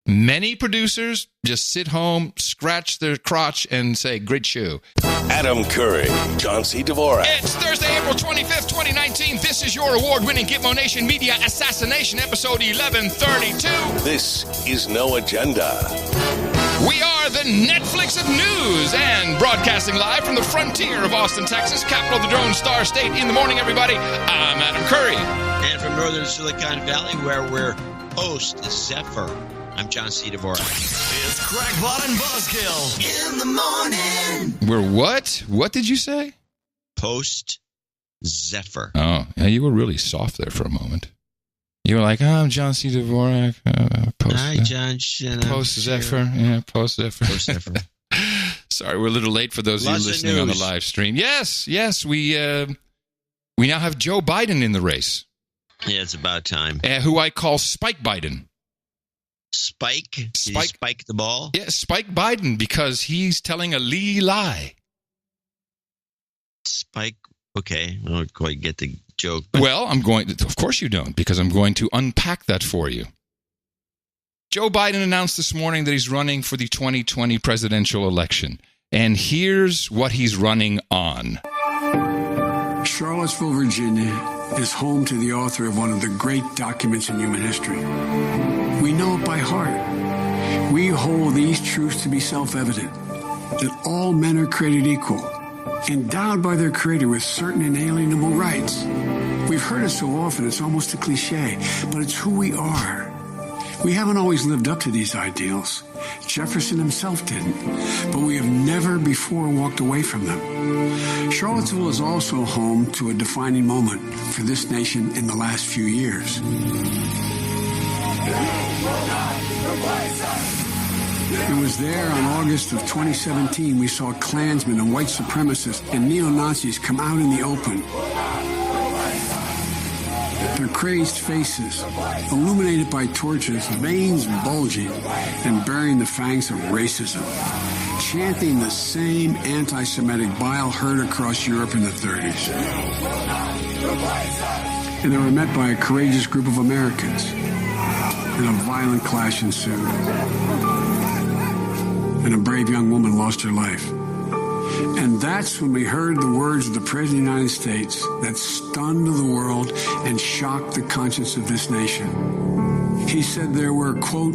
Many producers just sit home, scratch their crotch, and say, great show. Adam Curry, John C. Dvorak. It's Thursday, April 25th, 2019. This is your award-winning Gitmo Nation Media Assassination, episode 1132. This is No Agenda. We are the Netflix of news and broadcasting live from the frontier of Austin, Texas, capital of the Drone Star State. In the morning, everybody, I'm Adam Curry. And from northern Silicon Valley, where we're host Zephyr, I'm John C. Dvorak. It's Crackpot and Buzzkill in the morning. We're what? What did you say? Post Zephyr. Oh, yeah, you were really soft there for a moment. You were like, oh, I'm John C. Dvorak. Hi, John. Post Zephyr. Yeah, post Zephyr. Post Zephyr. Sorry, we're a little late for those of you listening on the live stream. Yes, we now have Joe Biden in the race. Yeah, it's about time. Who I call Spike Biden. Spike? Did you spike the ball? Yeah, Spike Biden, because he's telling a lie. Spike, okay. I don't quite get the joke. But... Well, of course you don't, because I'm going to unpack that for you. Joe Biden announced this morning that he's running for the 2020 presidential election. And here's what he's running on. Charlottesville, Virginia is home to the author of one of the great documents in human history. We know it by heart. We hold these truths to be self-evident, that all men are created equal, endowed by their Creator with certain inalienable rights. We've heard it so often, it's almost a cliche, but it's who we are. We haven't always lived up to these ideals. Jefferson himself didn't, but we have never before walked away from them. Charlottesville is also home to a defining moment for this nation in the last few years. It was there on August of 2017 we saw Klansmen and white supremacists and neo-Nazis come out in the open. Their crazed faces, illuminated by torches, veins bulging and bearing the fangs of racism, chanting the same anti-Semitic bile heard across Europe in the 30s. And they were met by a courageous group of Americans, and a violent clash ensued. And a brave young woman lost her life. And that's when we heard the words of the President of the United States that stunned the world and shocked the conscience of this nation. He said there were, quote,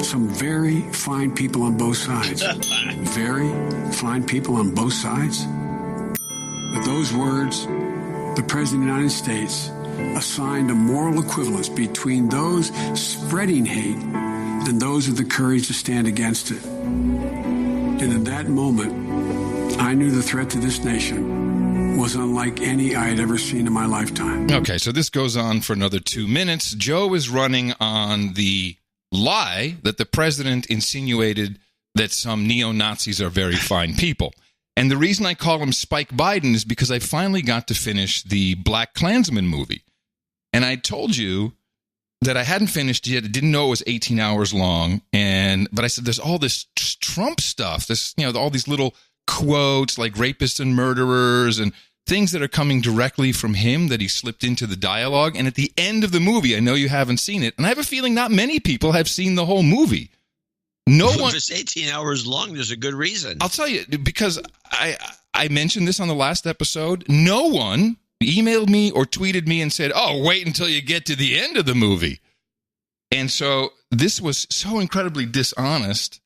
some very fine people on both sides. Very fine people on both sides? With those words, the President of the United States assigned a moral equivalence between those spreading hate and those with the courage to stand against it. And in that moment, I knew the threat to this nation was unlike any I had ever seen in my lifetime. Okay, so this goes on for another 2 minutes. Joe is running on the lie that the president insinuated that some neo-Nazis are very fine people. And the reason I call him Spike Biden is because I finally got to finish the Black Klansman movie. And I told you that I hadn't finished yet. I didn't know it was 18 hours long. But I said, there's all this Trump stuff, all these little quotes like rapists and murderers and things that are coming directly from him that he slipped into the dialogue. And at the end of the movie, I know you haven't seen it, and I have a feeling not many people have seen the whole movie. If it's 18 hours long, there's a good reason. I'll tell you, because I mentioned this on the last episode. No one emailed me or tweeted me and said, oh, wait until you get to the end of the movie. And so this was so incredibly dishonest.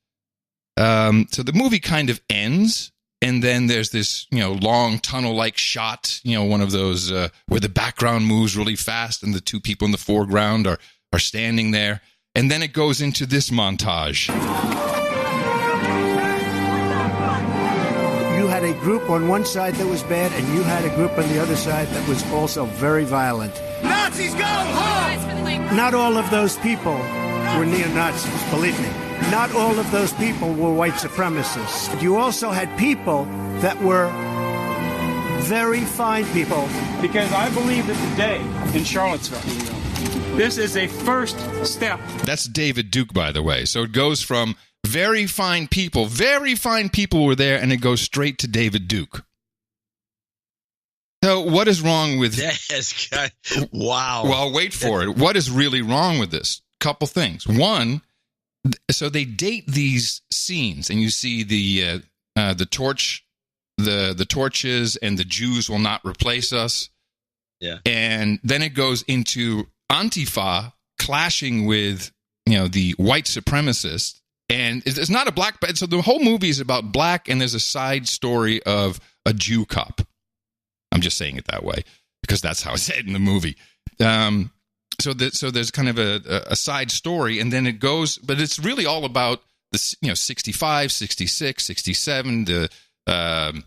So the movie kind of ends, and then there's this, long tunnel-like shot, one of those where the background moves really fast and the two people in the foreground are standing there. And then it goes into this montage. You had a group on one side that was bad, and you had a group on the other side that was also very violent. Nazis go home! Not all of those people were neo-Nazis, believe me. Not all of those people were white supremacists. You also had people that were very fine people. Because I believe that today in Charlottesville, this is a first step. That's David Duke, by the way. So it goes from very fine people were there, and it goes straight to David Duke. So what is wrong with... Yes, wow. Well, wait for it. What is really wrong with this? Couple things. One, so they date these scenes, and you see the torch, the torches, and the Jews will not replace us. Yeah. And then it goes into Antifa clashing with, the white supremacists. And it's not a black, so the whole movie is about black, and there's a side story of a Jew cop. I'm just saying it that way because that's how it's said in the movie. So there's kind of a side story, and then it goes, but it's really all about the 65, 66, 67, the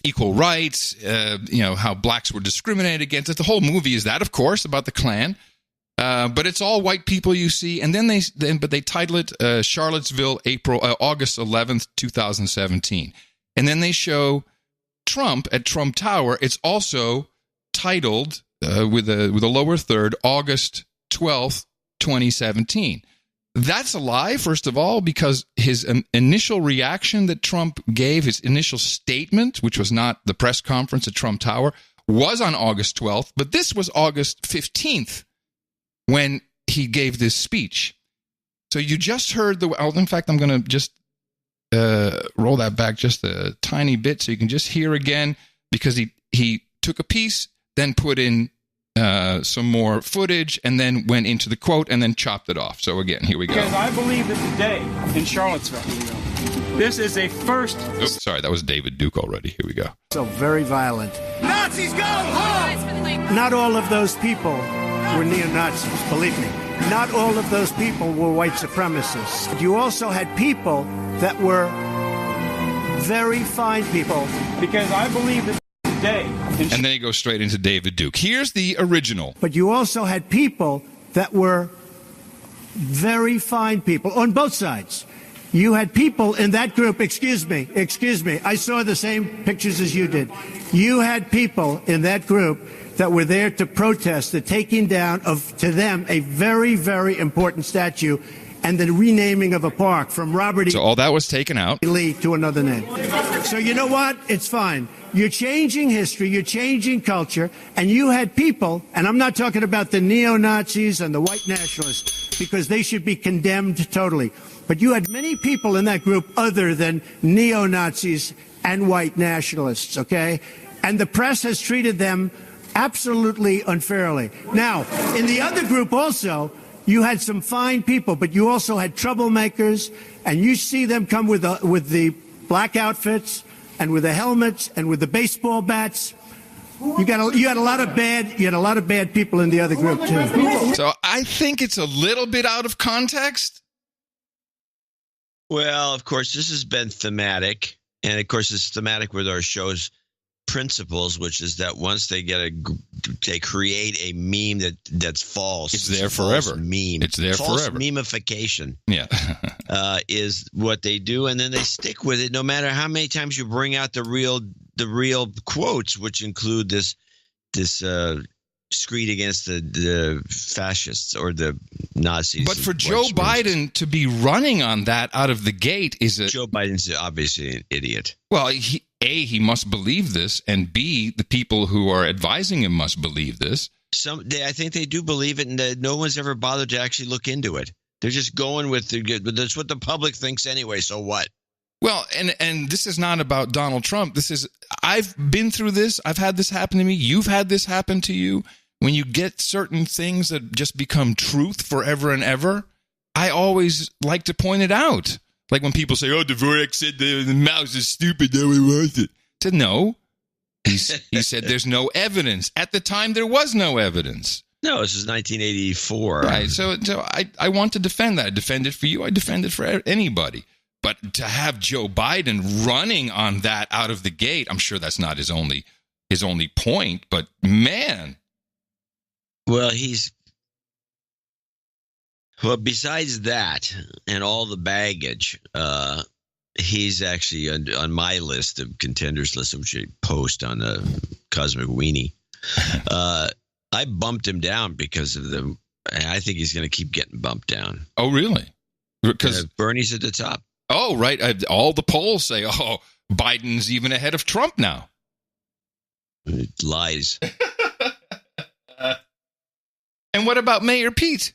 equal rights, how blacks were discriminated against. The whole movie is that, of course, about the Klan. But it's all white people you see, and then they title it Charlottesville, August 11th, 2017, and then they show Trump at Trump Tower. It's also titled with a lower third, August 12th, 2017. That's a lie, first of all, because his initial reaction that Trump gave, his initial statement, which was not the press conference at Trump Tower, was on August 12th, but this was August 15th. When he gave this speech. So you just heard in fact, I'm going to just roll that back just a tiny bit so you can just hear again, because he took a piece, then put in some more footage, and then went into the quote, and then chopped it off. So again, here we go. Because I believe that today in Charlottesville, this is a first... Oh, sorry, that was David Duke already. Here we go. So very violent. Nazis go home! Not all of those people were neo-Nazis, believe me. Not all of those people were white supremacists. You also had people that were very fine people. Because I believe that today... And then he goes straight into David Duke. Here's the original. But you also had people that were very fine people on both sides. You had people in that group, excuse me, I saw the same pictures as you did. You had people in that group that were there to protest the taking down of, to them, a very, very important statue and the renaming of a park from Robert E. So all that was taken out. Lee to another name. So you know what? It's fine. You're changing history, you're changing culture, and you had people, and I'm not talking about the neo-Nazis and the white nationalists, because they should be condemned totally. But you had many people in that group other than neo-Nazis and white nationalists, okay? And the press has treated them absolutely unfairly. Now, in the other group also, you had some fine people, but you also had troublemakers, and you see them come with the black outfits and with the helmets and with the baseball bats. You had a lot of bad people in the other group too. So I think it's a little bit out of context. Well, of course, this has been thematic, and of course, it's thematic with our show's principles, which is that once they create a meme that's false, it's there forever. Meme, it's there false forever. Meme-ification, yeah, is what they do, and then they stick with it, no matter how many times you bring out the real quotes, which include this screed against the fascists or the Nazis. But for Joe Biden to be running on that out of the gate is Joe Biden's obviously an idiot. Well, he must believe this, and B, the people who are advising him must believe this. I think they do believe it, and no one's ever bothered to actually look into it. They're just going with that's what the public thinks anyway. So what? Well, and this is not about Donald Trump. I've been through this. I've had this happen to me. You've had this happen to you. When you get certain things that just become truth forever and ever, I always like to point it out. Like when people say, "Oh, Dvorak said the mouse is stupid, no one wants it." I said, no. He said there's no evidence. At the time, there was no evidence. No, this is 1984. Right. So I want to defend that. I defend it for you. I defend it for anybody. But to have Joe Biden running on that out of the gate, I'm sure that's not his only point. But man. Well, besides that and all the baggage, he's actually on my list of contenders list, which I post on the Cosmic Weenie. I bumped him down because of and I think he's going to keep getting bumped down. Oh, really? Because Bernie's at the top. Oh, right. All the polls say, oh, Biden's even ahead of Trump now. Lies. And what about Mayor Pete?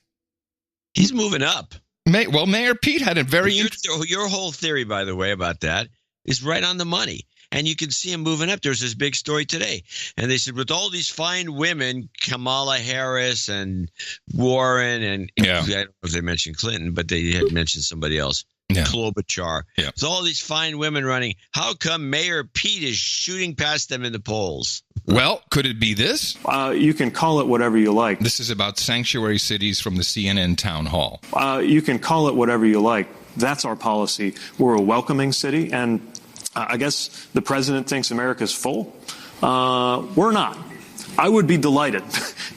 He's moving up. Mayor Pete had a very... Your whole theory, by the way, about that is right on the money. And you can see him moving up. There's this big story today. And they said, with all these fine women, Kamala Harris and Warren, and I don't know if they mentioned Clinton, but they had mentioned somebody else, Klobuchar. Yeah. With all these fine women running, how come Mayor Pete is shooting past them in the polls? Well, could it be this? You can call it whatever you like. This is about sanctuary cities from the CNN town hall. You can call it whatever you like. That's our policy. We're a welcoming city, and I guess the president thinks America's full. We're not. I would be delighted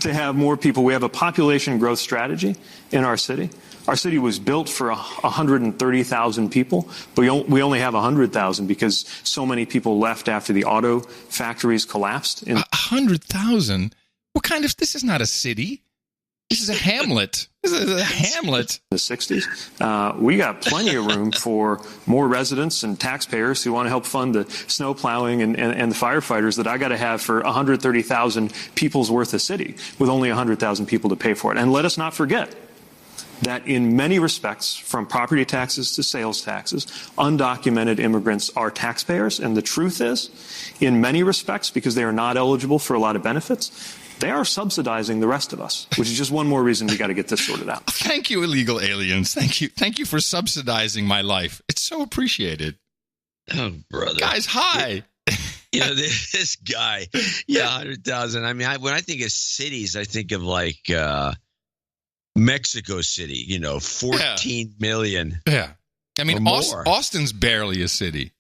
to have more people. We have a population growth strategy in our city. Our city was built for 130,000 people, but we only have 100,000 because so many people left after the auto factories collapsed. 100,000? What kind of... This is not a city. This is a hamlet. This is a hamlet. In the 60s. We got plenty of room for more residents and taxpayers who want to help fund the snow plowing and the firefighters that I got to have for 130,000 people's worth of city with only 100,000 people to pay for it. And let us not forget that in many respects, from property taxes to sales taxes, undocumented immigrants are taxpayers. And the truth is, in many respects, because they are not eligible for a lot of benefits, they are subsidizing the rest of us, which is just one more reason we got to get this sorted out. Thank you, illegal aliens. Thank you. Thank you for subsidizing my life. It's so appreciated. Oh, brother. Guys, hi. This guy. 100,000. I mean, when I think of cities, I think of like Mexico City, 14 million. Yeah. I mean, Austin's barely a city.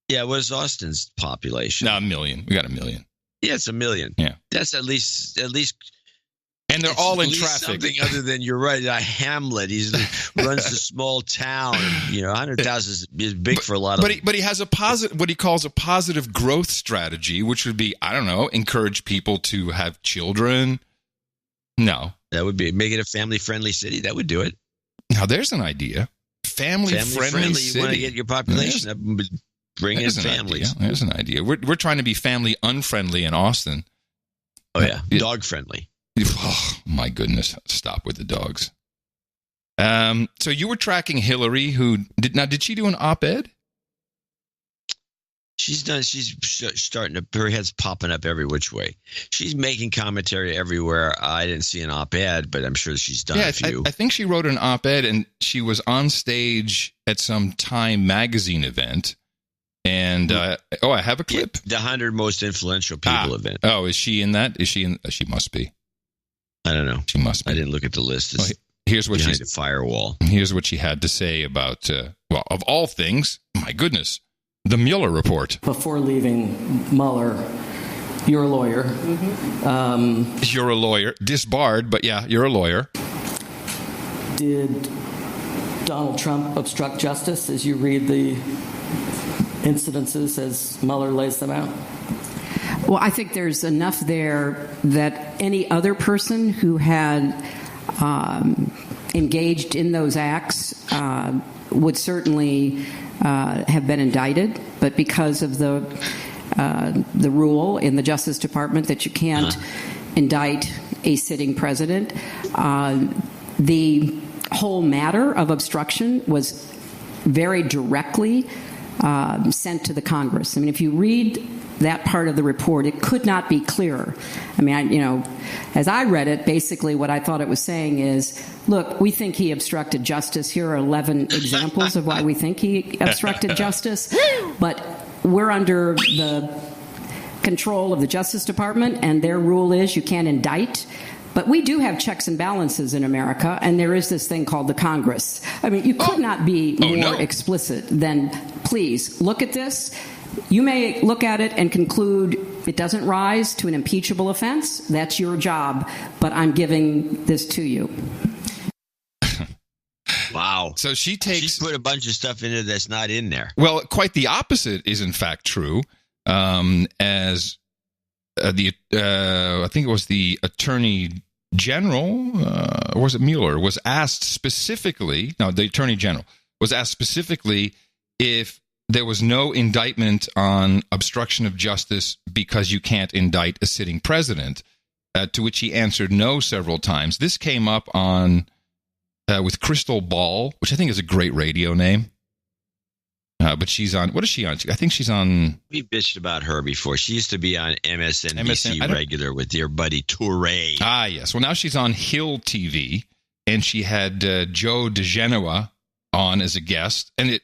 Yeah, what's Austin's population? No, 1 million. We got 1 million. Yeah, it's 1 million. Yeah, that's at least, and they're all in traffic. Something other than you're right, a hamlet. He runs a small town. 100,000 is big for a lot of. But he has a positive, what he calls a positive growth strategy, which would be, I don't know, encourage people to have children. No, that would be make it a family-friendly city. That would do it. Now there's an idea. Family-friendly city. You want to get your population up. Bring in families. There's an idea. We're trying to be family unfriendly in Austin. Oh, yeah. Dog friendly. Oh, my goodness. Stop with the dogs. So you were tracking Hillary, did she do an op-ed? She's starting to, her head's popping up every which way. She's making commentary everywhere. I didn't see an op-ed, but I'm sure she's done a few. I think she wrote an op-ed, and she was on stage at some Time magazine event. And, I have a clip. The 100 most influential people event. Oh, is she in that? She must be. I don't know. She must be. I didn't look at the list. Here's what behind the firewall. Here's what she had to say about, of all things, my goodness, the Mueller report. Before leaving Mueller, you're a lawyer. Mm-hmm. You're a lawyer. Disbarred, but yeah, you're a lawyer. Did Donald Trump obstruct justice as you read the incidences as Mueller lays them out? Well, I think there's enough there that any other person who had engaged in those acts would certainly have been indicted. But because of the rule in the Justice Department that you can't indict a sitting president, the whole matter of obstruction was very directly sent to the Congress. I mean, if you read that part of the report, it could not be clearer. I mean, as I read it, basically what I thought it was saying is, look, we think he obstructed justice. Here are 11 examples of why we think he obstructed justice. But we're under the control of the Justice Department, and their rule is you can't indict. But we do have checks and balances in America, and there is this thing called the Congress. I mean, you could not be more explicit than, please, look at this. You may look at it and conclude it doesn't rise to an impeachable offense. That's your job, but I'm giving this to you. Wow. So she put a bunch of stuff in there that's not in there. Well, quite the opposite is in fact true. As I think it was the Attorney General, or was it Mueller, was asked specifically, no, the Attorney General was asked specifically if there was no indictment on obstruction of justice because you can't indict a sitting president, to which he answered no several times. This came up on with Crystal Ball, which I think is a great radio name. But she's on, what is she on? I think she's on... We bitched about her before. She used to be on MSNBC regular with your buddy Touré. Ah, yes. Well, now she's on Hill TV, and she had Joe DeGenoa on as a guest, and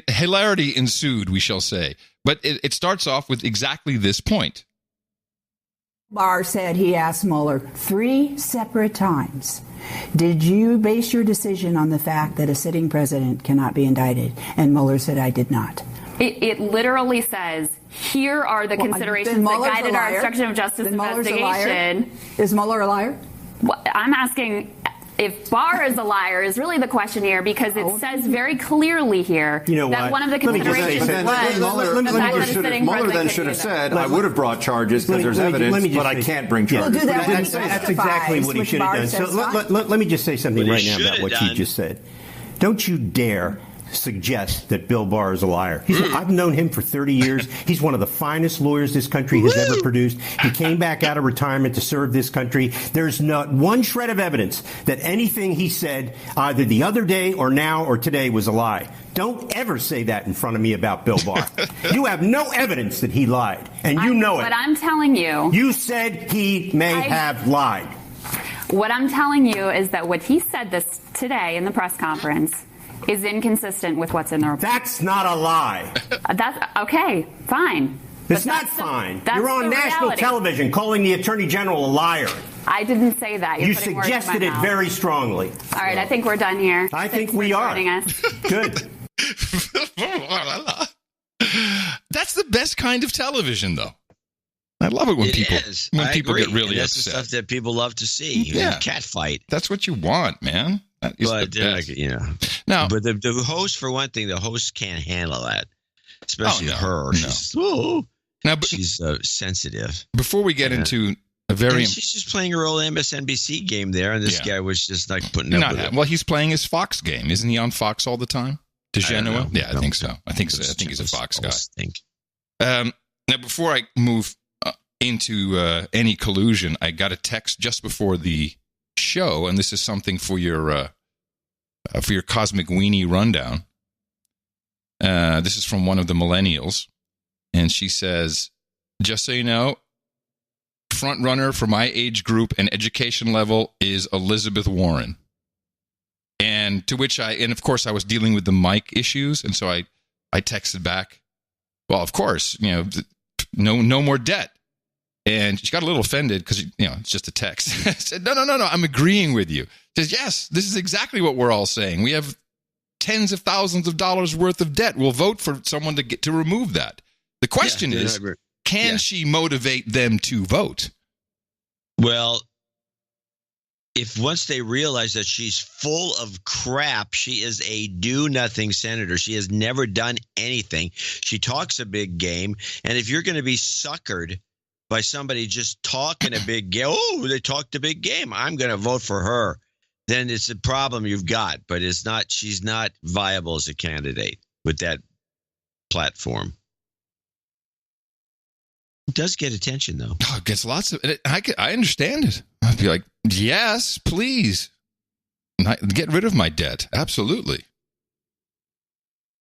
hilarity ensued, we shall say. But it starts off with exactly this point. Barr said he asked Mueller 3 separate times, did you base your decision on the fact that a sitting president cannot be indicted? And Mueller said, I did not. It literally says, here are the considerations that guided our obstruction of justice investigation. Is Mueller a liar? Well, I'm asking if Barr is a liar is really the question here, because it says very clearly here that one of the considerations was the fact that a sitting Mueller then should have said, I would have brought charges because there's evidence, but I can't bring charges. That's exactly what he should have done. So let me just say something right now about what you just said. Don't you dare suggest that Bill Barr is a liar. I've known him for 30 years. He's one of the finest lawyers this country has ever produced. He came back out of retirement to serve this country. There's not one shred of evidence that anything he said either the other day or now or today was a lie. Don't ever say that in front of me about Bill Barr. You have no evidence that he lied, and you know it. But I'm telling you. You said he may have lied. What I'm telling you is that what he said this today in the press conference is inconsistent with what's in the report. That's not a lie. That's okay, fine. It's not fine. You're on national television calling the Attorney General a liar. I didn't say that. You suggested it very strongly. All right, I think we're done here. I think we are. Good. That's the best kind of television, though. I love it when people get really that's upset. The stuff that people love to see. Yeah. Cat fight. That's what you want, man. That is but the best. Now, but the host, for one thing, the host can't handle that, especially her. She's sensitive. Before we get into a very, she's just playing her old MSNBC game there, and this guy was just like putting up with it. Well, he's playing his Fox game, isn't he? On Fox all the time. DeGenoa? Yeah, I think so. I think he's a Fox guy. Now, before I move into any collusion, I got a text just before the show, and this is something for your Cosmic Weenie rundown. This is from one of the millennials, and she says, just so you know, front runner for my age group and education level is Elizabeth Warren. And to which of course I was dealing with the mic issues, and so I texted back, well, of course, no more debt. And she got a little offended because, it's just a text. I said, no, I'm agreeing with you. She says, yes, this is exactly what we're all saying. We have tens of thousands of dollars worth of debt. We'll vote for someone to remove that. The question is, can she motivate them to vote? Well, if once they realize that she's full of crap, she is a do-nothing senator. She has never done anything. She talks a big game. And if you're going to be suckered by somebody just talking a big game, they talked a big game, I'm going to vote for her, then it's a problem you've got. But she's not viable as a candidate with that platform. It does get attention, though. Oh, it gets lots of. I understand it. I'd be like, yes, please, get rid of my debt. Absolutely.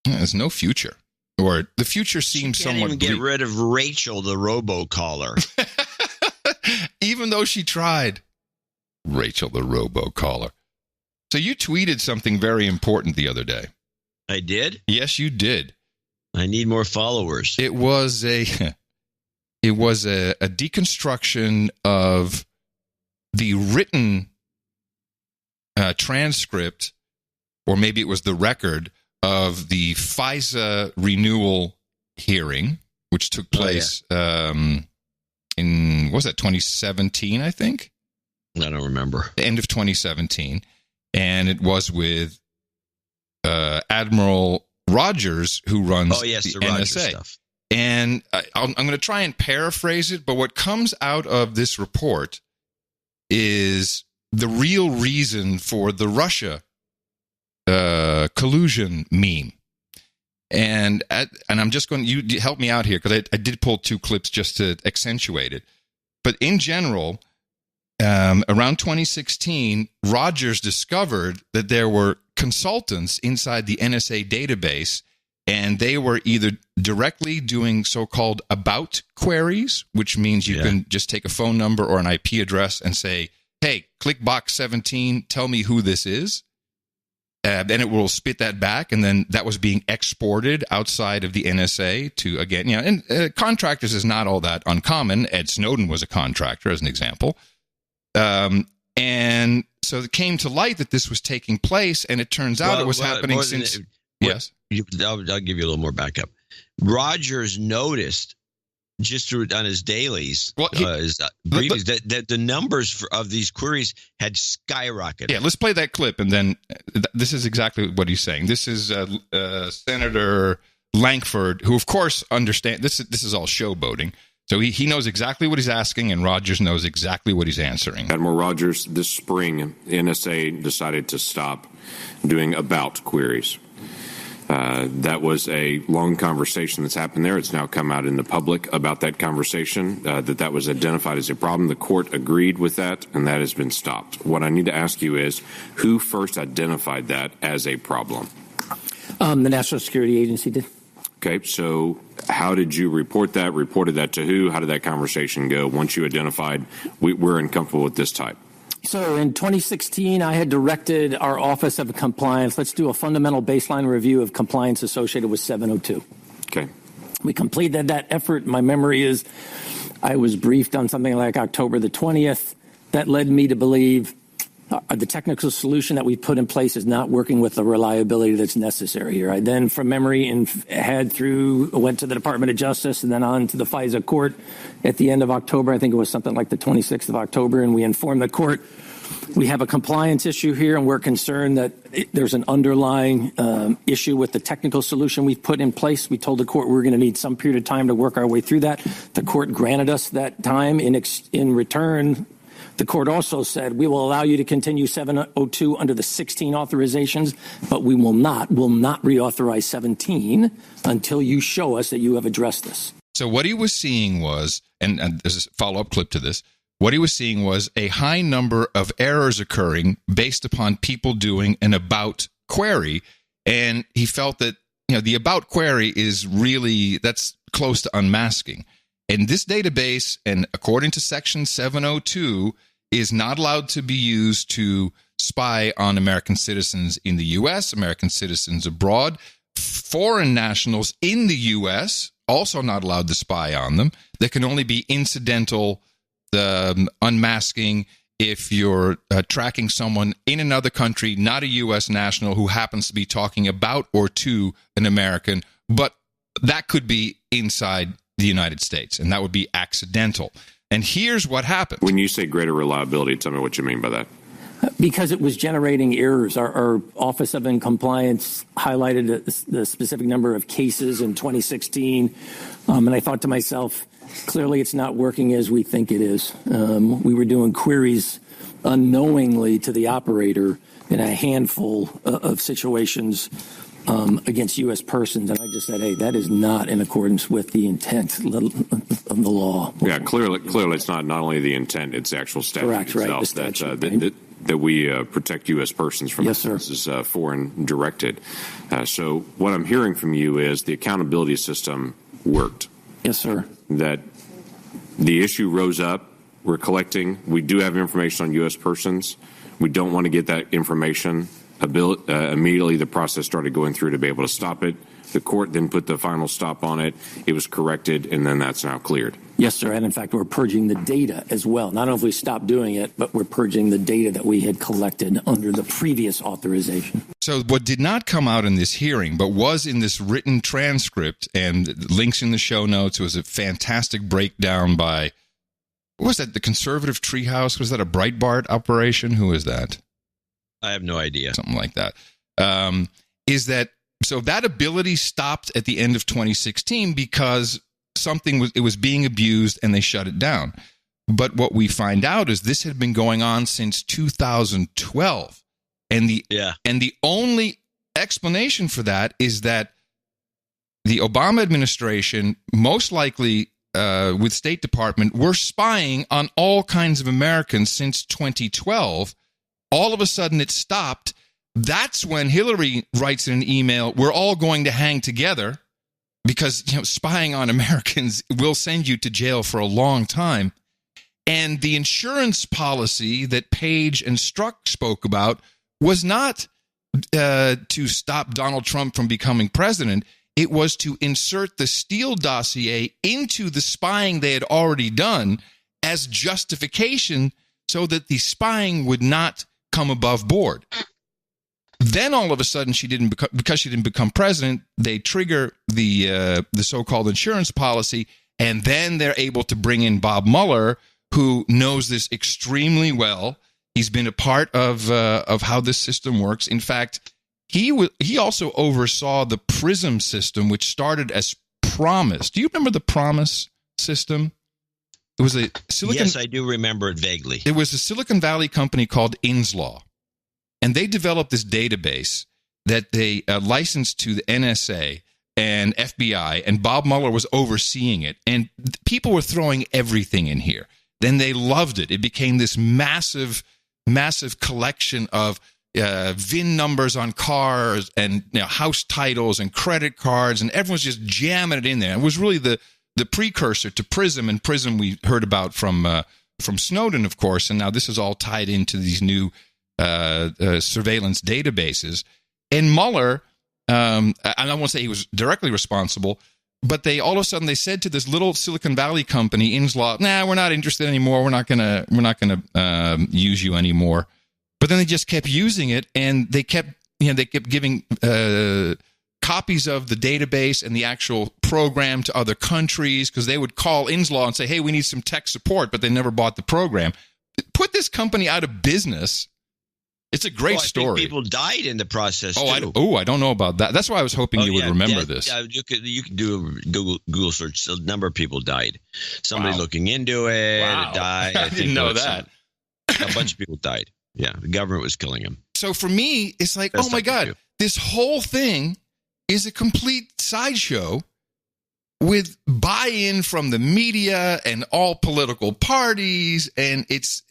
There's no future, or the future seems somewhat. Even get rid of Rachel, the robocaller. Even though she tried. Rachel, the robocaller. So you tweeted something very important the other day. I did? Yes, you did. I need more followers. It was a deconstruction of the written transcript, or maybe it was the record of the FISA renewal hearing, which took place in, what was that, 2017, I think? I don't remember. The end of 2017. And it was with Admiral Rogers, who runs the NSA. Stuff. And I'm going to try and paraphrase it, but what comes out of this report is the real reason for the Russia collusion meme. And I'm just going to help me out here, because I did pull two clips just to accentuate it. But in general, around 2016, Rogers discovered that there were consultants inside the NSA database, and they were either directly doing so-called about queries, which means you can just take a phone number or an IP address and say, hey, click box 17, tell me who this is. And it will spit that back, and then that was being exported outside of the NSA to, again, and contractors is not all that uncommon. Ed Snowden was a contractor, as an example. And so it came to light that this was taking place, and it turns out it was happening since... Yes? I'll give you a little more backup. Rogers noticed just on his dailies, his briefings, that the numbers of these queries had skyrocketed. Yeah, let's play that clip, and then this is exactly what he's saying. This is Senator Lankford, who, of course, understands this is all showboating. So he knows exactly what he's asking, and Rogers knows exactly what he's answering. Admiral Rogers, this spring, NSA decided to stop doing about queries. That was a long conversation that's happened there. It's now come out in the public about that conversation, that was identified as a problem. The court agreed with that, and that has been stopped. What I need to ask you is, who first identified that as a problem? The National Security Agency did. Okay, so how did you report that? Reported that to who? How did that conversation go once you identified we're uncomfortable with this type? So in 2016, I had directed our Office of Compliance, let's do a fundamental baseline review of compliance associated with 702. Okay. We completed that effort. My memory is I was briefed on something like October the 20th. That led me to believe the technical solution that we put in place is not working with the reliability that's necessary here. I then, from memory, went to the Department of Justice and then on to the FISA court at the end of October. I think it was something like the 26th of October, and we informed the court we have a compliance issue here, and we're concerned that there's an underlying issue with the technical solution we've put in place. We told the court we're going to need some period of time to work our way through that. The court granted us that time. In return, the court also said we will allow you to continue 702 under the 16 authorizations, but we will not reauthorize 17 until you show us that you have addressed this. So what he was seeing was, and there's a follow-up clip to this, what he was seeing was a high number of errors occurring based upon people doing an about query, and he felt that the about query is really, that's close to unmasking. And this database, and according to Section 702, is not allowed to be used to spy on American citizens in the U.S., American citizens abroad. Foreign nationals in the U.S. also not allowed to spy on them. There can only be incidental unmasking if you're tracking someone in another country, not a U.S. national, who happens to be talking about or to an American, but that could be inside the United States, and that would be accidental. And here's what happened. When you say greater reliability, tell me what you mean by that. Because it was generating errors. Our Office of Compliance highlighted the specific number of cases in 2016, and I thought to myself, clearly it's not working as we think it is. We were doing queries unknowingly to the operator in a handful of situations against U.S. persons, and I just said, hey, that is not in accordance with the intent of the law. Yeah, clearly it's not only the intent, it's the actual statute itself. Right, that we protect U.S. persons from yes, sir. This is foreign directed. So what I'm hearing from you is the accountability system worked. Yes, sir. That the issue rose up. We're collecting. We do have information on U.S. persons. We don't want to get that information. Immediately, the process started going through to be able to stop it. The court then put the final stop on it. It was corrected, and then that's now cleared. Yes, sir. And in fact, we're purging the data as well. Not only have we stopped doing it, but we're purging the data that we had collected under the previous authorization. So what did not come out in this hearing, but was in this written transcript and links in the show notes, was a fantastic breakdown by, what was that, the Conservative Treehouse? Was that a Breitbart operation? Who is that? I have no idea. Something like that. Is that, so that ability stopped at the end of 2016 because it was being abused and they shut it down. But what we find out is this had been going on since 2012. And the only explanation for that is that the Obama administration most likely with State Department were spying on all kinds of Americans since 2012. All of a sudden, it stopped. That's when Hillary writes in an email, we're all going to hang together because spying on Americans will send you to jail for a long time. And the insurance policy that Page and Strzok spoke about was not to stop Donald Trump from becoming president. It was to insert the Steele dossier into the spying they had already done as justification so that the spying would not come above board. Then all of a sudden, because she didn't become president, they trigger the so-called insurance policy, and then they're able to bring in Bob Mueller, who knows this extremely well. He's been a part of how this system works. In fact, he also oversaw the PRISM system, which started as Promise. Do you remember the Promise system? It was a Yes, I do remember it vaguely. It was a Silicon Valley company called Inslaw, and they developed this database that they licensed to the NSA and FBI, and Bob Mueller was overseeing it, and people were throwing everything in here. Then they loved it. It became this massive collection of VIN numbers on cars and house titles and credit cards, and everyone's just jamming it in there. It was really the precursor to PRISM, and PRISM we heard about from Snowden, of course, and now this is all tied into these new surveillance databases. And Mueller, I don't want to say he was directly responsible, but they all of a sudden they said to this little Silicon Valley company, Inslaw, "Nah, we're not interested anymore. We're not gonna use you anymore." But then they just kept using it, and they kept giving copies of the database and the actual program to other countries because they would call Inslaw and say, "Hey, we need some tech support," but they never bought the program. Put this company out of business. It's a great story. Think people died in the process. I don't know about that. That's why I was hoping you would remember this. Yeah, you could do a Google search. A number of people died. Somebody looking into it died. I didn't know that. A bunch of people died. Yeah, the government was killing them. So for me, it's like, oh my God, this whole thing is a complete sideshow with buy-in from the media and all political parties, and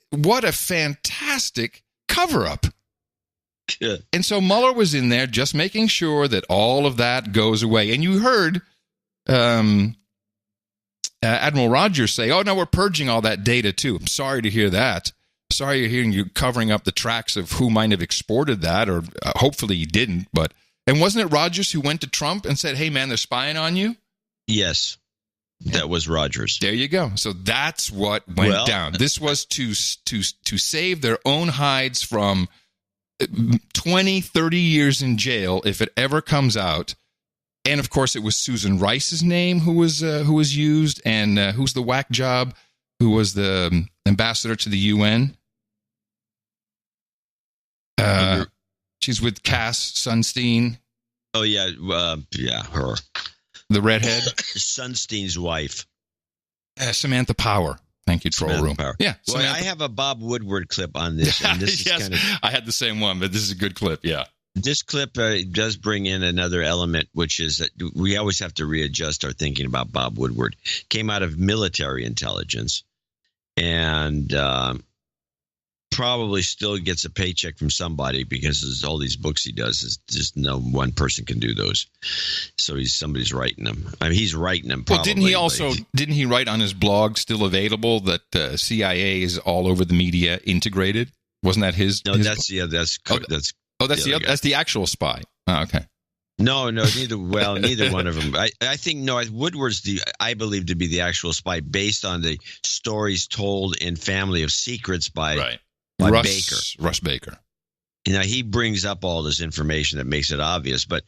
what a fantastic cover-up. Yeah. And so Mueller was in there just making sure that all of that goes away. And you heard Admiral Rogers say, "Oh, no, we're purging all that data, too." I'm sorry to hear that. Sorry you're hearing you covering up the tracks of who might have exported that, or hopefully he didn't. And wasn't it Rogers who went to Trump and said, "Hey, man, they're spying on you"? Yes, that was Rogers. There you go. So that's what went down. This was to save their own hides from 20, 30 years in jail if it ever comes out. And of course, it was Susan Rice's name who was used, and who's the whack job who was the ambassador to the UN. She's with Cass Sunstein. Oh yeah, her. The redhead? Sunstein's wife. Samantha Power. Thank you, Troll Room. Power. Yeah. Well, I have a Bob Woodward clip on this. And this yes, is I had the same one, but this is a good clip, yeah. This clip does bring in another element, which is that we always have to readjust our thinking about Bob Woodward. Came out of military intelligence, and probably still gets a paycheck from somebody because all these books he does is just no one person can do those. So somebody's writing them. I mean, he's writing them. Probably, well, didn't he write on his blog, still available, that CIA is all over the media integrated? Wasn't that his? No, that's the actual spy. Oh, okay. No, neither one of them. I think Woodward's I believe to be the actual spy based on the stories told in Family of Secrets by Russ Baker. He brings up all this information that makes it obvious, but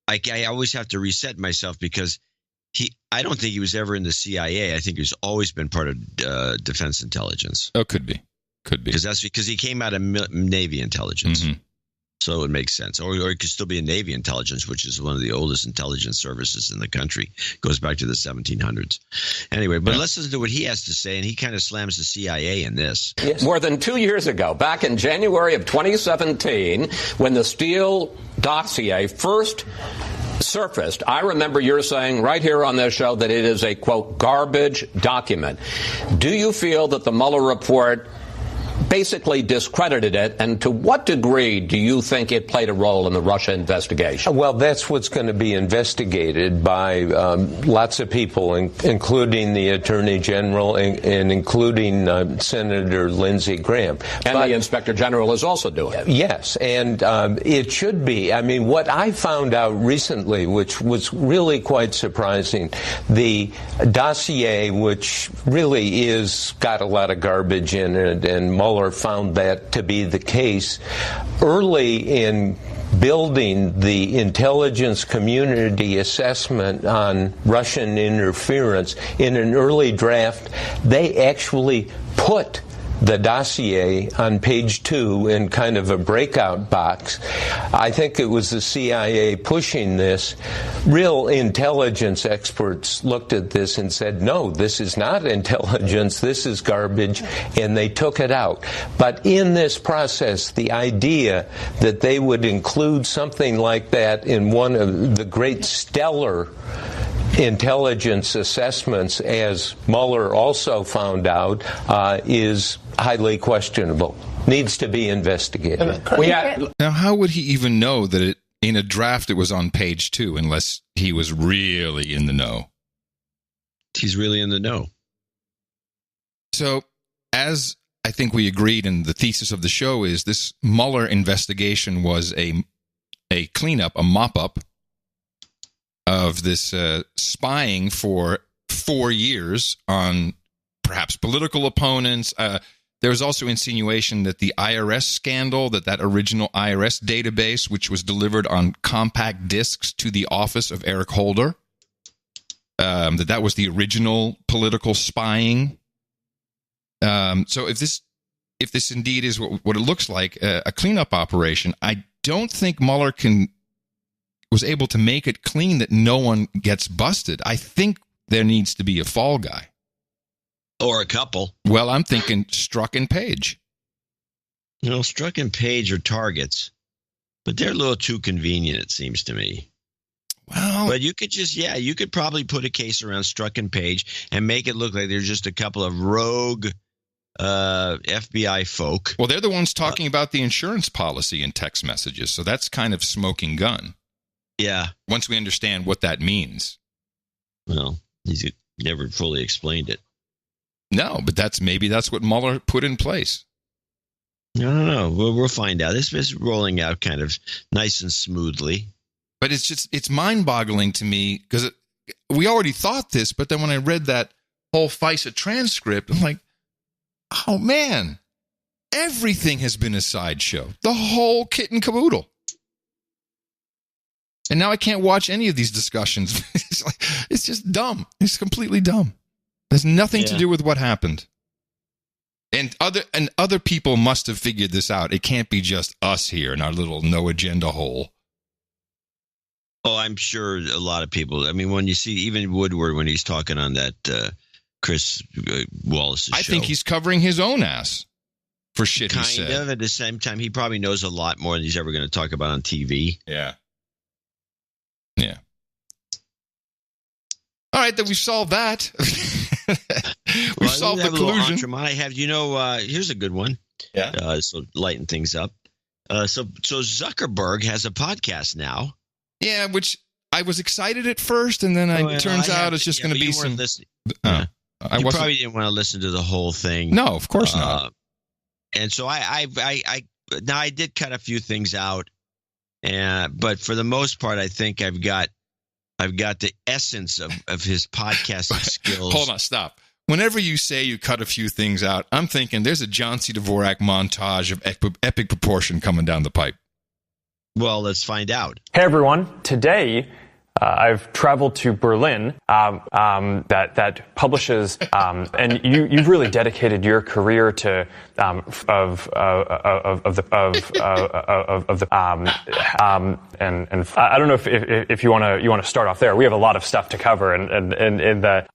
I always have to reset myself because I don't think he was ever in the CIA. I think he's always been part of defense intelligence. Oh, could be. Because he came out of Navy intelligence. Mm-hmm. So it would make sense. Or it could still be in Navy intelligence, which is one of the oldest intelligence services in the country. Goes back to the 1700s. Anyway, but let's listen to what he has to say, and he kind of slams the CIA in this. Yes. More than 2 years ago, back in January of 2017, when the Steele dossier first surfaced, I remember you're saying right here on this show that it is a, quote, garbage document. Do you feel that the Mueller report basically discredited it, and to what degree do you think it played a role in the Russia investigation? Well, that's what's going to be investigated by lots of people, including the Attorney General and including Senator Lindsey Graham. And the Inspector General is also doing it. Yes, and it should be. I mean, what I found out recently, which was really quite surprising, the dossier, which really is got a lot of garbage in it, and Mueller found that to be the case early in building the intelligence community assessment on Russian interference. In an early draft, they actually put the dossier on page 2 in kind of a breakout box. I think it was the CIA pushing this. Real intelligence experts looked at this and said, no, this is not intelligence, this is garbage, and they took it out. But in this process, the idea that they would include something like that in one of the great stellar intelligence assessments, as Mueller also found out, is highly questionable. Needs to be investigated. Now, how would he even know that it, in a draft it was on page 2 unless he was really in the know? He's really in the know. So, as I think we agreed, and the thesis of the show is, this Mueller investigation was a cleanup, a mop-up of this spying for 4 years on perhaps political opponents. There was also insinuation that the IRS scandal, that original IRS database, which was delivered on compact discs to the office of Eric Holder, that was the original political spying. So if this indeed is what it looks like, a cleanup operation, I don't think Mueller was able to make it clean that no one gets busted. I think there needs to be a fall guy. Or a couple. Well, I'm thinking Strzok and Page. You know, Strzok and Page are targets, but they're a little too convenient, it seems to me. Well, but you could probably put a case around Strzok and Page and make it look like there's just a couple of rogue FBI folk. Well, they're the ones talking about the insurance policy in text messages, so that's kind of smoking gun. Yeah. Once we understand what that means. Well, he's never fully explained it. No, but maybe that's what Mueller put in place. I don't know. We'll find out. This is rolling out kind of nice and smoothly. But it's mind-boggling to me, because we already thought this, but then when I read that whole FISA transcript, I'm like, oh, man, everything has been a sideshow. The whole kit and caboodle. And now I can't watch any of these discussions. It's just dumb. It's completely dumb. There's nothing to do with what happened. And other people must have figured this out. It can't be just us here in our little no agenda hole. Oh, I'm sure a lot of people. I mean, when you see even Woodward when he's talking on that Chris Wallace's show, I think he's covering his own ass for shit he said. Kind of. At the same time, he probably knows a lot more than he's ever going to talk about on TV. Yeah. Yeah. All right, then we've solved that. We've solved the collusion. I have, here's a good one. Yeah. So lighten things up. So Zuckerberg has a podcast now. Yeah, which I was excited at first, and then it turns out it's just going to be some. You probably didn't want to listen to the whole thing. No, of course not. And so I did cut a few things out, but for the most part, I think I've got the essence of his podcasting skills. Hold on, stop. Whenever you say you cut a few things out, I'm thinking there's a John C. Dvorak montage of epic proportion coming down the pipe. Well, let's find out. Hey, everyone. Today, I've traveled to Berlin, that publishes, and you've really dedicated your career to and I don't know if you want to start off there. We have a lot of stuff to cover, and in the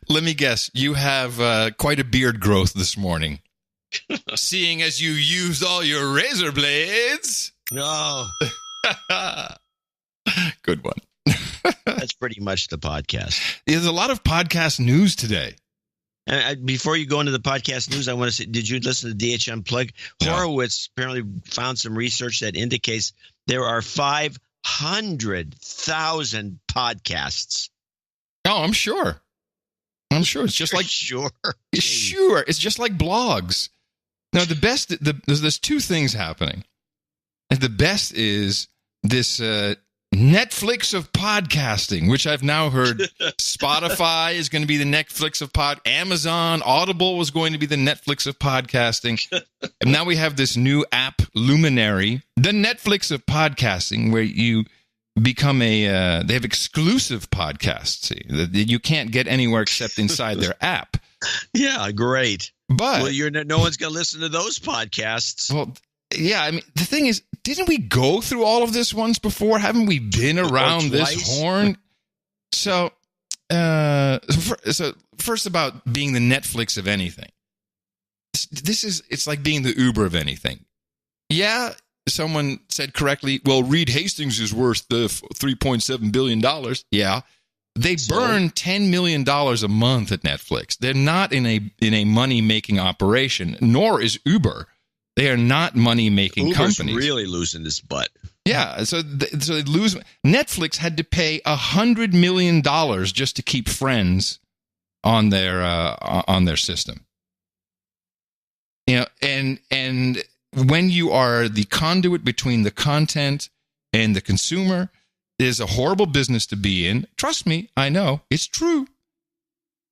Let me guess. You have quite a beard growth this morning. Seeing as you used all your razor blades. No. Good one. That's pretty much the podcast. There's a lot of podcast news today. Before you go into the podcast news, I want to say, did you listen to DH Unplugged? No. Horowitz apparently found some research that indicates there are 500,000 podcasts. Oh, I'm sure. It's just like sure. It's just like blogs. Now, the best. There's two things happening. And the best is this Netflix of podcasting, which I've now heard Spotify is going to be the Netflix of Amazon, Audible was going to be the Netflix of podcasting. And now we have this new app, Luminary, the Netflix of podcasting, where you become they have exclusive podcasts that you can't get anywhere except inside their app. Yeah, great. But no one's going to listen to those podcasts. Well, yeah, I mean, the thing is, didn't we go through all of this once before? Haven't we been around this horn? So first about being the Netflix of anything. It's like being the Uber of anything. Yeah, someone said correctly, well, Reed Hastings is worth the $3.7 billion. Yeah. They burn $10 million a month at Netflix. They're not in a money-making operation, nor is Uber. They are not money-making companies. Uber's really losing this butt. Yeah, so they lose. Netflix had to pay $100 million just to keep Friends on their system. You know, and when you are the conduit between the content and the consumer, it is a horrible business to be in. Trust me, I know it's true.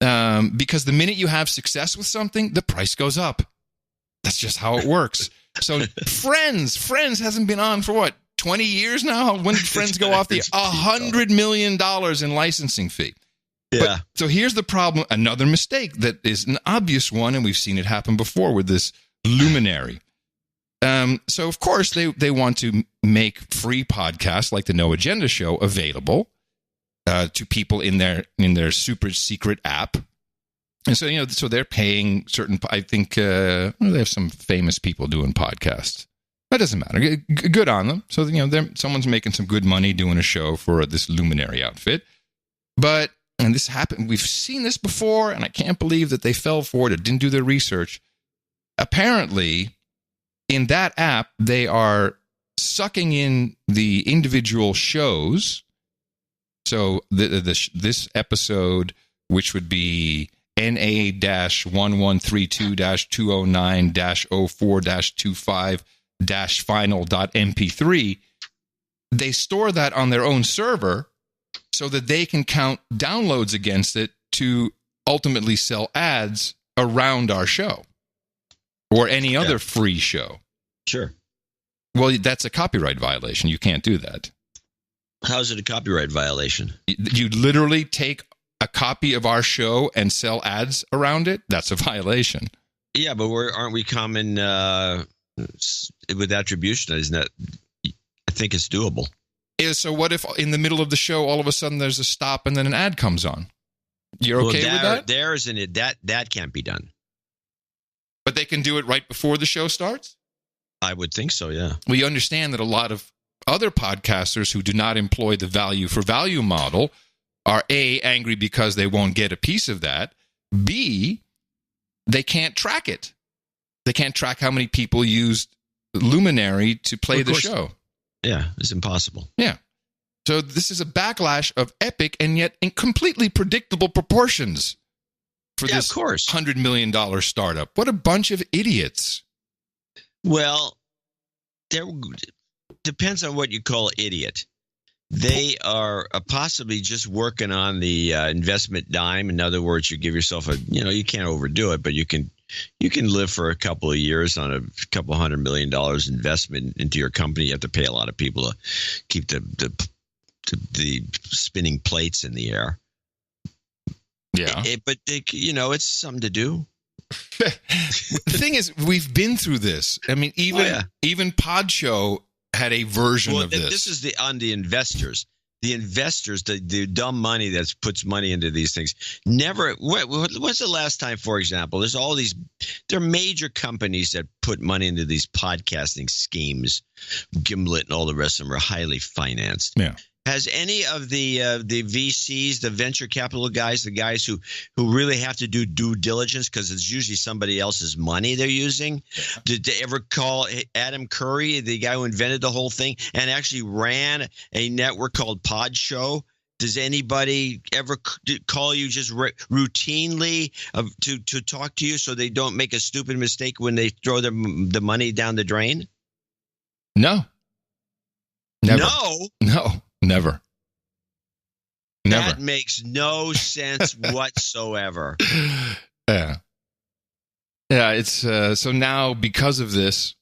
Because the minute you have success with something, the price goes up. That's just how it works. So Friends hasn't been on for what, 20 years now? When did Friends go off the $100 million in licensing fee? Yeah. But, so here's the problem. Another mistake that is an obvious one, and we've seen it happen before with this Luminary. So of course they want to make free podcasts like the No Agenda Show available to people in their super secret app. And so, so they're paying certain, I think, they have some famous people doing podcasts. That doesn't matter. Good on them. So, someone's making some good money doing a show for this Luminary outfit. But, and this happened, we've seen this before, and I can't believe that they fell for it or didn't do their research. Apparently, in that app, they are sucking in the individual shows. So, this episode, which would be NA-1132-209-04-25-final.mp3, they store that on their own server so that they can count downloads against it to ultimately sell ads around our show or any other free show. Sure. Well, that's a copyright violation. You can't do that. How is it a copyright violation? You literally take a copy of our show and sell ads around it. That's a violation. Yeah, but aren't we common with attribution? Isn't that? I think it's doable. Yeah, so what if in the middle of the show, all of a sudden there's a stop and then an ad comes on? You're okay with that? There isn't it. That can't be done. But they can do it right before the show starts? I would think so, yeah. We understand that a lot of other podcasters who do not employ the value for value model are A, angry because they won't get a piece of that. B, they can't track it. They can't track how many people used Luminary to play the show. Yeah, it's impossible. Yeah. So this is a backlash of epic and yet in completely predictable proportions for this of course. $100 million startup. What a bunch of idiots. Well, there depends on what you call idiot. They are possibly just working on the investment dime. In other words, you give yourself you can't overdo it, but you can live for a couple of years on a couple $100 million investment into your company. You have to pay a lot of people to keep the spinning plates in the air. Yeah, but it's something to do. The thing is, we've been through this. I mean, even Pod Show had a version of this. This is on the investors. The investors, the dumb money that puts money into these things. Never. What's the last time, for example? There are major companies that put money into these podcasting schemes. Gimlet and all the rest of them are highly financed. Yeah. Has any of the VCs, the venture capital guys, the guys who really have to do due diligence because it's usually somebody else's money they're using, did they ever call Adam Curry, the guy who invented the whole thing and actually ran a network called Pod Show? Does anybody ever call you just routinely to talk to you so they don't make a stupid mistake when they throw the money down the drain? No. Never. No. Never. That makes no sense whatsoever. Yeah. It's so now because of this,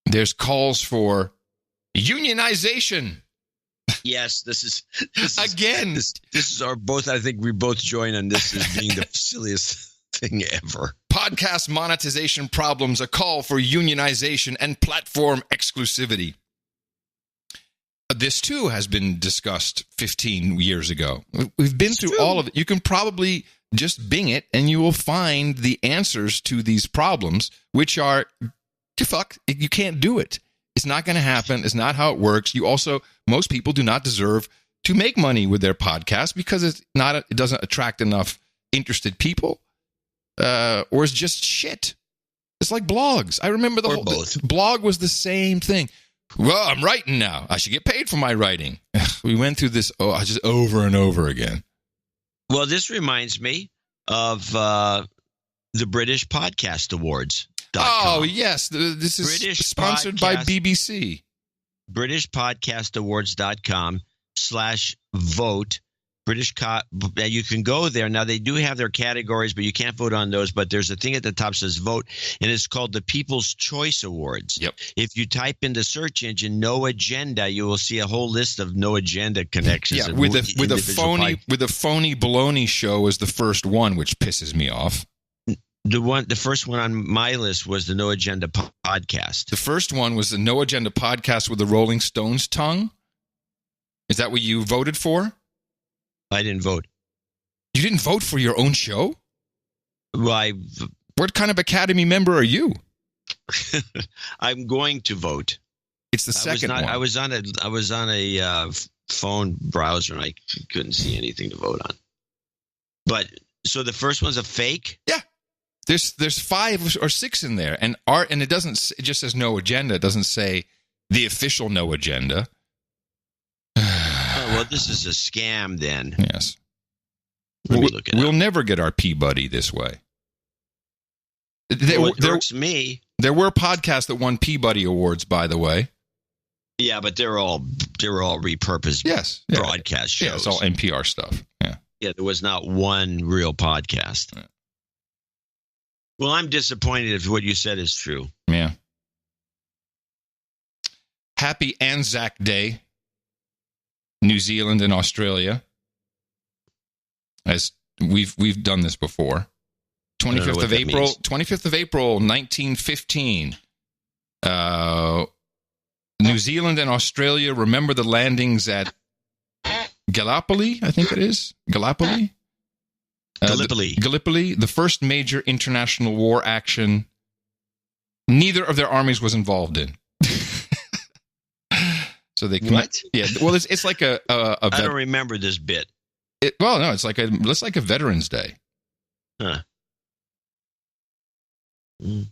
there's calls for unionization. Yes, this is again. This is our both. I think we both join on this as being the silliest thing ever. Podcast monetization problems, a call for unionization and platform exclusivity. This, too, has been discussed 15 years ago. We've been through all of it. You can probably just Bing it, and you will find the answers to these problems, which are, you can't do it. It's not going to happen. It's not how it works. Most people do not deserve to make money with their podcast because it doesn't attract enough interested people, or it's just shit. It's like blogs. I remember the blog was the same thing. Well, I'm writing now. I should get paid for my writing. We went through this just over and over again. Well, this reminds me of the British Podcast Awards. Oh, yes. This is sponsored by BBC. BritishPodcastAwards.com/vote. You can go there. Now, they do have their categories, but you can't vote on those. But there's a thing at the top that says vote, and it's called the People's Choice Awards. Yep. If you type in the search engine "no agenda," you will see a whole list of no agenda connections. Yeah, with a phony baloney show as the first one, which pisses me off. The first one on my list was the No Agenda podcast. The first one was the No Agenda podcast with the Rolling Stones tongue. Is that what you voted for? I didn't vote. You didn't vote for your own show? Well, what kind of Academy member are you? I'm going to vote. It's the second one. I was on a phone browser and I couldn't see anything to vote on. But so the first one's a fake? Yeah. There's 5 or 6 in there, and it just says no agenda. It doesn't say the official no agenda. Well, this is a scam then. Yes. Let me look it up. We'll never get our Peabody this way. It works me. There were podcasts that won Peabody Awards, by the way. Yeah, but they're all repurposed broadcast shows. Yeah, it's all NPR stuff. Yeah. Yeah, there was not one real podcast. Yeah. Well, I'm disappointed if what you said is true. Yeah. Happy Anzac Day, New Zealand and Australia. As we've done this before. 25th of April, 1915. New Zealand and Australia remember the landings at Gallipoli, I think it is. Gallipoli? Gallipoli, the first major international war action neither of their armies was involved in. So they what? Yeah, well, it's like a I don't remember this bit. It's like a Veterans Day. Huh.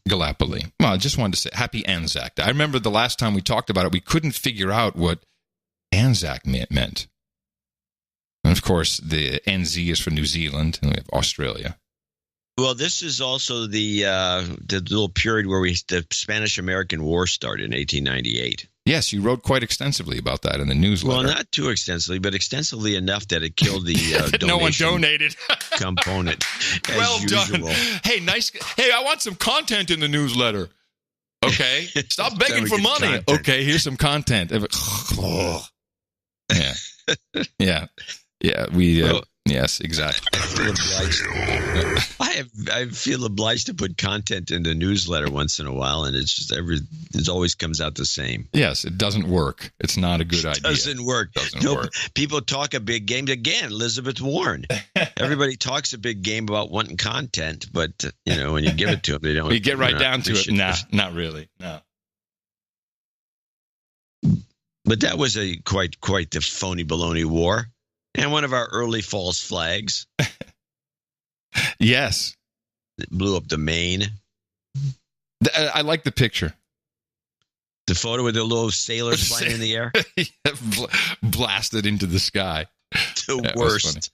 Gallipoli. Well, I just wanted to say Happy Anzac Day. I remember the last time we talked about it, we couldn't figure out what Anzac meant. And of course, the NZ is for New Zealand, and we have Australia. Well, this is also the little period where the Spanish-American War started in 1898. Yes, you wrote quite extensively about that in the newsletter. Well, not too extensively, but extensively enough that it killed the no one donated component. Well usual. Done. Hey, nice. Hey, I want some content in the newsletter. Okay, stop begging for money. Content. Okay, here's some content. Yeah. We Yes, exactly. I feel obliged to put content in the newsletter once in a while, and it's just it always comes out the same. Yes, it doesn't work. It's not a good idea. Doesn't work. People talk a big game again. Elizabeth Warren. Everybody talks a big game about wanting content, but when you give it to them, they don't. You get right down to it. Nah, not really. No. But that was quite the phony baloney war, and one of our early false flags. Yes. It blew up the Maine. I like the picture. The photo with the little sailors flying in the air? Blasted into the sky. The worst.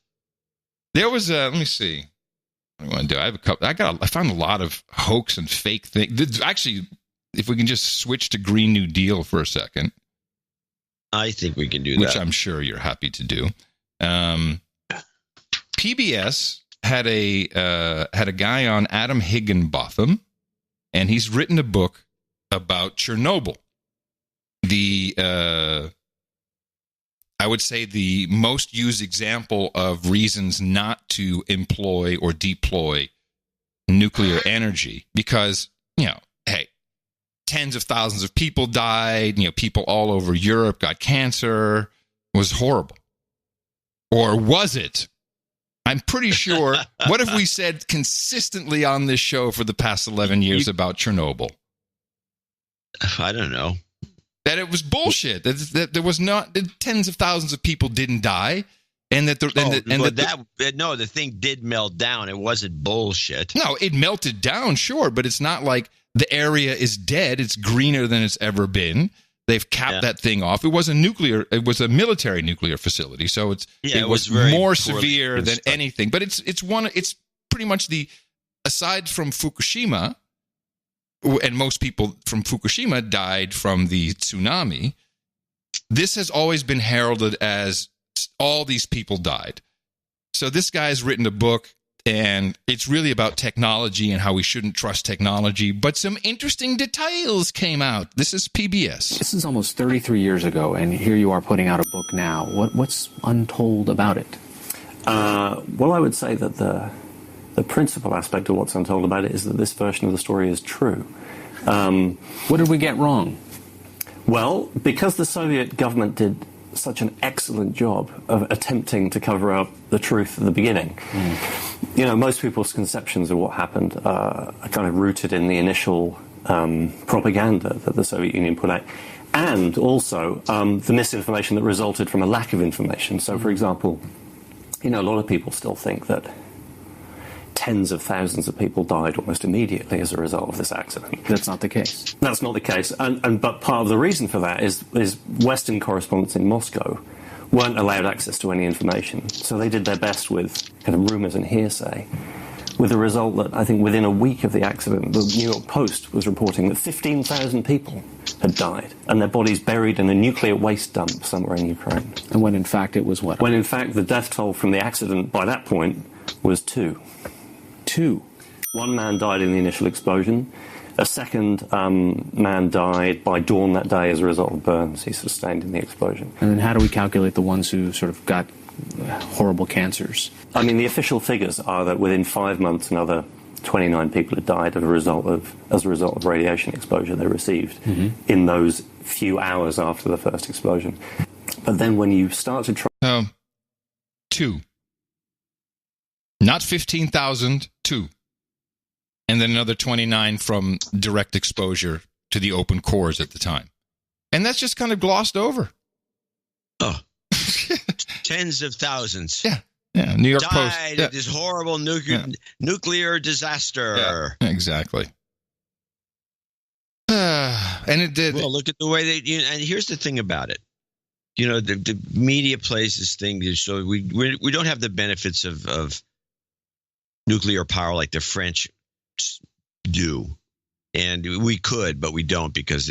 There was let me see. What do I want to do? I have a couple. I found a lot of hoax and fake things. Actually, if we can just switch to Green New Deal for a second. I think we can do that. Which I'm sure you're happy to do. PBS had a guy on, Adam Higginbotham, and he's written a book about Chernobyl. I would say the most used example of reasons not to employ or deploy nuclear energy, because, hey, tens of thousands of people died, people all over Europe got cancer. It was horrible. Or was it? I'm pretty sure. What have we said consistently on this show for the past 11 years about Chernobyl? I don't know. That it was bullshit. That there was not, that tens of thousands of people didn't die. And that the thing did melt down. It wasn't bullshit. No, it melted down, sure, but it's not like the area is dead. It's greener than it's ever been. They've capped that thing off. It was a military nuclear facility, so it was more severe than anything. But it's pretty much aside from Fukushima, and most people from Fukushima died from the tsunami. This has always been heralded as all these people died. So this guy's written a book, and it's really about technology and how we shouldn't trust technology. But some interesting details came out. This is PBS. This is almost 33 years ago, and here you are putting out a book now. What's untold about it? Well, I would say that the principal aspect of what's untold about it is that this version of the story is true. What did we get wrong? Well, because the Soviet government did such an excellent job of attempting to cover up the truth at the beginning. Most people's conceptions of what happened are kind of rooted in the initial propaganda that the Soviet Union put out, and also the misinformation that resulted from a lack of information. So, for example, a lot of people still think that tens of thousands of people died almost immediately as a result of this accident. That's not the case. That's not the case. But part of the reason for that is Western correspondents in Moscow weren't allowed access to any information. So they did their best with kind of rumors and hearsay, with the result that I think within a week of the accident, the New York Post was reporting that 15,000 people had died and their bodies buried in a nuclear waste dump somewhere in Ukraine. And when in fact it was what? When in fact the death toll from the accident by that point was 2. 2. One man died in the initial explosion. A second man died by dawn that day as a result of burns he sustained in the explosion. And then how do we calculate the ones who sort of got horrible cancers? I mean, the official figures are that within 5 months, another 29 people had died as a result of radiation exposure they received in those few hours after the first explosion. But then when you start to try... 2. Not 15,000, 2. And then another 29 from direct exposure to the open cores at the time. And that's just kind of glossed over. Oh. Tens of thousands. Yeah. New York Post died of this horrible nuclear disaster. Yeah, exactly. And it did. Well, look at the way and here's the thing about it. The media plays this thing, so we don't have the benefits of nuclear power like the French do, and we could, but we don't, because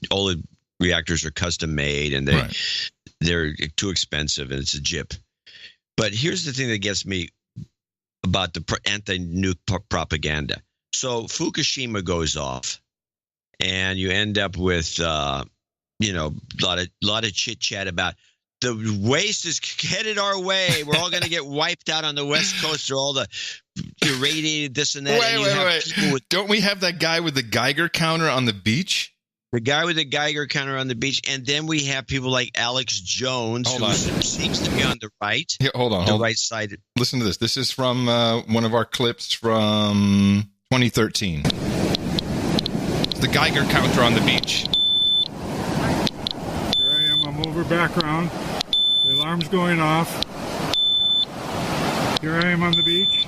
all the reactors are custom made and they're too expensive and it's a jip. But here's the thing that gets me about the anti-nuke propaganda. So Fukushima goes off, and you end up with lot of chit chat about the waste is headed our way. We're all going to get wiped out on the West Coast, or all the irradiated this and that. Wait. Don't we have that guy with the Geiger counter on the beach? The guy with the Geiger counter on the beach. And then we have people like Alex Jones, who seems to be on the right. Yeah, hold on. Right side. Listen to this. This is from one of our clips from 2013. It's the Geiger counter on the beach. Here I am. I'm over background. The alarm's going off. Here I am on the beach.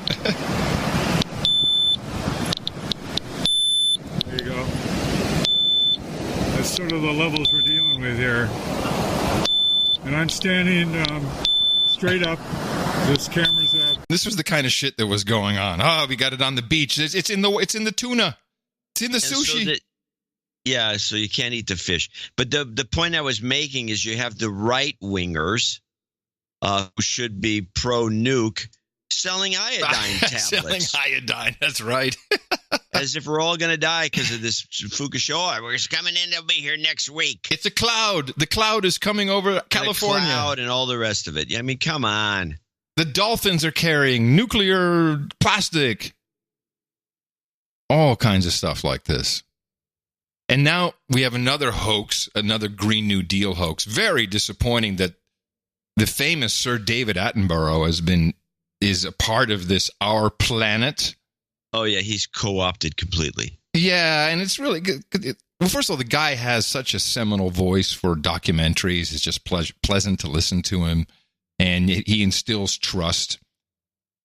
There you go. That's sort of the levels we're dealing with here. And I'm standing straight up. This camera's up. This was the kind of shit that was going on. Oh, we got it on the beach. It's in the tuna. It's in the sushi. So you can't eat the fish. But the point I was making is you have the right wingers who should be pro-nuke selling iodine tablets. Selling iodine, that's right. As if we're all going to die because of this Fukushima. We're coming in, they'll be here next week. It's a cloud. The cloud is coming over California. The cloud and all the rest of it. I mean, come on. The dolphins are carrying nuclear plastic. All kinds of stuff like this. And now we have another hoax, another Green New Deal hoax. Very disappointing that the famous Sir David Attenborough is a part of this Our Planet. Oh, yeah, he's co-opted completely. Yeah, and it's really good. Well, first of all, the guy has such a seminal voice for documentaries. It's just pleasant to listen to him, and he instills trust.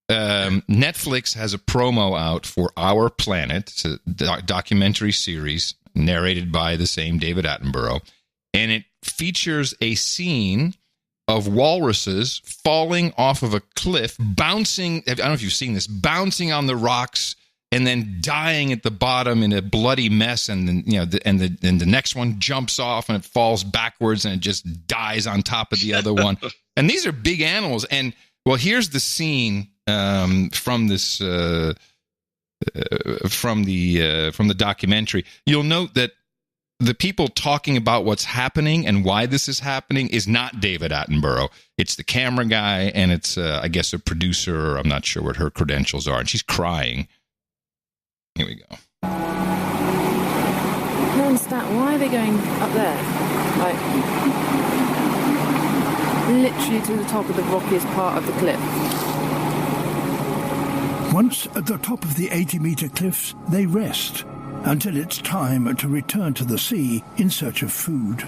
Netflix has a promo out for Our Planet. It's a documentary series narrated by the same David Attenborough, and it features a scene of walruses falling off of a cliff, bouncing. I don't know if you've seen this, bouncing on the rocks and then dying at the bottom in a bloody mess. And then, the next one jumps off and it falls backwards and it just dies on top of the other one. And these are big animals. And well, here's the scene from this from the documentary. You'll note that the people talking about what's happening and why this is happening is not David Attenborough. It's the camera guy, and it's, I guess, a producer. I'm not sure what her credentials are, and she's crying. Here we go. I don't understand. Why are they going up there? Like, literally to the top of the rockiest part of the cliff. Once at the top of the 80-meter cliffs, they rest until it's time to return to the sea in search of food.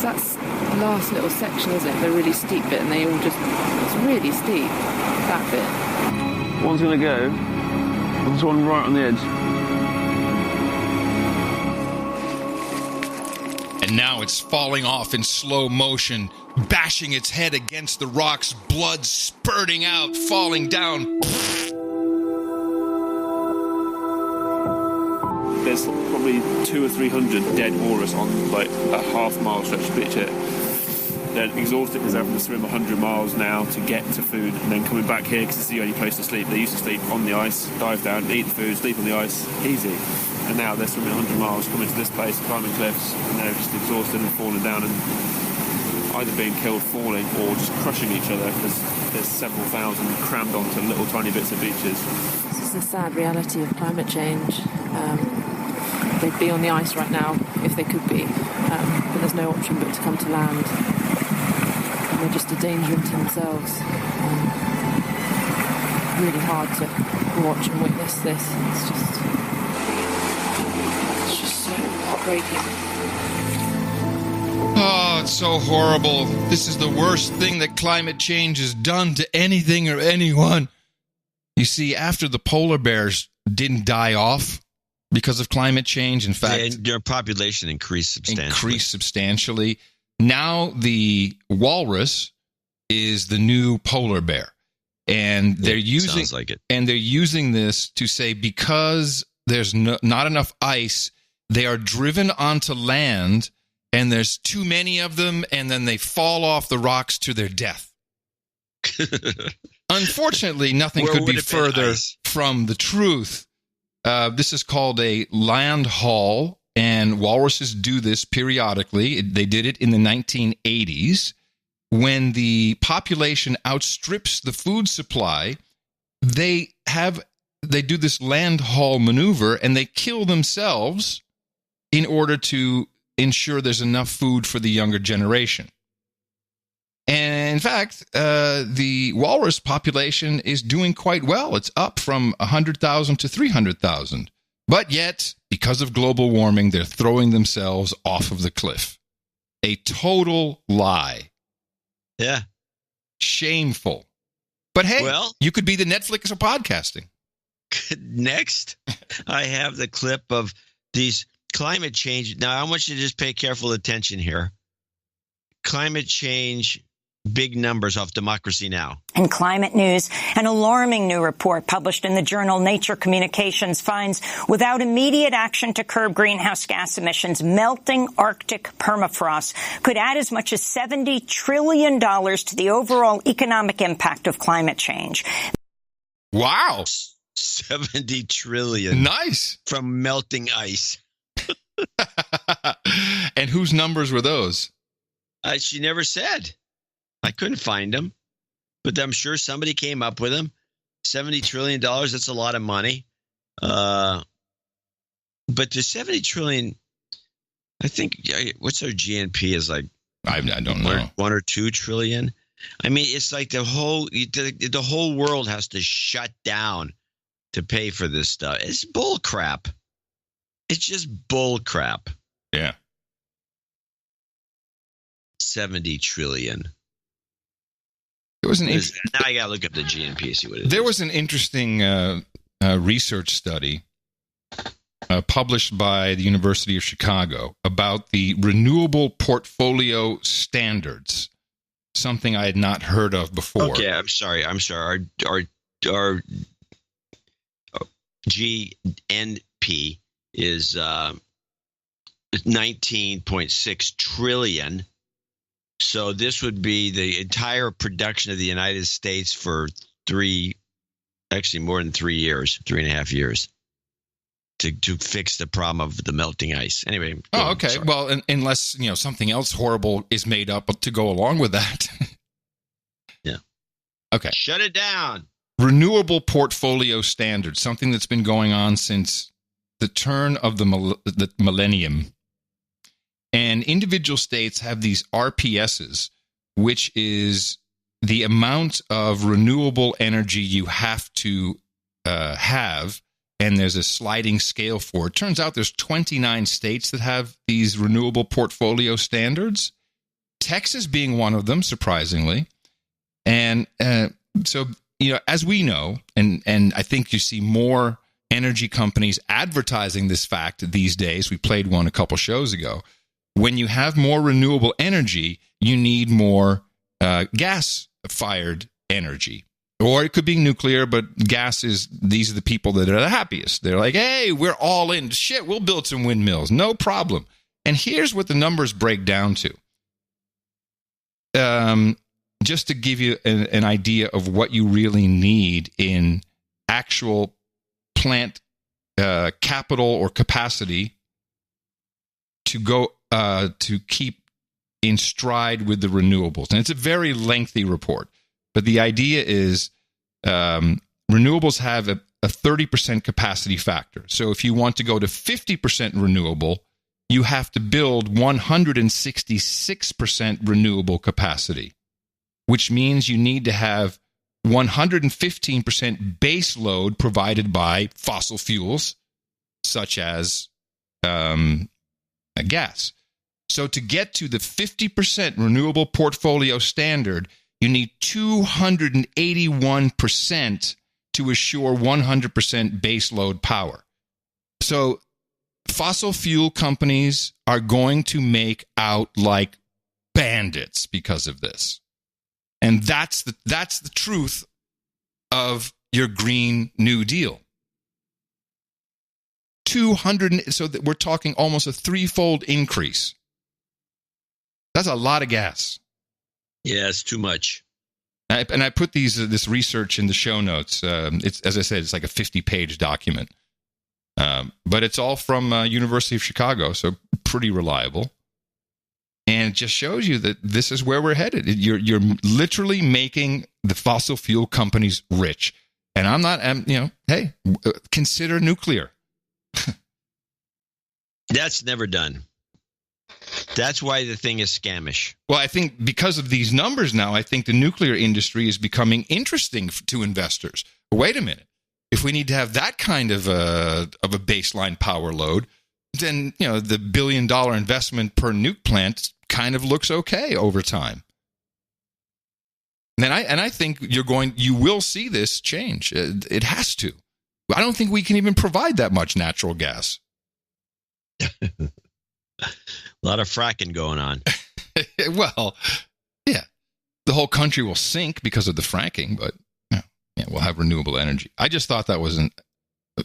That's the last little section, isn't it? The really steep bit, and they all just... It's really steep, that bit. One's going to go. There's one right on the edge. And now it's falling off in slow motion, bashing its head against the rocks, blood spurting out, falling down. There's probably 200 or 300 dead walrus on like a half-mile stretch of beach here. They're exhausted because they're having to swim 100 miles now to get to food, and then coming back here because it's the only place to sleep. They used to sleep on the ice, dive down, eat the food, sleep on the ice, easy. And now they're swimming 100 miles, coming to this place, climbing cliffs, and they're just exhausted and falling down and either being killed falling or just crushing each other because there's several thousand crammed onto little tiny bits of beaches. This is the sad reality of climate change. They'd be on the ice right now if they could be, but there's no option but to come to land. And they're just a danger to themselves. Really hard to watch and witness this. It's just so heartbreaking. Oh, it's so horrible. This is the worst thing that climate change has done to anything or anyone. You see, after the polar bears didn't die off because of climate change, in fact, their population increased substantially. Now the walrus is the new polar bear. And they're using sounds like it. And they're using this to say because there's not enough ice, they are driven onto land, and there's too many of them, and then they fall off the rocks to their death. Unfortunately, nothing could be further from the truth. This is called a land haul, and And walruses do this periodically. They did it in the 1980s. When the population outstrips the food supply, they do this land haul maneuver, and they kill themselves in order to ensure there's enough food for the younger generation. And in fact, the walrus population is doing quite well. It's up from 100,000 to 300,000. But yet, because of global warming, they're throwing themselves off of the cliff. A total lie. Yeah. Shameful. But hey, you could be the Netflix of podcasting. Next, I have the clip of these climate change. Now, I want you to just pay careful attention here. Climate change, big numbers off Democracy Now! In climate news, an alarming new report published in the journal Nature Communications finds without immediate action to curb greenhouse gas emissions, melting Arctic permafrost could add as much as $70 trillion to the overall economic impact of climate change. Wow. 70 trillion. Nice. From melting ice. And whose numbers were those? She never said. I couldn't find them, but I'm sure somebody came up with them. $70 trillion, that's a lot of money. But the $70 trillion, I think, what's our GNP is like? I don't know. 1 or 2 trillion. I mean, it's like the whole world has to shut down to pay for this stuff. It's bull crap. It's just bull crap. Yeah. 70 trillion. There was an now I gotta look up the GNP, see what it is. There was an interesting research study published by the University of Chicago about the renewable portfolio standards. Something I had not heard of before. Okay, I'm sorry. Our GNP is 19.6 trillion. So this would be the entire production of the United States for more than 3 years, 3.5 years, to fix the problem of the melting ice. Anyway. Oh, okay. Sorry. Well, unless something else horrible is made up to go along with that. Yeah. Okay. Shut it down. Renewable portfolio standards, something that's been going on since the turn of the millennium. And individual states have these RPSs, which is the amount of renewable energy you have to have, and there's a sliding scale for it. Turns out there's 29 states that have these renewable portfolio standards, Texas being one of them, surprisingly. And so, as we know, and I think you see more energy companies advertising this fact these days. We played one a couple shows ago. When you have more renewable energy, you need more gas-fired energy. Or it could be nuclear, but these are the people that are the happiest. They're like, hey, we're all in. Shit, we'll build some windmills. No problem. And here's what the numbers break down to. Just to give you an idea of what you really need in actual plant capital or capacity to go to keep in stride with the renewables. And it's a very lengthy report. But the idea is renewables have a 30% capacity factor. So if you want to go to 50% renewable, you have to build 166% renewable capacity, which means you need to have 115% base load provided by fossil fuels, such as gas. So to get to the 50% renewable portfolio standard, you need 281% to assure 100% base load power. So fossil fuel companies are going to make out like bandits because of this. And that's the truth of your Green New Deal. So that we're talking almost a threefold increase. That's a lot of gas. Yeah, it's too much. And I put this research in the show notes. It's, as I said, it's like a 50-page document. But it's all from University of Chicago, so pretty reliable. And it just shows you that this is where we're headed. You're literally making the fossil fuel companies rich. And I'm not, hey, consider nuclear. That's never done. That's why the thing is scamish. Well, I think because of these numbers now, I think the nuclear industry is becoming interesting to investors. Wait a minute. If we need to have that kind of a baseline power load, then the $1 billion investment per nuke plant kind of looks okay over time. And I think you will see this change. It has to. I don't think we can even provide that much natural gas. A lot of fracking going on. Well, yeah, the whole country will sink because of the fracking, but we'll have renewable energy. I just thought that was a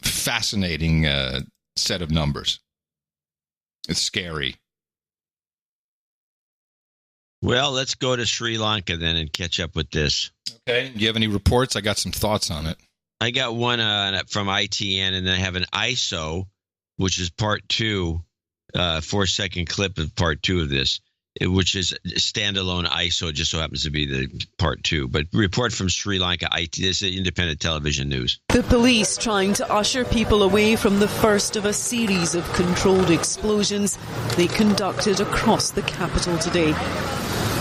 fascinating set of numbers. It's scary. Well, let's go to Sri Lanka then and catch up with this. Okay. Do you have any reports? I got some thoughts on it. I got one from ITN, and then I have an ISO, which is part 2, 4-second clip of part 2 of this, which is standalone ISO. It just so happens to be the part 2. But report from Sri Lanka, this is independent television news. The police trying to usher people away from the first of a series of controlled explosions they conducted across the capital today.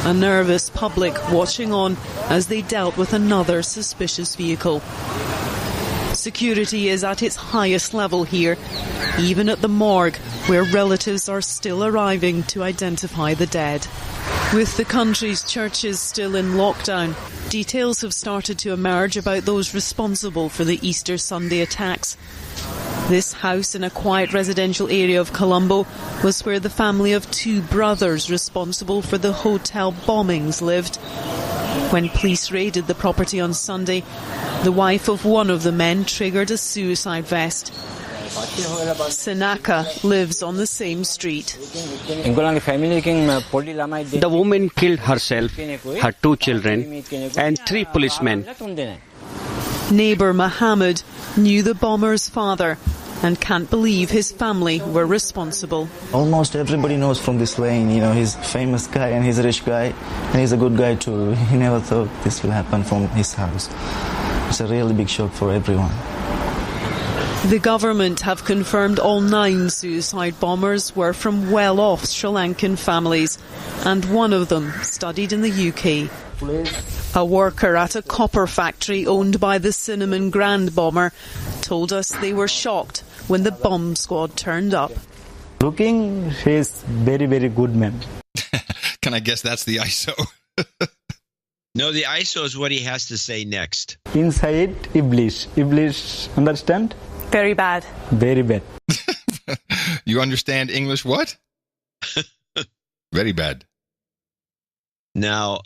A nervous public watching on as they dealt with another suspicious vehicle. Security is at its highest level here, even at the morgue, where relatives are still arriving to identify the dead. With the country's churches still in lockdown, details have started to emerge about those responsible for the Easter Sunday attacks. This house in a quiet residential area of Colombo was where the family of 2 brothers responsible for the hotel bombings lived. When police raided the property on Sunday, the wife of one of the men triggered a suicide vest. Senaka lives on the same street. The woman killed herself, her 2 children, and 3 policemen. Neighbour Mohammed knew the bomber's father and can't believe his family were responsible. Almost everybody knows from this lane, he's a famous guy and he's a rich guy and he's a good guy too. He never thought this will happen from his house. It's a really big shock for everyone. The government have confirmed all 9 suicide bombers were from well-off Sri Lankan families, and one of them studied in the UK. A worker at a copper factory owned by the Cinnamon Grand bomber told us they were shocked when the bomb squad turned up. Looking, he's very, very good man. Can I guess that's the ISO? No, the ISO is what he has to say next. Inside, Iblis. Iblis, understand? Very bad. Very bad. You understand English what? Very bad. Now,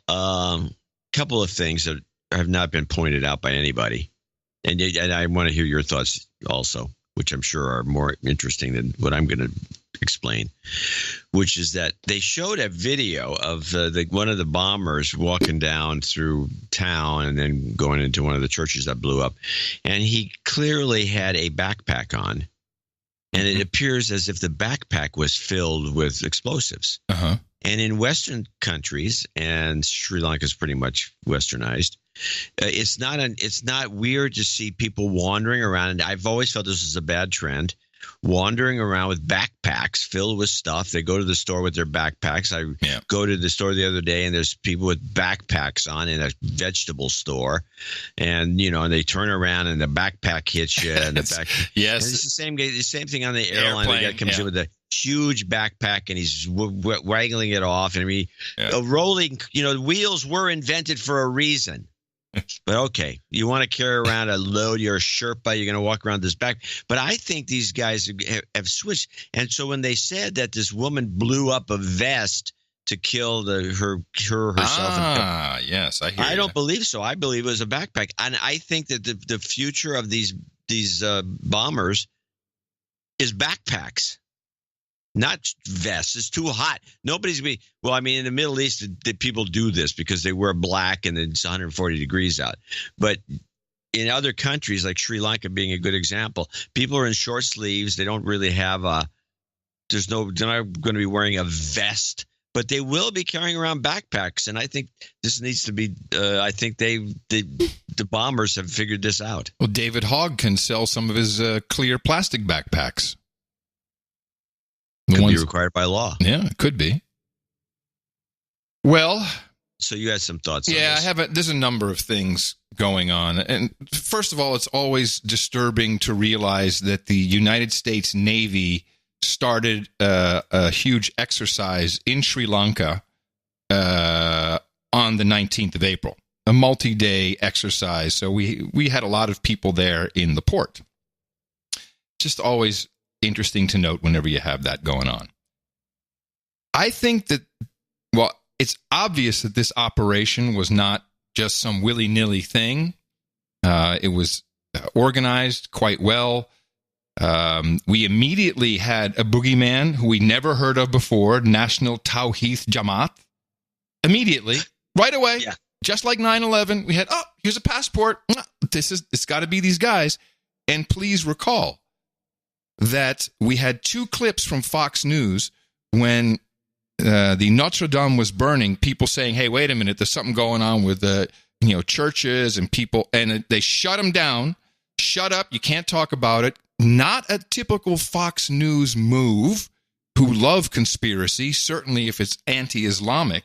couple of things that have not been pointed out by anybody, and I want to hear your thoughts also, which I'm sure are more interesting than what I'm going to explain, which is that they showed a video of one of the bombers walking down through town and then going into one of the churches that blew up, and he clearly had a backpack on, and it appears as if the backpack was filled with explosives. Uh-huh. And in Western countries, and Sri Lanka is pretty much westernized, it's not weird to see people wandering around. And I've always felt this is a bad trend, wandering around with backpacks filled with stuff. They go to the store with their backpacks. I go to the store the other day, and there's people with backpacks on in a vegetable store, and and they turn around and the backpack hits you. And the back, yes, and it's the same thing on the airline. The guy comes in with a huge backpack and he's waggling it off, and rolling. Wheels were invented for a reason. But okay, you want to carry around a load, you're a Sherpa, you're going to walk around this back. But I think these guys have switched. And so when they said that this woman blew up a vest to kill herself. Yes, I hear I don't believe so. I believe it was a backpack. And I think that the future of these bombers is backpacks. Not vests. It's too hot. Nobody's going to be. Well, I mean, in the Middle East, the people do this because they wear black and it's 140 degrees out. But in other countries, like Sri Lanka being a good example, people are in short sleeves. They don't really have they're not going to be wearing a vest, but they will be carrying around backpacks. And I think this needs to be, I think the bombers have figured this out. Well, David Hogg can sell some of his clear plastic backpacks. Could be required by law. Yeah, it could be. Well, so you had some thoughts on this. Yeah, there's a number of things going on. And first of all, it's always disturbing to realize that the United States Navy started a huge exercise in Sri Lanka on the 19th of April, a multi-day exercise. So we had a lot of people there in the port. Just always interesting to note whenever you have that going on. I think that, well, it's obvious that this operation was not just some willy-nilly thing. It was organized quite well. We immediately had a boogeyman who we never heard of before, National Tawhid Jamaat. Immediately, right away, just like 9/11, we had, here's a passport. It's got to be these guys. And please recall that we had two clips from Fox News when the Notre Dame was burning, people saying, hey, wait a minute, there's something going on with churches and people, and they shut them down. Shut up, you can't talk about it. Not a typical Fox News move, who love conspiracy, certainly if it's anti-Islamic.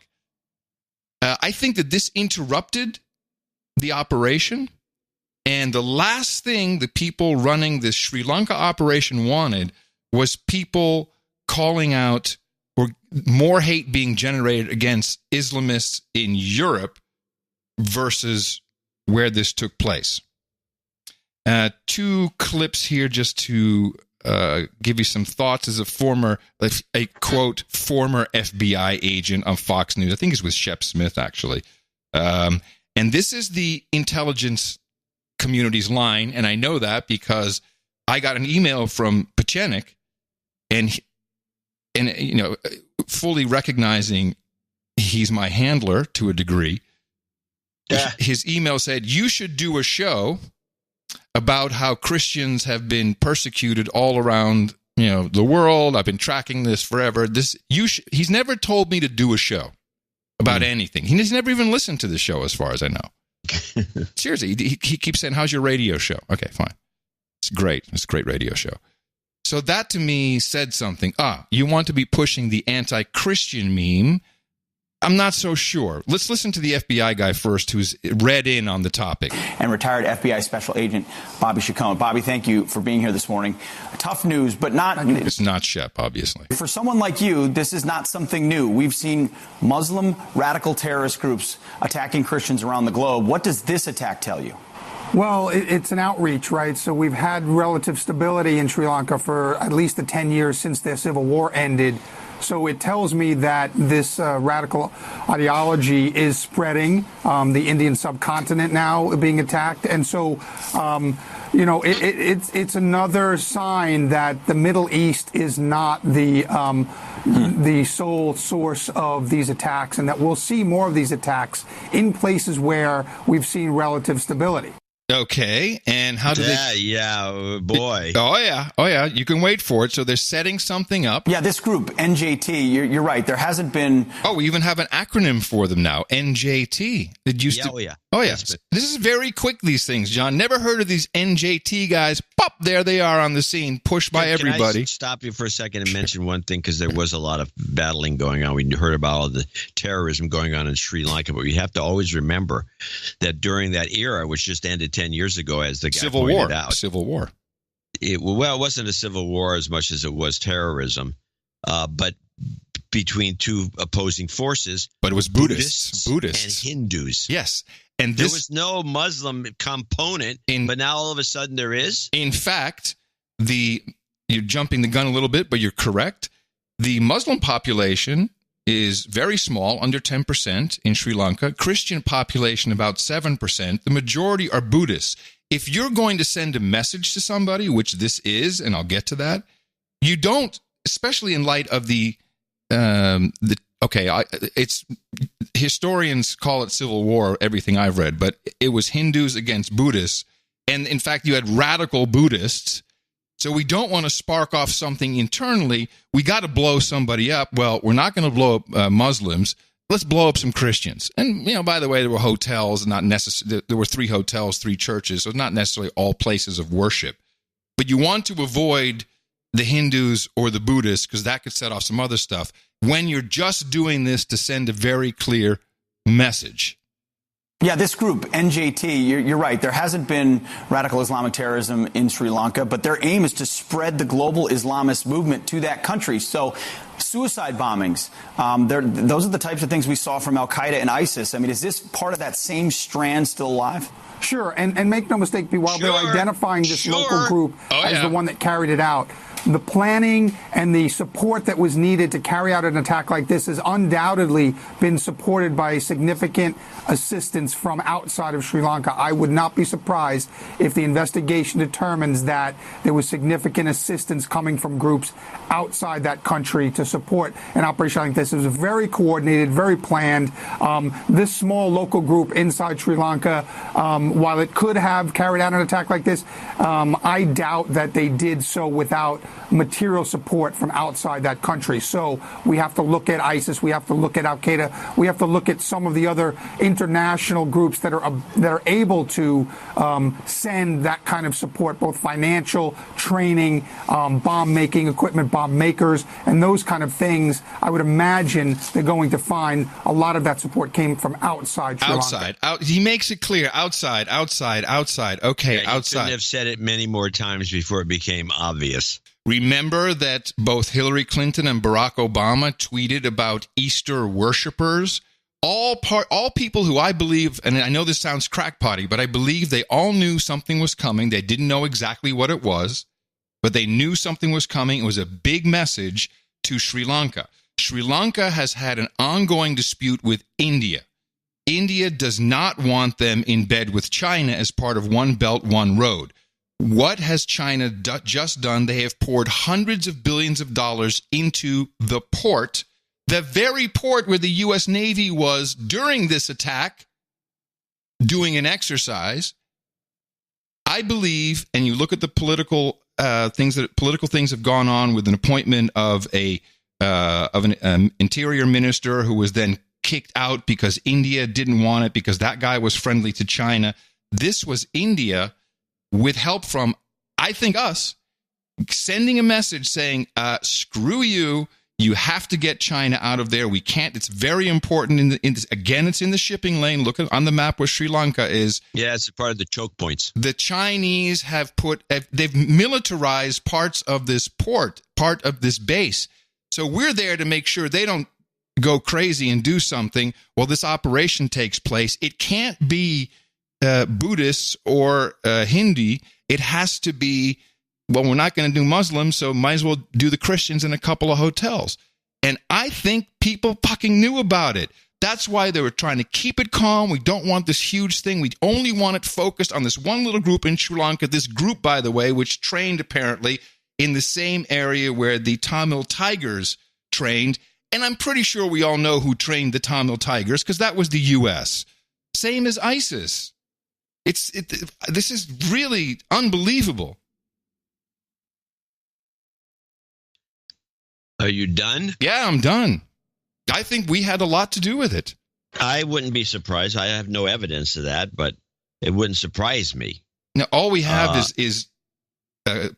I think that this interrupted the operation, and the last thing the people running the Sri Lanka operation wanted was people calling out or more hate being generated against Islamists in Europe versus where this took place. Two clips here just to give you some thoughts as a quote, former FBI agent on Fox News. I think it's with Shep Smith, actually. And this is the intelligence community's line, and I know that because I got an email from Pachenik, and fully recognizing he's my handler to a degree. Yeah. His email said, you should do a show about how Christians have been persecuted all around, the world. I've been tracking this forever. He's never told me to do a show about anything. He's never even listened to the show, as far as I know. Seriously, he keeps saying, how's your radio show? Okay, fine. It's great. It's a great radio show. So that to me said something. You want to be pushing the anti-Christian meme? I'm not so sure. Let's listen to the FBI guy first, who's read in on the topic. And retired FBI Special Agent Bobby Chacon. Bobby, thank you for being here this morning. Tough news, but not... It's not Shep, obviously. For someone like you, this is not something new. We've seen Muslim radical terrorist groups attacking Christians around the globe. What does this attack tell you? Well, it's an outreach, right? So we've had relative stability in Sri Lanka for at least the 10 years since their civil war ended. So it tells me that this radical ideology is spreading. The Indian subcontinent now being attacked. And so, it's another sign that the Middle East is not the sole source of these attacks, and that we'll see more of these attacks in places where we've seen relative stability. Okay, and how do they... Yeah, boy. Oh, yeah, you can wait for it. So they're setting something up. Yeah, this group, NJT, you're right, there hasn't been... Oh, we even have an acronym for them now, NJT. It used to... Oh, yeah. This is very quick, these things, John. Never heard of these NJT guys. Pop, there they are on the scene, pushed by everybody. Can I stop you for a second and mention one thing, because there was a lot of battling going on. We heard about all the terrorism going on in Sri Lanka, but we have to always remember that during that era, which just ended 10 years ago, as the guy pointed out. Civil war. It wasn't a civil war as much as it was terrorism, but between two opposing forces. But it was Buddhists and Hindus. Yes. And there was no Muslim component, but now all of a sudden there is? In fact, you're jumping the gun a little bit, but you're correct. The Muslim population is very small, under 10% in Sri Lanka. Christian population, about 7%. The majority are Buddhists. If you're going to send a message to somebody, which this is, and I'll get to that, you don't, especially in light of it's historians call it civil war, everything I've read, but it was Hindus against Buddhists And in fact, you had radical Buddhists. So we don't want to spark off something internally. We got to blow somebody up. Well, we're not going to blow up Muslims. Let's blow up some Christians. And, by the way, there were hotels, not necessarily. There were 3 hotels, 3 churches, so not necessarily all places of worship. But you want to avoid the Hindus or the Buddhists because that could set off some other stuff when you're just doing this to send a very clear message. Yeah, this group, NJT, you're right. There hasn't been radical Islamic terrorism in Sri Lanka, but their aim is to spread the global Islamist movement to that country. So suicide bombings, those are the types of things we saw from al-Qaeda and ISIS. I mean, is this part of that same strand still alive? Sure, and make no mistake, while they're identifying this local group as the one that carried it out, the planning and the support that was needed to carry out an attack like this has undoubtedly been supported by significant assistance from outside of Sri Lanka. I would not be surprised if the investigation determines that there was significant assistance coming from groups outside that country to support an operation like this. It was very coordinated, very planned. This small local group inside Sri Lanka, while it could have carried out an attack like this, I doubt that they did so without material support from outside that country. So we have to look at ISIS, we have to look at al-Qaeda, we have to look at some of the other international groups that are able to send that kind of support, both financial, training, bomb making equipment, bomb makers, and those kind of things. I would imagine they're going to find a lot of that support came from outside Sri Lanka. He makes it clear. Outside. Okay, yeah, outside. Couldn't have said it many more times before it became obvious. Remember that both Hillary Clinton and Barack Obama tweeted about Easter worshipers? All people who I believe, and I know this sounds crackpotty, but I believe they all knew something was coming. They didn't know exactly what it was, but they knew something was coming. It was a big message to Sri Lanka. Sri Lanka has had an ongoing dispute with India. India does not want them in bed with China as part of One Belt, One Road. What has China just done? They have poured hundreds of billions of dollars into the port, the very port where the U.S. Navy was during this attack, doing an exercise. I believe, and you look at the political things have gone on with an appointment of an interior minister who was then kicked out because India didn't want it because that guy was friendly to China. This was India, with help from, I think, us, sending a message saying, screw you, you have to get China out of there. We can't. It's very important. Again, it's in the shipping lane. Look on the map where Sri Lanka is. Yeah, it's part of the choke points. The Chinese they've militarized parts of this port, part of this base. So we're there to make sure they don't go crazy and do something while this operation takes place. It can't be Buddhists or Hindi. It has to be, well, we're not going to do Muslims, so might as well do the Christians in a couple of hotels. And I think people fucking knew about it. That's why they were trying to keep it calm. We don't want this huge thing. We only want it focused on this one little group in Sri Lanka. This group, by the way, which trained apparently in the same area where the Tamil Tigers trained. And I'm pretty sure we all know who trained the Tamil Tigers because that was the U.S. Same as ISIS. This is really unbelievable. Are you done? Yeah, I'm done. I think we had a lot to do with it. I wouldn't be surprised. I have no evidence of that, but it wouldn't surprise me. Now, all we have is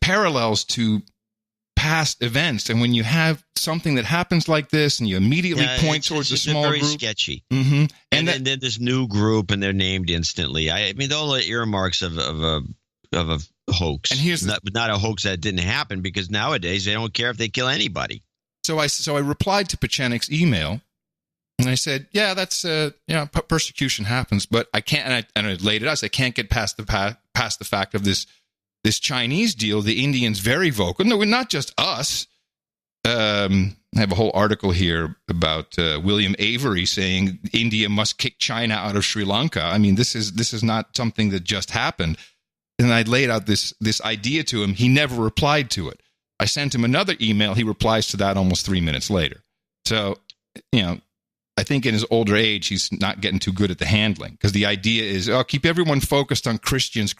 parallels to past events, and when you have something that happens like this, and you immediately point towards a small very group, sketchy. Mm-hmm. And then this new group, and they're named instantly. I mean, all the earmarks of a hoax. And here's not a hoax that didn't happen, because nowadays they don't care if they kill anybody. So I replied to Pechenik's email, and I said, "Yeah, that's persecution happens, but I can't." And I laid it out. I can't get past the fact of this Chinese deal. The Indians very vocal. No, not just us. I have a whole article here about William Avery saying India must kick China out of Sri Lanka. I mean, this is not something that just happened. And I laid out this idea to him. He never replied to it. I sent him another email. He replies to that almost 3 minutes later. So, I think in his older age, he's not getting too good at the handling, because the idea is, keep everyone focused on Christians.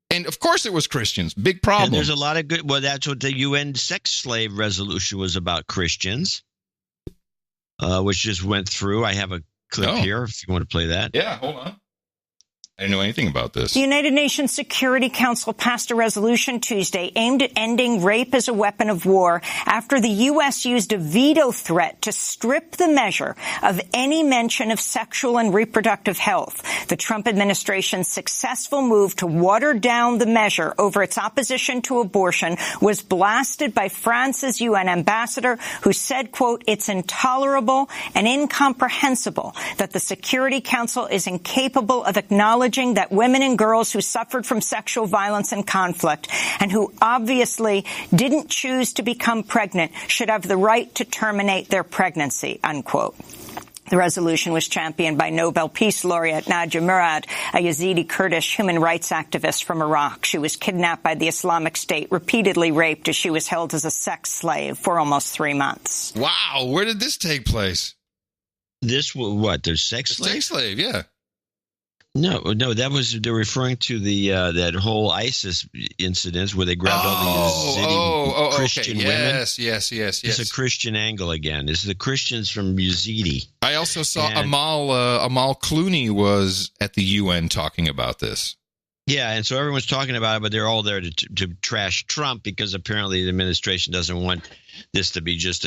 And of course it was Christians. Big problem. And there's a lot of good. Well, that's what the UN sex slave resolution was about, Christians, which just went through. I have a clip here if you want to play that. Yeah, hold on. I didn't know anything about this. The United Nations Security Council passed a resolution Tuesday aimed at ending rape as a weapon of war after the U.S. used a veto threat to strip the measure of any mention of sexual and reproductive health. The Trump administration's successful move to water down the measure over its opposition to abortion was blasted by France's UN ambassador, who said, quote, "It's intolerable and incomprehensible that the Security Council is incapable of acknowledging that women and girls who suffered from sexual violence and conflict and who obviously didn't choose to become pregnant should have the right to terminate their pregnancy," unquote. The resolution was championed by Nobel Peace Laureate Nadia Murad, a Yazidi Kurdish human rights activist from Iraq. She was kidnapped by the Islamic State, repeatedly raped as she was held as a sex slave for almost 3 months. Wow, where did this take place? This what? There's sex slave? Sex slave, yeah. No, they're referring to the that whole ISIS incidents where they grabbed all the Yazidi Christian women. Yes. It's a Christian angle again. This is the Christians from Yazidi. I also saw Amal Clooney was at the UN talking about this. Yeah, and so everyone's talking about it, but they're all there to trash Trump because apparently the administration doesn't want this to be just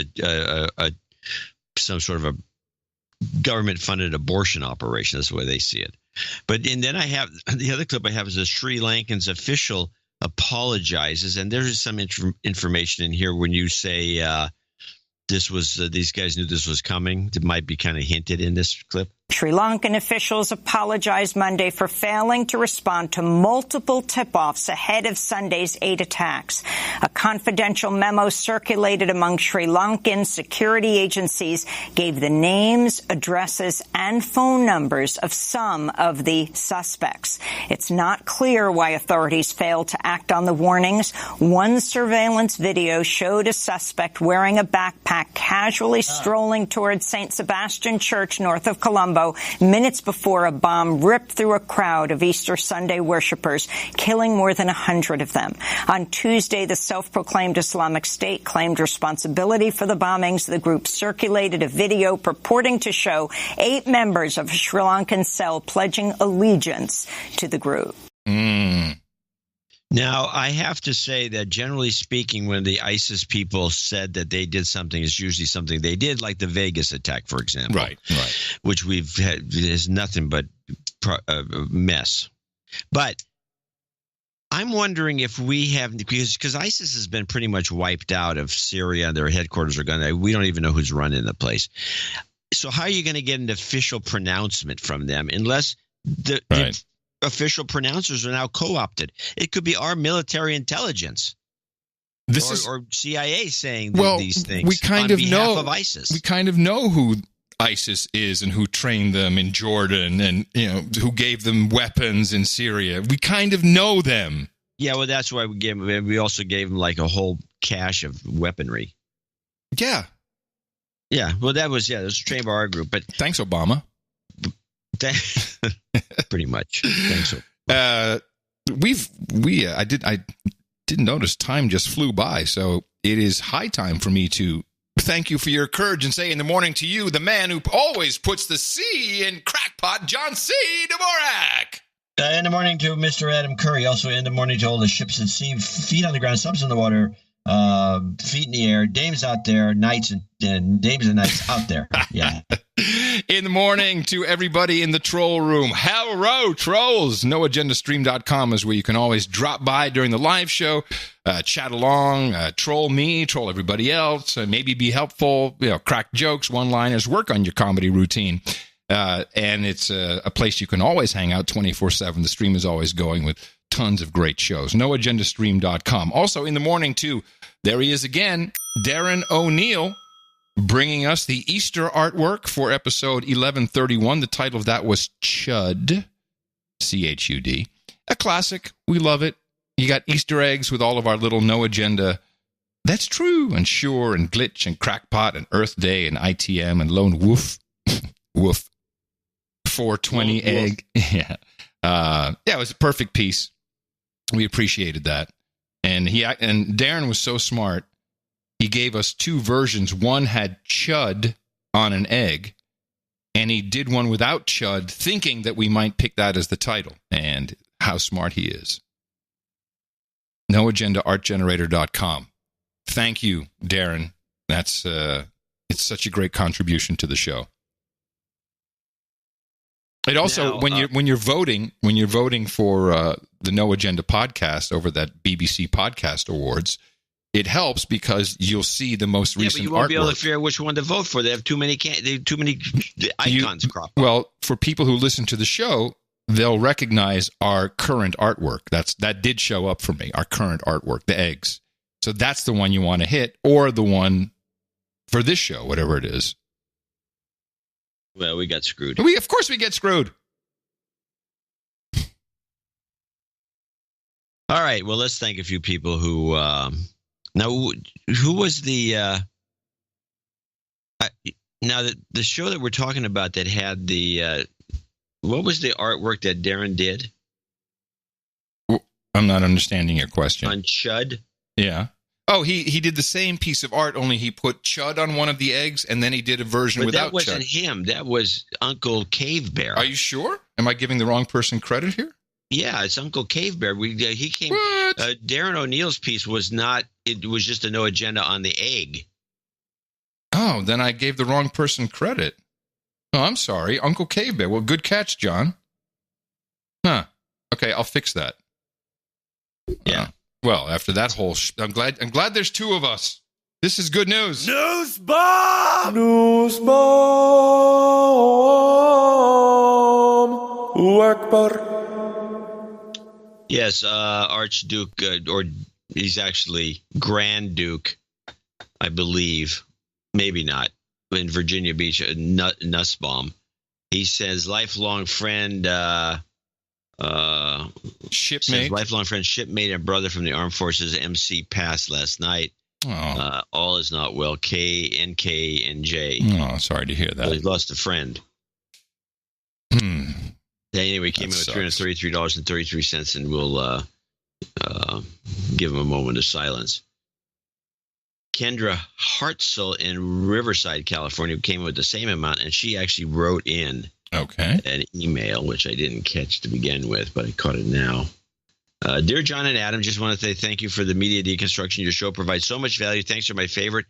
some sort of a government-funded abortion operation. That's the way they see it. And then I have the other clip I have is a Sri Lankan's official apologizes, and there's some information in here when you say this was these guys knew this was coming. It might be kind of hinted in this clip. Sri Lankan officials apologized Monday for failing to respond to multiple tip-offs ahead of Sunday's 8 attacks. A confidential memo circulated among Sri Lankan security agencies gave the names, addresses, and phone numbers of some of the suspects. It's not clear why authorities failed to act on the warnings. One surveillance video showed a suspect wearing a backpack casually strolling towards St. Sebastian Church north of Colombo minutes before a bomb ripped through a crowd of Easter Sunday worshippers, killing more than 100 of them. On Tuesday, the self-proclaimed Islamic State claimed responsibility for the bombings. The group circulated a video purporting to show 8 members of a Sri Lankan cell pledging allegiance to the group. Now, I have to say that generally speaking, when the ISIS people said that they did something, it's usually something they did, like the Vegas attack, for example. Right. Which we've had is nothing but a mess. But I'm wondering if we have, because ISIS has been pretty much wiped out of Syria. Their headquarters are gone. We don't even know who's running the place. So how are you going to get an official pronouncement from them unless the official pronouncers are now co-opted? It could be our military intelligence or CIA saying these things we kind on of behalf know, of ISIS. We kind of know who ISIS is and who trained them in Jordan and who gave them weapons in Syria. We kind of know them. Yeah, well, that's why we also gave them like a whole cache of weaponry. Yeah. Yeah, well, that was trained by our group. But thanks, Obama. Pretty much. Thanks. I didn't notice time just flew by, so it is high time for me to thank you for your courage and say in the morning to you, the man who always puts the C in crackpot, John C. Dvorak. In the morning to Mr. Adam Curry. Also in the morning to all the ships at sea, feet on the ground, subs in the water, feet in the air, dames out there, knights and dames and knights out there. Yeah. In the morning to everybody in the troll room. Hello, trolls. NoAgendaStream.com is where you can always drop by during the live show, chat along, troll me, troll everybody else, maybe be helpful, crack jokes, one-liners, work on your comedy routine. And it's a place you can always hang out 24/7. The stream is always going with tons of great shows. NoAgendaStream.com. Also in the morning, too, there he is again, Darren O'Neill, bringing us the Easter artwork for episode 1131. The title of that was Chud, C-H-U-D. A classic. We love it. You got Easter eggs with all of our little No Agenda. That's true. And Sure and Glitch and Crackpot and Earth Day and ITM and Lone Wolf. Woof. 420 egg. Yeah. It was a perfect piece. We appreciated that. And Darren was so smart. He gave us two versions. One had chud on an egg, and he did one without chud, thinking that we might pick that as the title. And how smart he is. NoAgendaArtGenerator.com. Thank you, Darren. That's it's such a great contribution to the show. It also, now, when you're voting for the No Agenda podcast over that BBC Podcast Awards, it helps because you'll see the most recent artwork. But you won't be able to figure out which one to vote for. They have too many icons crop up. Well, for people who listen to the show, they'll recognize our current artwork. That did show up for me. Our current artwork, the eggs. So that's the one you want to hit, or the one for this show, whatever it is. Well, we got screwed. Of course we get screwed. All right. Well, let's thank a few people who. Now, who was the? Now the show that we're talking about that had the. What was the artwork that Darren did? I'm not understanding your question. On Chud? Yeah. Oh, he did the same piece of art, only he put chud on one of the eggs, and then he did a version without chud. That wasn't him. That was Uncle Cave Bear. Are you sure? Am I giving the wrong person credit here? Yeah, it's Uncle Cave Bear. He came. Darren O'Neill's piece was not. It was just a no agenda on the egg. Oh, then I gave the wrong person credit. Oh, I'm sorry, Uncle Cave Bear. Well, good catch, John. Huh. Okay, I'll fix that. Yeah. Well, after that whole, I'm glad there's two of us. This is good news. News bomb. News bomb. Akbar. Yes, Archduke, or he's actually Grand Duke, I believe. Maybe not. In Virginia Beach, Nussbaum. He says, lifelong friend, shipmate, shipmate, and brother from the Armed Forces MC passed last night. Oh. All is not well. KNK and J. Oh, sorry to hear that. He lost a friend. Anyway, came in with $333.33, and we'll give him a moment of silence. Kendra Hartzell in Riverside, California, came in with the same amount, and she actually wrote in an email, which I didn't catch to begin with, but I caught it now. Dear John and Adam, just want to say thank you for the media deconstruction. Your show provides so much value. Thanks to my favorite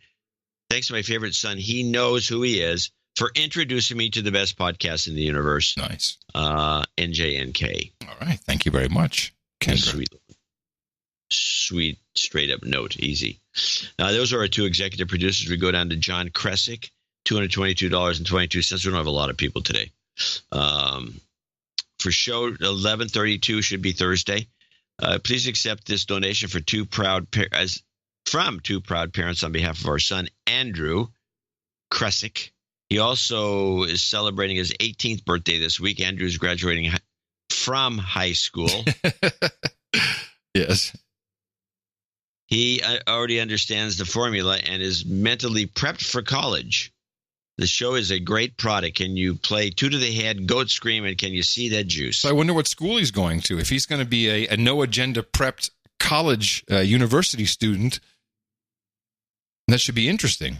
son. He knows who he is, for introducing me to the best podcast in the universe. Nice. NJNK. All right. Thank you very much, Kendra. Sweet, straight up note. Easy. Those are our two executive producers. We go down to John Kresick, $222.22. We don't have a lot of people today. For show 1132 should be Thursday. Please accept this donation from two proud parents on behalf of our son, Andrew Kresick. He also is celebrating his 18th birthday this week. Andrew is graduating from high school. Yes. He already understands the formula and is mentally prepped for college. The show is a great product. Can you play Two to the Head, Goat Scream, and Can You See That Juice? So I wonder what school he's going to. If he's going to be a no-agenda prepped college university student, that should be interesting.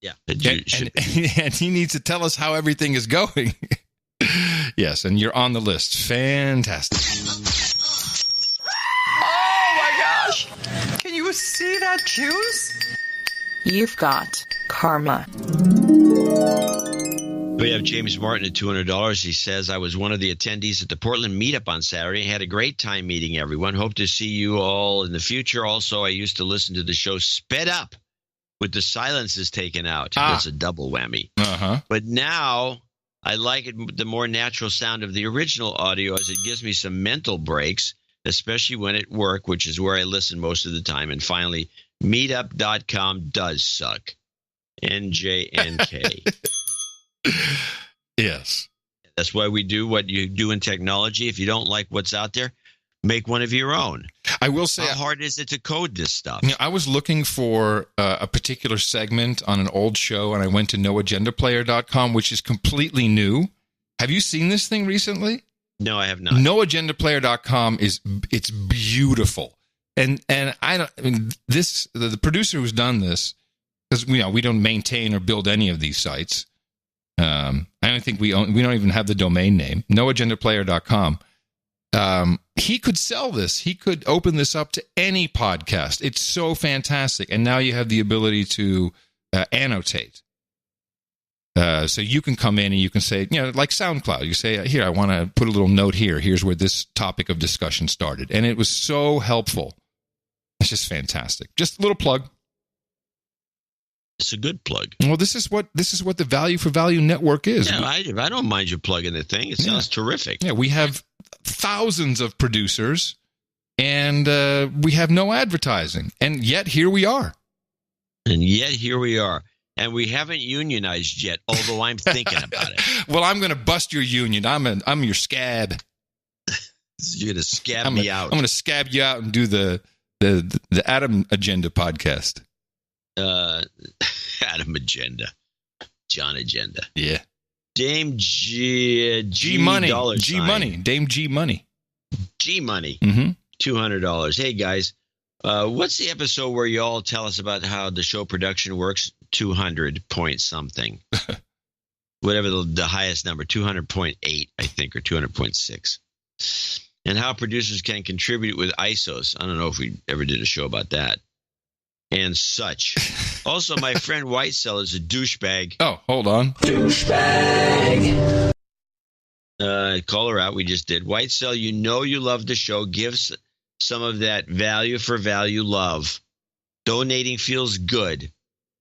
Yeah. And he needs to tell us how everything is going. Yes, and you're on the list. Fantastic. Oh, my gosh. Can you see that juice? You've got karma. We have James Martin at $200. He says, I was one of the attendees at the Portland meetup on Saturday. Had a great time meeting everyone. Hope to see you all in the future. Also, I used to listen to the show sped up with the silences taken out. That's a double whammy. But now I like it, the more natural sound of the original audio, as it gives me some mental breaks, especially when at work, which is where I listen most of the time. And finally, meetup.com does suck. NJNK. Yes. That's why we do what you do in technology. If you don't like what's out there, make one of your own. I will say, how hard is it to code this stuff? I was looking for a particular segment on an old show, and I went to noagendaplayer.com, which is completely new. Have you seen this thing recently? No, I have not. Noagendaplayer.com it's beautiful, and the producer who's done this, because we don't maintain or build any of these sites. I don't think we don't even have the domain name. Noagendaplayer.com. He could sell this. He could open this up to any podcast. It's so fantastic. And now you have the ability to annotate. So you can come in and you can say, like SoundCloud. You say, here, I want to put a little note here. Here's where this topic of discussion started. And it was so helpful. It's just fantastic. Just a little plug. It's a good plug. Well, this is what the Value for Value Network is. Yeah, I don't mind you plugging the thing. It sounds terrific. Yeah, we have thousands of producers, and we have no advertising, and yet here we are. And we haven't unionized yet, although I'm thinking about it. Well, I'm going to bust your union. I'm your scab. You're going to scab me out. I'm going to scab you out and do the Adam Agenda podcast. Adam Agenda. John Agenda. Yeah. Dame G Money. $. G Money. Dame G Money. G Money. Mm-hmm. $200. Hey, guys. What's the episode where you all tell us about how the show production works? 200 point something. Whatever the highest number, 200.8, I think, or 200.6. And how producers can contribute with ISOs. I don't know if we ever did a show about that. And such. Also, my friend Whitesell is a douchebag. Oh, hold on. Douchebag. Call her out. We just did. Whitesell, you love the show. Give some of that value for value love. Donating feels good.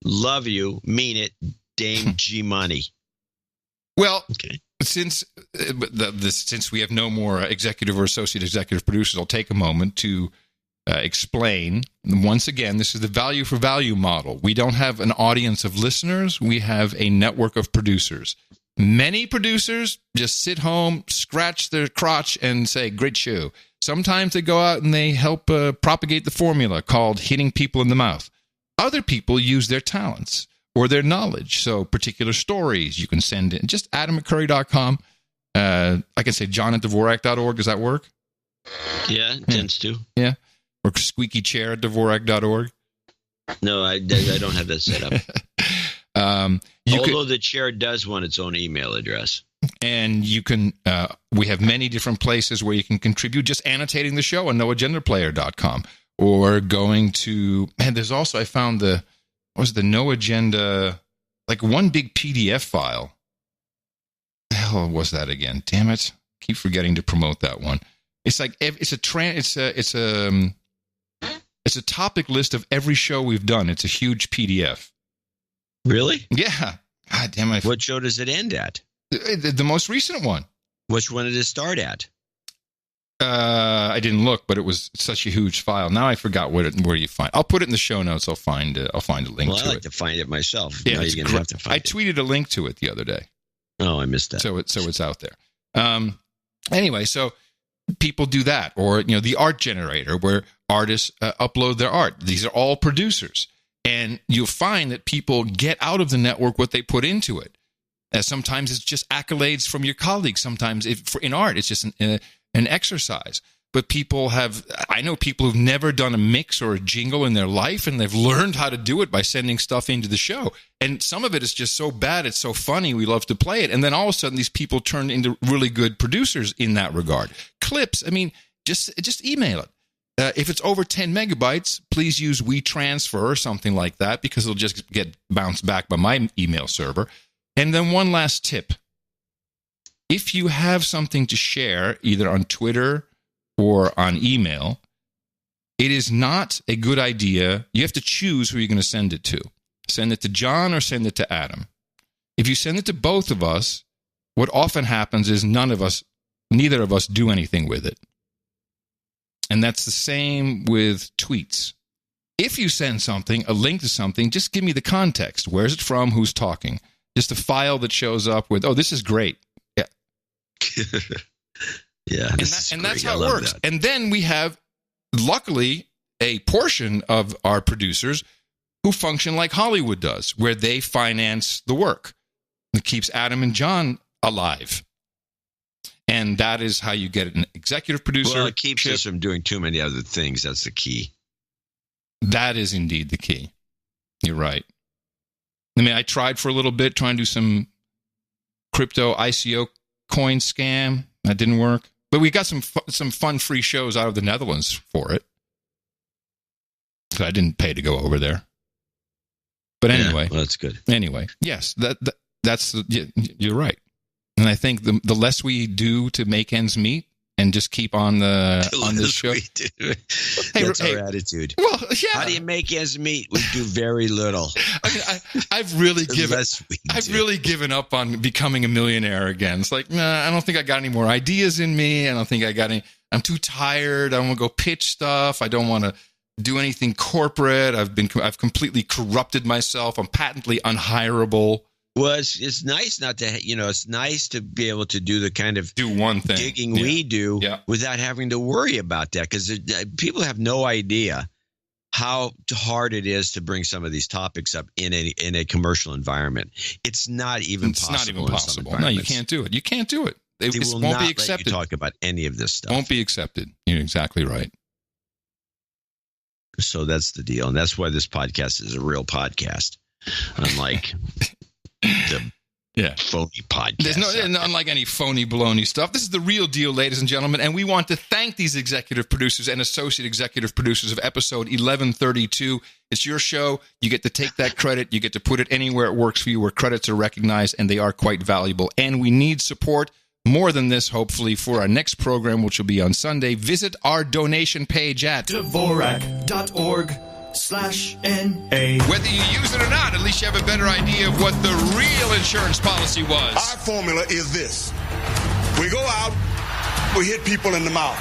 Love you. Mean it. Dame G Money. Well, okay. Since we have no more executive or associate executive producers, I'll take a moment to explain. Once again, this is the value for value model. We don't have an audience of listeners. We have a network of producers. Many producers just sit home, scratch their crotch, and say, great show. Sometimes they go out and they help propagate the formula called hitting people in the mouth. Other people use their talents or their knowledge. So particular stories you can send in. Just AdamMcCurry.com. I can say john@dvorak.org. Does that work? Yeah, it tends to. Yeah. Or squeakychair@dvorak.org. No, I don't have that set up. Although the chair does want its own email address. And you can, we have many different places where you can contribute, just annotating the show on noagendaplayer.com or going to, and there's also, I found the No Agenda, like one big PDF file. The hell was that again? Damn it. Keep forgetting to promote that one. It's like, it's a topic list of every show we've done. It's a huge PDF. Really? Yeah. God damn it. What show does it end at? The most recent one. Which one did it start at? I didn't look, but it was such a huge file. Now I forgot where you find. I'll put it in the show notes. I'll find a link to it. I like to find it myself. Yeah, now you're gonna have to find I tweeted a link to it the other day. Oh, I missed that. So it's out there. Anyway, so people do that, or the art generator where artists upload their art. These are all producers, and you'll find that people get out of the network what they put into it. Sometimes it's just accolades from your colleagues. Sometimes in art, it's just an exercise. But I know people who've never done a mix or a jingle in their life, and they've learned how to do it by sending stuff into the show. And some of it is just so bad, it's so funny, we love to play it. And then all of a sudden, these people turn into really good producers in that regard. Clips, I mean, just email it. If it's over 10 megabytes, please use WeTransfer or something like that, because it'll just get bounced back by my email server. And then one last tip. If you have something to share, either on Twitter or on email, it is not a good idea. You have to choose who you're going to send it to. Send it to John or send it to Adam. If you send it to both of us, what often happens is neither of us do anything with it. And that's the same with tweets. If you send something, a link to something, just give me the context. Where's it from? Who's talking? Just a file that shows up with, oh, this is great. Yeah. Yeah. And that's how it works. That. And then we have luckily, a portion of our producers who function like Hollywood does, where they finance the work. It keeps Adam and John alive. And that is how you get an executive producer. Well, it keeps us from doing too many other things. That's the key. That is indeed the key. You're right. I mean, I tried for a little bit trying to do some crypto ICO coin scam. That didn't work. But we got some fun free shows out of the Netherlands for it. So I didn't pay to go over there. But anyway. Well, that's good. Anyway, yes, that's you're right. And I think the less we do to make ends meet and just keep on this show. That's our attitude. Well, yeah. How do you make ends meet? We do very little. I mean, I've really given up on becoming a millionaire again. It's like, nah, I don't think I got any more ideas in me. I don't think I got any. I'm too tired. I want to go pitch stuff. I don't want to do anything corporate. I've completely corrupted myself. I'm patently unhireable. Well, it's nice not to, it's nice to be able to do the kind of one thing digging we do without having to worry about that, because people have no idea how hard it is to bring some of these topics up in a commercial environment. It's not even possible. No, you can't do it. You can't do it. It will won't not be accepted. Let you talk about any of this stuff. Won't be accepted. You're exactly right. So that's the deal, and that's why this podcast is a real podcast, unlike the phony podcast. There's unlike any phony baloney stuff. This is the real deal, ladies and gentlemen, and we want to thank these executive producers and associate executive producers of episode 1132. It's your show. You get to take that credit. You get to put it anywhere it works for you, where credits are recognized, and they are quite valuable. And we need support. More than this, hopefully, for our next program, which will be on Sunday. Visit our donation page at Dvorak.org/NA. Whether you use it or not, at least you have a better idea of what the real insurance policy was. Our formula is this. We go out, we hit people in the mouth.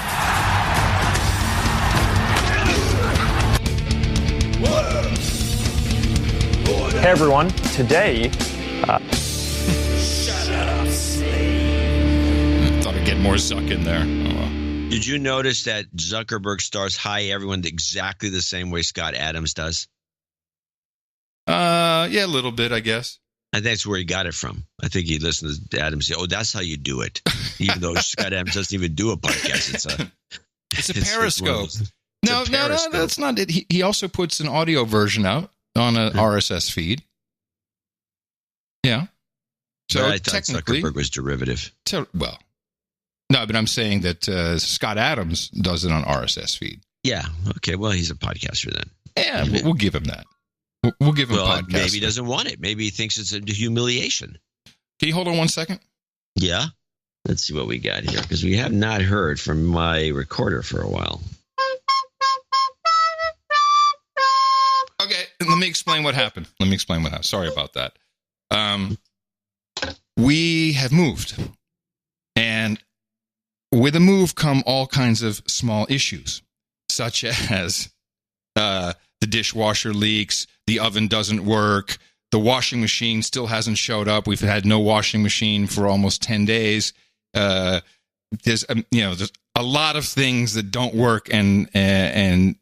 Hey everyone, today... Thought I'd get more Zuck in there. Oh, well. Did you notice that Zuckerberg starts hi everyone exactly the same way Scott Adams does? Yeah, a little bit, I guess. I think that's where he got it from. I think he listened to Adams say, "Oh, that's how you do it," even though Scott Adams doesn't even do a podcast. It's a Periscope. No, that's not it. He also puts an audio version out on an RSS feed. Yeah. So I thought Zuckerberg was derivative. Well, no, but I'm saying that Scott Adams does it on RSS feed. Yeah. Okay. Well, he's a podcaster then. Yeah, we'll give him that. We'll give him a podcast. Maybe he doesn't want it. Maybe he thinks it's a humiliation. Can you hold on 1 second? Yeah. Let's see what we got here, because we have not heard from my recorder for a while. Okay, let me explain what happened. Sorry about that. We have moved, and with a move come all kinds of small issues, such as the dishwasher leaks, the oven doesn't work, the washing machine still hasn't showed up. We've had no washing machine for almost 10 days. There's a lot of things that don't work, and I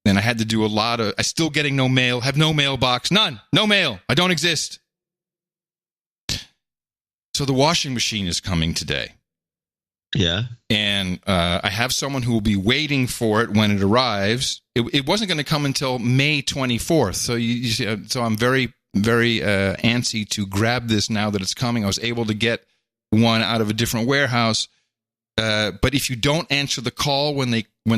had to do a lot of. I'm still getting no mail. Have no mailbox. None. No mail. I don't exist. So the washing machine is coming today. Yeah. And I have someone who will be waiting for it when it arrives. It wasn't going to come until May 24th. So so I'm very, very antsy to grab this now that it's coming. I was able to get one out of a different warehouse. But if you don't answer the call when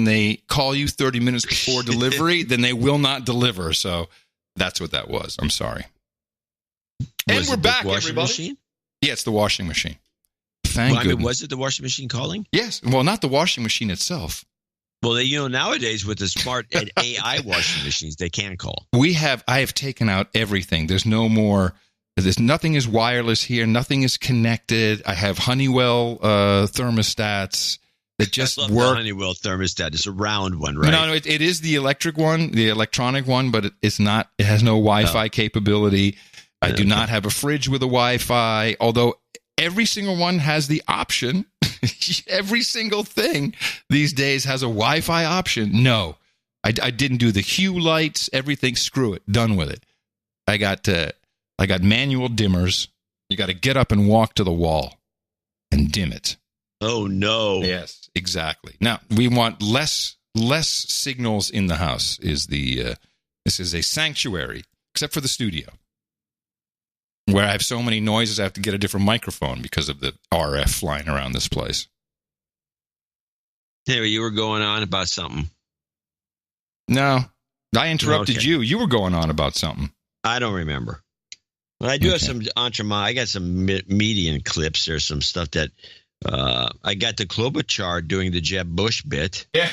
they call you 30 minutes before delivery, then they will not deliver. So that's what that was. I'm sorry. And we're back, everybody. Machine? Yeah, it's the washing machine. Thank goodness. Was it the washing machine calling? Yes. Well, not the washing machine itself. Well, nowadays with the smart AI washing machines, they can call. I have taken out everything. There's no more. Nothing is wireless here. Nothing is connected. I have Honeywell thermostats that just work. The Honeywell thermostat. It's a round one, right? No, it is the electric one, the electronic one, but it's not. It has no Wi-Fi capability. I do not have a fridge with a Wi-Fi, although every single one has the option Every single thing these days has a Wi-Fi option. No, I didn't do the hue lights, everything. Screw it. Done with it. I got manual dimmers. You got to get up and walk to the wall and dim it. Oh, no. Yes, exactly. Now, we want less signals in the house. This is a sanctuary, except for the studio, where I have so many noises I have to get a different microphone because of the RF flying around this place. Anyway, you were going on about something. No, I interrupted Okay. you. You were going on about something. I don't remember. But I do have some I got some median clips. There's some stuff that I got the Klobuchar doing the Jeb Bush bit. Yeah.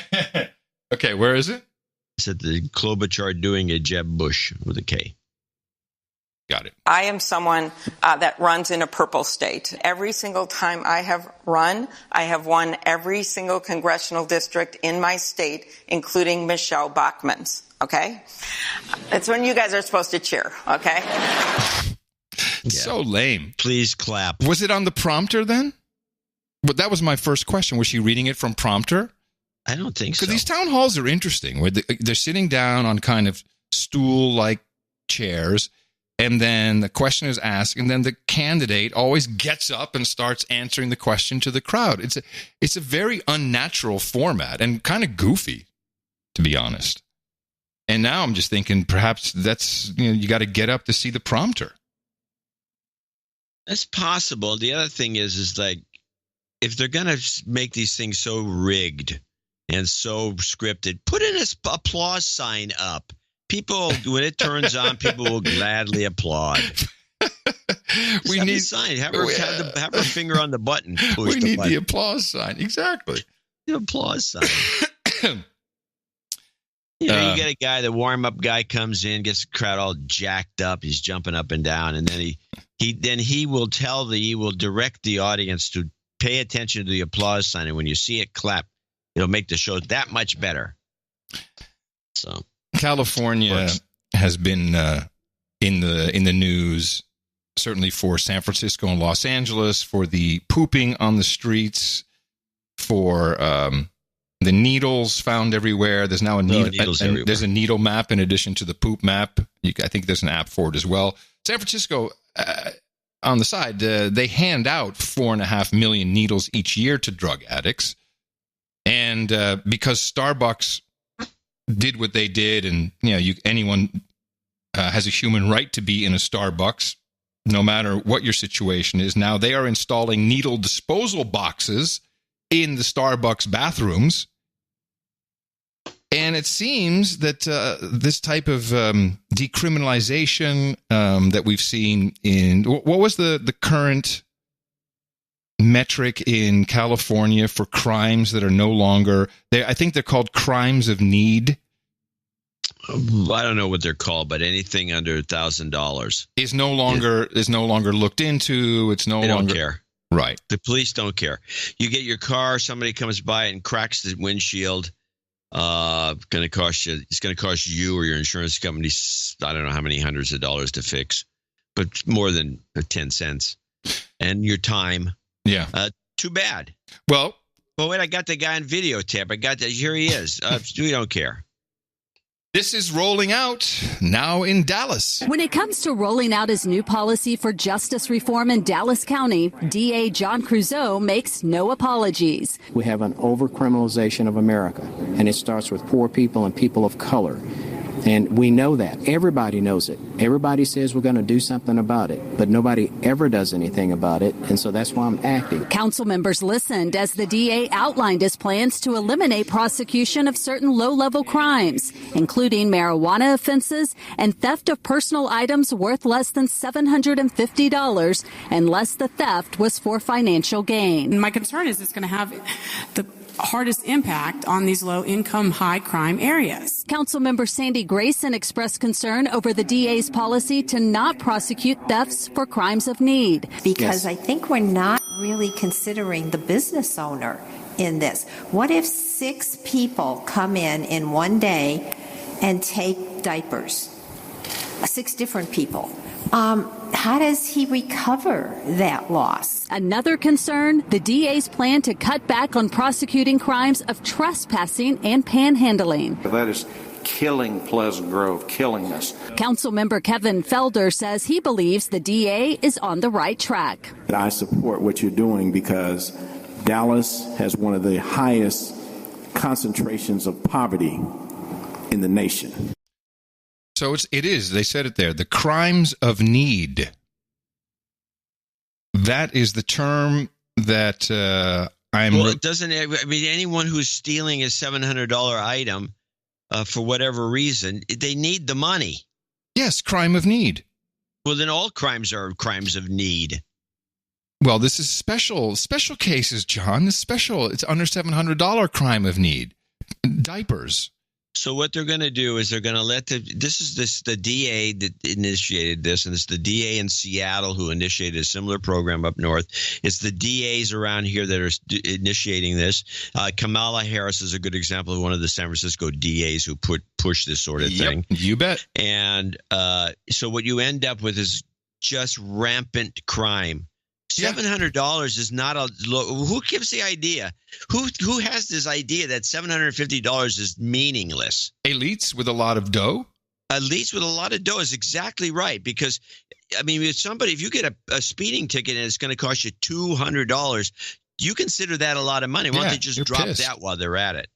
Okay, where is it? It's at the Klobuchar doing a Jeb Bush with a K. Got it. I am someone that runs in a purple state. Every single time I have run, I have won every single congressional district in my state, including Michelle Bachmann's. Okay? It's when you guys are supposed to cheer. Okay? So lame. Please clap. Was it on the prompter then? But that was my first question. Was she reading it from prompter? I don't think so. Because these town halls are interesting, where they're sitting down on kind of stool-like chairs, and then the question is asked, and then the candidate always gets up and starts answering the question to the crowd. It's a very unnatural format and kind of goofy, to be honest. And now I'm just thinking perhaps that's, you got to get up to see the prompter. That's possible. The other thing is like, if they're going to make these things so rigged and so scripted, put an applause sign up. People, when it turns on, people will gladly applaud. We need a sign. Have her finger on the button. We need the applause sign. Exactly. The applause sign. You get a guy, the warm-up guy comes in, gets the crowd all jacked up. He's jumping up and down, and then he will direct the audience to pay attention to the applause sign, and when you see it clap, it'll make the show that much better. So California has been in the news, certainly for San Francisco and Los Angeles, for the pooping on the streets, for the needles found everywhere. There's now there's a needle map in addition to the poop map. I think there's an app for it as well. San Francisco, on the side, they hand out 4.5 million needles each year to drug addicts. And because Starbucks did what they did, and anyone has a human right to be in a Starbucks, no matter what your situation is. Now they are installing needle disposal boxes in the Starbucks bathrooms. And it seems that this type of decriminalization that we've seen in, what was the current metric in California for crimes that are no longer, I think they're called crimes of need. I don't know what they're called, but anything under $1,000 is no longer looked into. It's no they longer. Don't care. Right. The police don't care. You get your car, somebody comes by and cracks the windshield. It's going to cost you or your insurance company, I don't know how many hundreds of dollars to fix, but more than 10 cents. And your time. Yeah. Too bad. Well, wait, I got the guy on videotape. I got that. Here he is. We don't care. This is rolling out now in Dallas. When it comes to rolling out his new policy for justice reform in Dallas County, DA John Creuzot makes no apologies. We have an overcriminalization of America, and it starts with poor people and people of color. And we know that. Everybody knows it. Everybody says we're going to do something about it, but nobody ever does anything about it, and so that's why I'm acting. Council members listened as the DA outlined his plans to eliminate prosecution of certain low-level crimes, including marijuana offenses and theft of personal items worth less than $750, unless the theft was for financial gain. My concern is it's going to have the hardest impact on these low-income, high-crime areas. Councilmember Sandy Grayson expressed concern over the DA's policy to not prosecute thefts for crimes of need. Because I think we're not really considering the business owner in this. What if 6 people come in one day and take diapers? 6 different people. how does he recover that loss? Another concern, the DA's plan to cut back on prosecuting crimes of trespassing and panhandling. That is killing Pleasant Grove, killing us. Councilmember Kevin Felder says he believes the DA is on the right track. I support what you're doing because Dallas has one of the highest concentrations of poverty in the nation. So it is, they said it there, the crimes of need. That is the term that Well, doesn't it, I mean, anyone who's stealing a $700 item for whatever reason, they need the money. Yes, crime of need. Well, then all crimes are crimes of need. Well, this is special cases, John. It's special. It's under $700 crime of need. Diapers. So what they're going to do is they're going to let the DA that initiated this, and it's the DA in Seattle who initiated a similar program up north. It's the DAs around here that are initiating this. Kamala Harris is a good example of one of the San Francisco DAs who push this sort of thing. You bet. And so what you end up with is just rampant crime. $700 is not a low. Who gives the idea? Who has this idea that $750 is meaningless? Elites with a lot of dough? Elites with a lot of dough is exactly right. Because, I mean, if you get a speeding ticket and it's going to cost you $200, you consider that a lot of money. Why don't they just drop that while they're at it?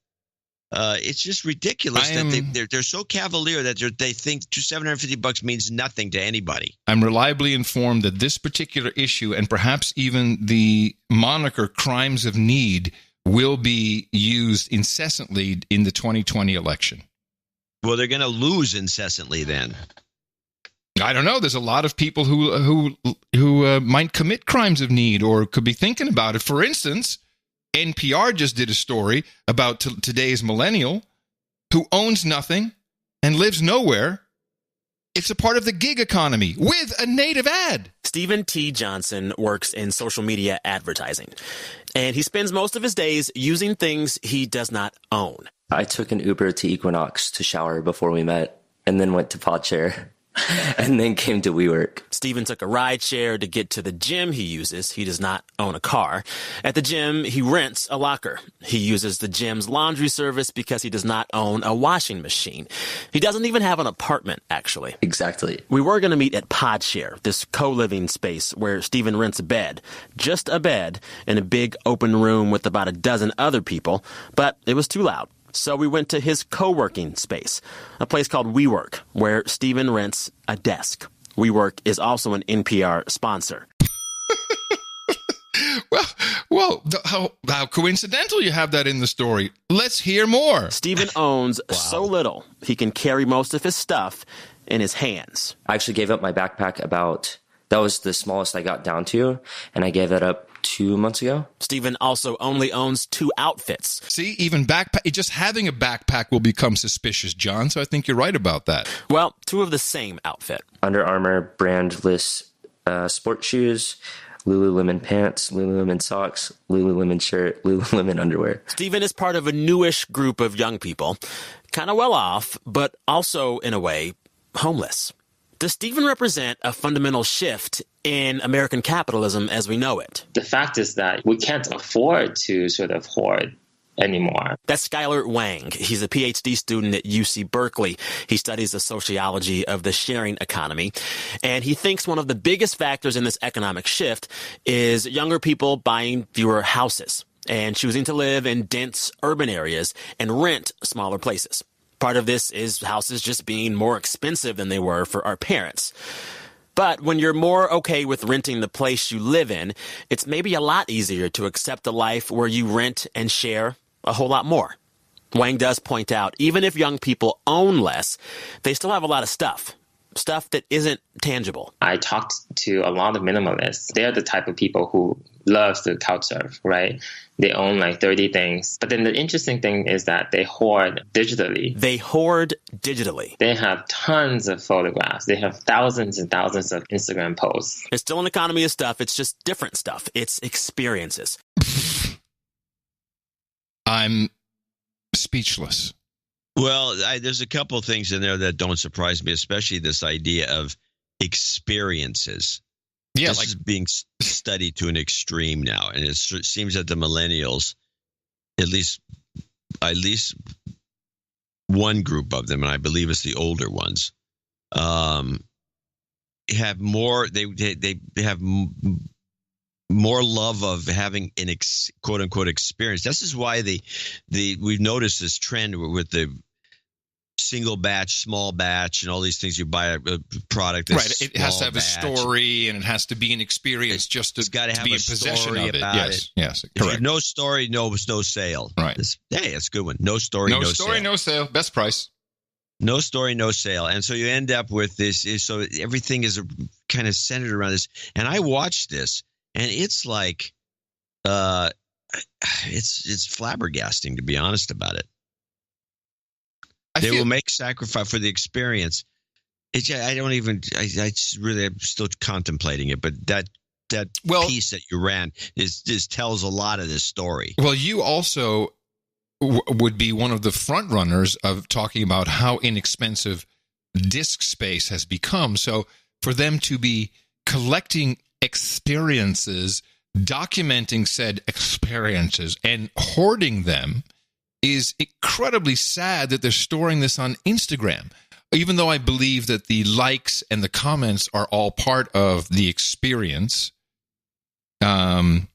It's just ridiculous that they're so cavalier that they think $750 means nothing to anybody. I'm reliably informed that this particular issue, and perhaps even the moniker crimes of need, will be used incessantly in the 2020 election. Well, they're going to lose incessantly then. I don't know. There's a lot of people who might commit crimes of need or could be thinking about it. For instance, NPR just did a story about today's millennial who owns nothing and lives nowhere. It's a part of the gig economy with a native ad. Stephen T. Johnson works in social media advertising, and he spends most of his days using things he does not own. I took an Uber to Equinox to shower before we met, and then went to Podshare. And then came to WeWork. Stephen took a ride share to get to the gym he uses. He does not own a car. At the gym, he rents a locker. He uses the gym's laundry service because he does not own a washing machine. He doesn't even have an apartment, actually. Exactly. We were going to meet at Podshare, this co-living space where Stephen rents a bed. Just a bed in a big open room with about a dozen other people, but it was too loud. So we went to his co-working space, a place called WeWork, where Stephen rents a desk. WeWork is also an NPR sponsor. Well, how coincidental you have that in the story. Let's hear more. Stephen owns so little, he can carry most of his stuff in his hands. I actually gave up my backpack that was the smallest I got down to, and I gave that up 2 months ago. Stephen also only owns 2 outfits. See, even just having a backpack will become suspicious, John, so I think you're right about that. Well, 2 of the same outfit. Under Armour brandless sport shoes, Lululemon pants, Lululemon socks, Lululemon shirt, Lululemon underwear. Stephen is part of a newish group of young people, kind of well off, but also, in a way, homeless. Does Stephen represent a fundamental shift in American capitalism as we know it? The fact is that we can't afford to sort of hoard anymore. That's Skylar Wang. He's a PhD student at UC Berkeley. He studies the sociology of the sharing economy. And he thinks one of the biggest factors in this economic shift is younger people buying fewer houses and choosing to live in dense urban areas and rent smaller places. Part of this is houses just being more expensive than they were for our parents. But when you're more okay with renting the place you live in, it's maybe a lot easier to accept a life where you rent and share a whole lot more. Wang does point out, even if young people own less, they still have a lot of stuff that isn't tangible. I talked to a lot of minimalists. They're the type of people who love to couch surf, right? They own like 30 things. But then the interesting thing is that they hoard digitally. They hoard digitally. They have tons of photographs. They have thousands and thousands of Instagram posts. It's still an economy of stuff. It's just different stuff. It's experiences. I'm speechless. Well, there's a couple of things in there that don't surprise me, especially this idea of experiences. Yeah, this is being studied to an extreme now, and it seems that the millennials, at least one group of them, and I believe it's the older ones, have more. They have more love of having an quote unquote experience. This is why we've noticed this trend with the single batch, small batch, and all these things. You buy a product that's right. It has to have a story, and it has to be an experience just to be in possession of it. Yes, correct. If no story, no sale. Right. Hey, that's a good one. No story, no sale. No sale. Best price. No story, no sale. And so you end up with this. So everything is kind of centered around this. And I watched this, and it's like, it's flabbergasting, to be honest about it. They will make sacrifice for the experience. I'm still contemplating it, but that piece that you ran tells a lot of this story. Well, you also would be one of the front runners of talking about how inexpensive disk space has become. So for them to be collecting experiences, documenting said experiences, and hoarding them is incredibly sad that they're storing this on Instagram. Even though I believe that the likes and the comments are all part of the experience, and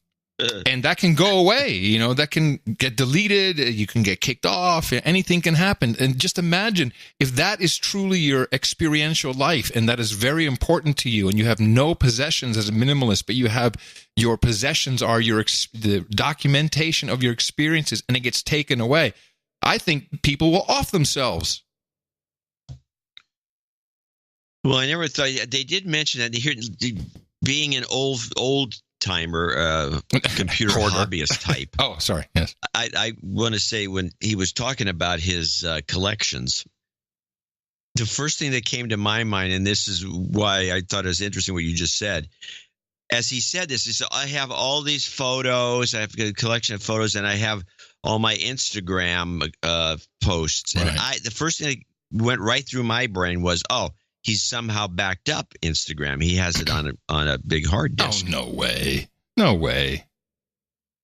that can go away, that can get deleted, you can get kicked off, anything can happen. And just imagine if that is truly your experiential life, and that is very important to you, and you have no possessions as a minimalist, but you have your possessions are the documentation of your experiences, and it gets taken away. I think people will off themselves. Well, I never thought they did mention that here being an old timer, computer hobbyist type. Oh, sorry. Yes. I want to say when he was talking about his collections, the first thing that came to my mind, and this is why I thought it was interesting what you just said. As he said this, he said, I have all these photos. I have a collection of photos, and I have all my Instagram posts. Right. And the first thing that went right through my brain was, he's somehow backed up Instagram. He has it on a big hard disk. Oh, no way. No way.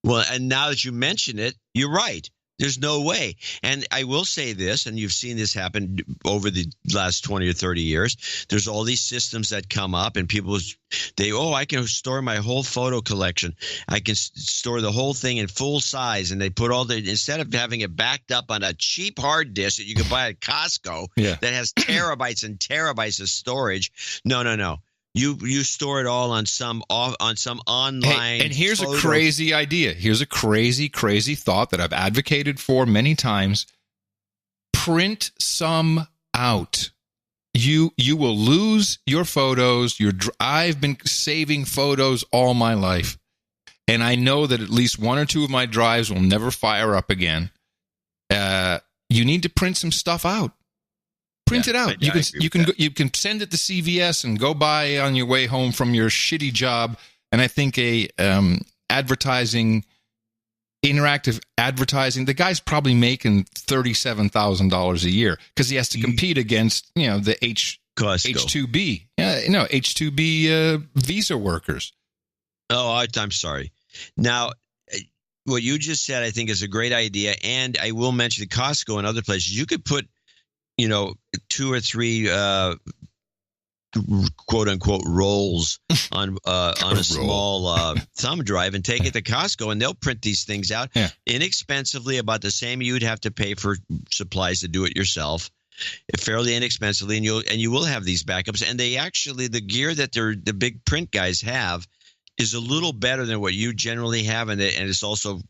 Well, and now that you mention it, you're right. There's no way. And I will say this, and you've seen this happen over the last 20 or 30 years. There's all these systems that come up, and people, I can store my whole photo collection. I can store the whole thing in full size. And they put instead of having it backed up on a cheap hard disk that you can buy at Costco that has terabytes and terabytes of storage. No. You store it all on some online. Hey, and here's a crazy idea. Here's a crazy thought that I've advocated for many times. Print some out. You will lose your photos. I've been saving photos all my life, and I know that at least one or two of my drives will never fire up again. You need to print some stuff out. Print it out. You can send it to CVS and go buy on your way home from your shitty job. And I think interactive advertising, the guy's probably making $37,000 a year because he has to compete against the H-2B. H-2B visa workers. Oh, I'm sorry. Now, what you just said, I think, is a great idea. And I will mention the Costco and other places. You could put 2 or 3 quote unquote rolls on a small thumb drive and take it to Costco, and they'll print these things out inexpensively, about the same you'd have to pay for supplies to do it yourself, fairly inexpensively, and you will have these backups. And they actually, the gear that the big print guys have is a little better than what you generally have, and it's also,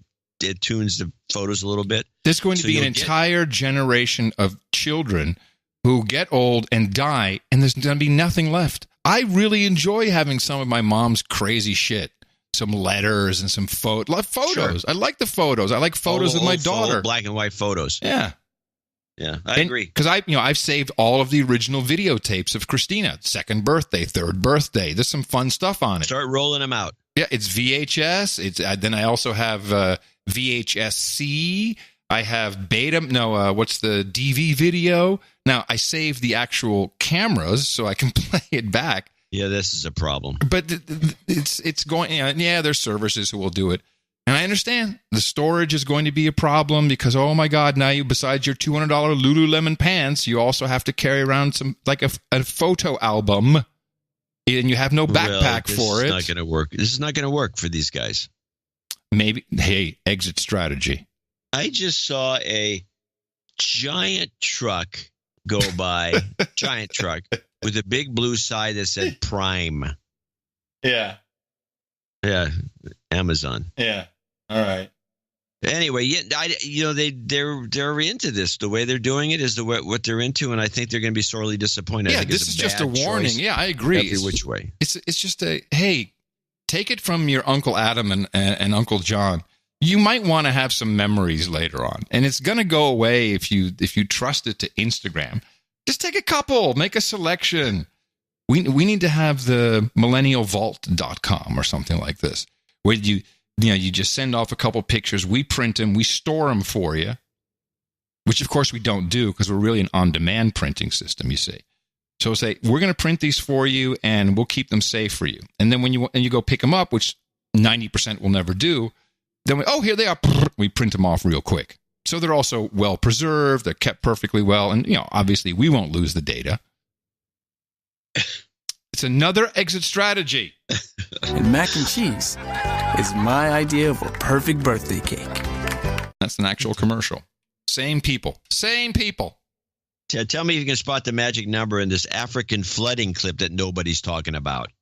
it tunes the photos a little bit. There's going to be an entire generation of children who get old and die, and there's going to be nothing left. I really enjoy having some of my mom's crazy shit, some letters and some photos. Sure. I like the photos. I like photos of my daughter. Black and white photos. Yeah. Yeah, I agree. Because I've saved all of the original videotapes of Christina, 2nd birthday, 3rd birthday. There's some fun stuff on it. Start rolling them out. Yeah, it's VHS. Then I also have VHS-C. I have what's the DV video? Now, I save the actual cameras so I can play it back. Yeah, this is a problem. But it's going, there's services who will do it. And I understand the storage is going to be a problem because, oh my God, now you, besides your $200 Lululemon pants, you also have to carry around some, like a photo album, and you have no backpack for it. This is not going to work. This is not going to work for these guys. Maybe, hey, exit strategy. I just saw a giant truck go by, giant truck, with a big blue sign that said Prime. Yeah. Yeah, Amazon. Yeah. All right. Anyway, they're into this. The way they're doing it is what they're into, and I think they're going to be sorely disappointed. Yeah, this is just a warning. Yeah, I agree. Every which way. It's just hey, take it from your Uncle Adam and Uncle John. You might want to have some memories later on, and it's going to go away if you trust it to Instagram. Just take a couple, make a selection. We need to have the millennialvault.com or something like this, where you just send off a couple pictures, we print them, we store them for you, which of course we don't do because we're really an on-demand printing system, you see. So say, we're going to print these for you and we'll keep them safe for you. And then when you go pick them up, which 90% will never do, then here they are, we print them off real quick. So they're also well preserved, they're kept perfectly well, and obviously we won't lose the data. It's another exit strategy. And mac and cheese is my idea of a perfect birthday cake. That's an actual commercial. Same people. Tell me if you can spot the magic number in this African flooding clip that nobody's talking about.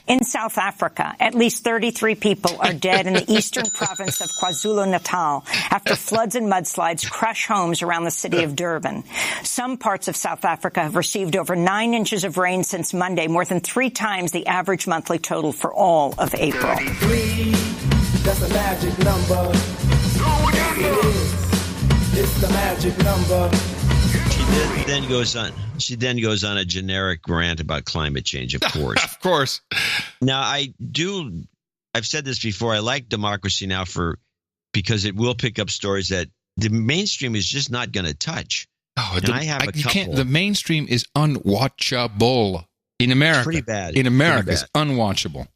In South Africa, at least 33 people are dead in the eastern province of KwaZulu-Natal after floods and mudslides crush homes around the city of Durban. Some parts of South Africa have received over 9 inches of rain since Monday, more than 3 times the average monthly total for all of April. 33, that's a magic number. It's the magic number. She then goes on a generic rant about climate change, of course. Of course. Now, I've said this before, I like Democracy Now! Because it will pick up stories that the mainstream is just not going to touch. Oh, the mainstream is unwatchable in America. Pretty bad. In America, it's unwatchable.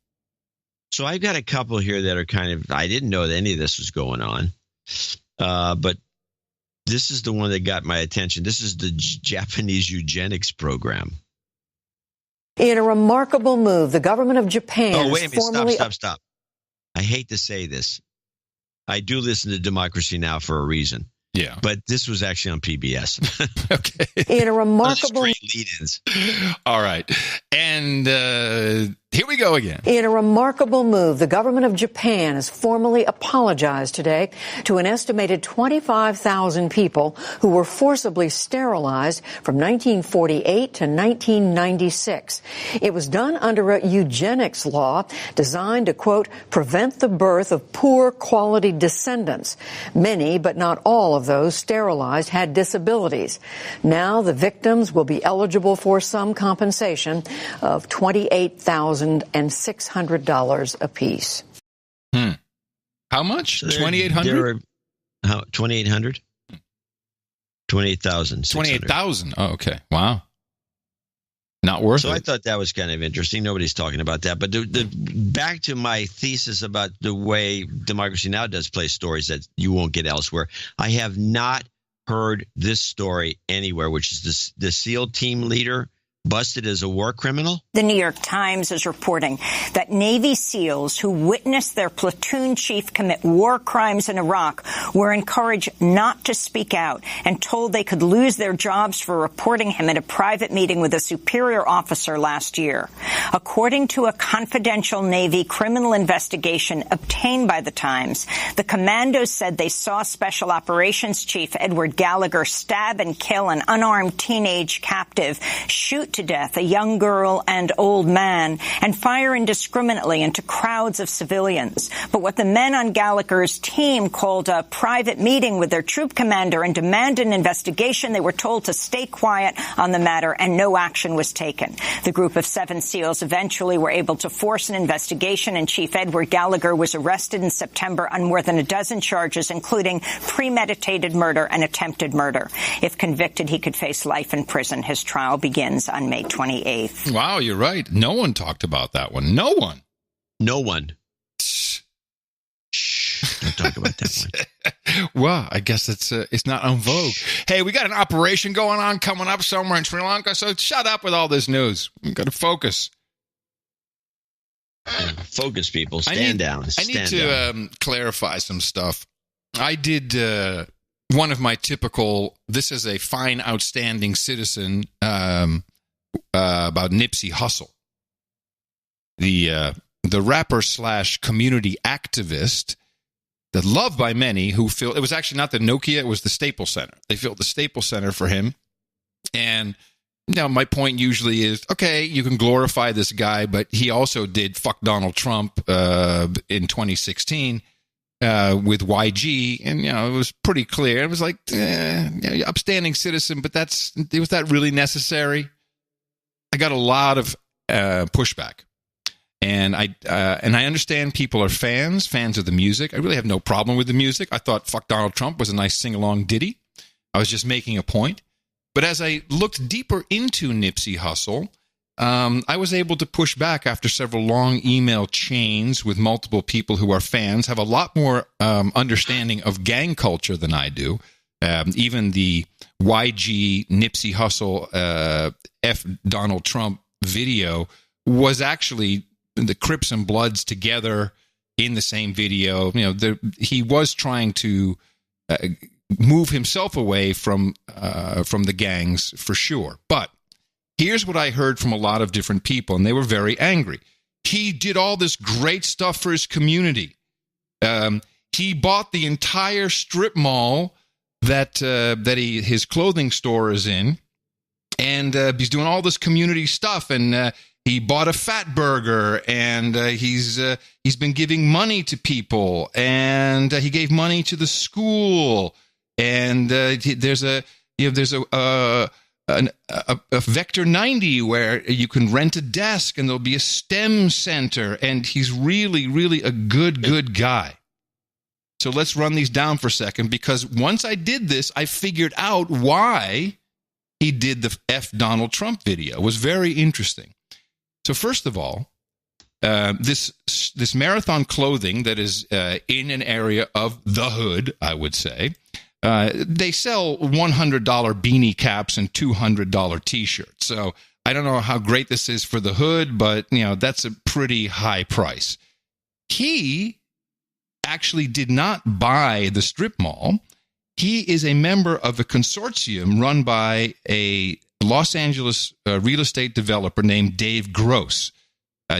So I've got a couple here that are I didn't know that any of this was going on. But this is the one that got my attention. This is the Japanese eugenics program. In a remarkable move, the government of Japan... Oh, wait a minute. Stop. I hate to say this. I do listen to Democracy Now! For a reason. Yeah. But this was actually on PBS. Okay. In a remarkable... lead-ins. All right. And here we go again. In a remarkable move, the government of Japan has formally apologized today to an estimated 25,000 people who were forcibly sterilized from 1948 to 1996. It was done under a eugenics law designed to, quote, prevent the birth of poor quality descendants. Many, but not all of those sterilized had disabilities. Now the victims will be eligible for some compensation of $28,600 apiece. How much? 2,800? How 2,800? 28,000. 28,000. Oh, okay. Wow. Not worth it. So I thought that was kind of interesting. Nobody's talking about that. But back to my thesis about the way Democracy Now! Does play stories that you won't get elsewhere. I have not heard this story anywhere, which is the SEAL team leader busted as a war criminal? The New York Times is reporting that Navy SEALs who witnessed their platoon chief commit war crimes in Iraq were encouraged not to speak out and told they could lose their jobs for reporting him at a private meeting with a superior officer last year. According to a confidential Navy criminal investigation obtained by the Times, the commandos said they saw Special Operations Chief Edward Gallagher stab and kill an unarmed teenage captive, shoot shoot to death a young girl and old man and fire indiscriminately into crowds of civilians. But what the men on Gallagher's team called a private meeting with their troop commander and demanded an investigation, they were told to stay quiet on the matter, and no action was taken. The group of 7 SEALs eventually were able to force an investigation, and Chief Edward Gallagher was arrested in September on more than a dozen charges, including premeditated murder and attempted murder. If convicted, he could face life in prison. His trial begins on May 28th. Wow, you're right. No one talked about that one. No one. No one. Don't talk about that one. Well, I guess it's not en vogue. Hey, we got an operation going on coming up somewhere in Sri Lanka, so shut up with all this news. We've got to focus. Focus, people. Stand down. I need to clarify some stuff. I did one of my typical, this is a fine, outstanding citizen about Nipsey Hussle. The rapper / community activist that loved by many who feel, it was actually not the Nokia, it was the Staples Center. They built the Staples Center for him. And my point usually is, okay, you can glorify this guy, but he also did fuck Donald Trump in 2016 with YG, and it was pretty clear. It was like upstanding citizen, but was that really necessary? I got a lot of pushback, and I understand people are fans of the music. I really have no problem with the music. I thought "Fuck Donald Trump" was a nice sing-along ditty. I was just making a point. But as I looked deeper into Nipsey Hussle, I was able to push back after several long email chains with multiple people who are fans, have a lot more understanding of gang culture than I do. Even the YG Nipsey Hussle F Donald Trump video was actually the Crips and Bloods together in the same video. He was trying to move himself away from the gangs for sure. But here's what I heard from a lot of different people, and they were very angry. He did all this great stuff for his community. He bought the entire strip mall that his clothing store is in, and he's doing all this community stuff. And he bought a Fat Burger, and he's been giving money to people, and he gave money to the school. And there's a Vector 90 where you can rent a desk, and there'll be a STEM center, and he's really, really a good guy. So let's run these down for a second, because once I did this, I figured out why he did the F Donald Trump video. It was very interesting. So first of all, this marathon clothing that is in an area of the hood, I would say, they sell $100 beanie caps and $200 T-shirts. So I don't know how great this is for the hood, but that's a pretty high price. He actually did not buy the strip mall. He is a member of a consortium run by a Los Angeles real estate developer named Dave Gross.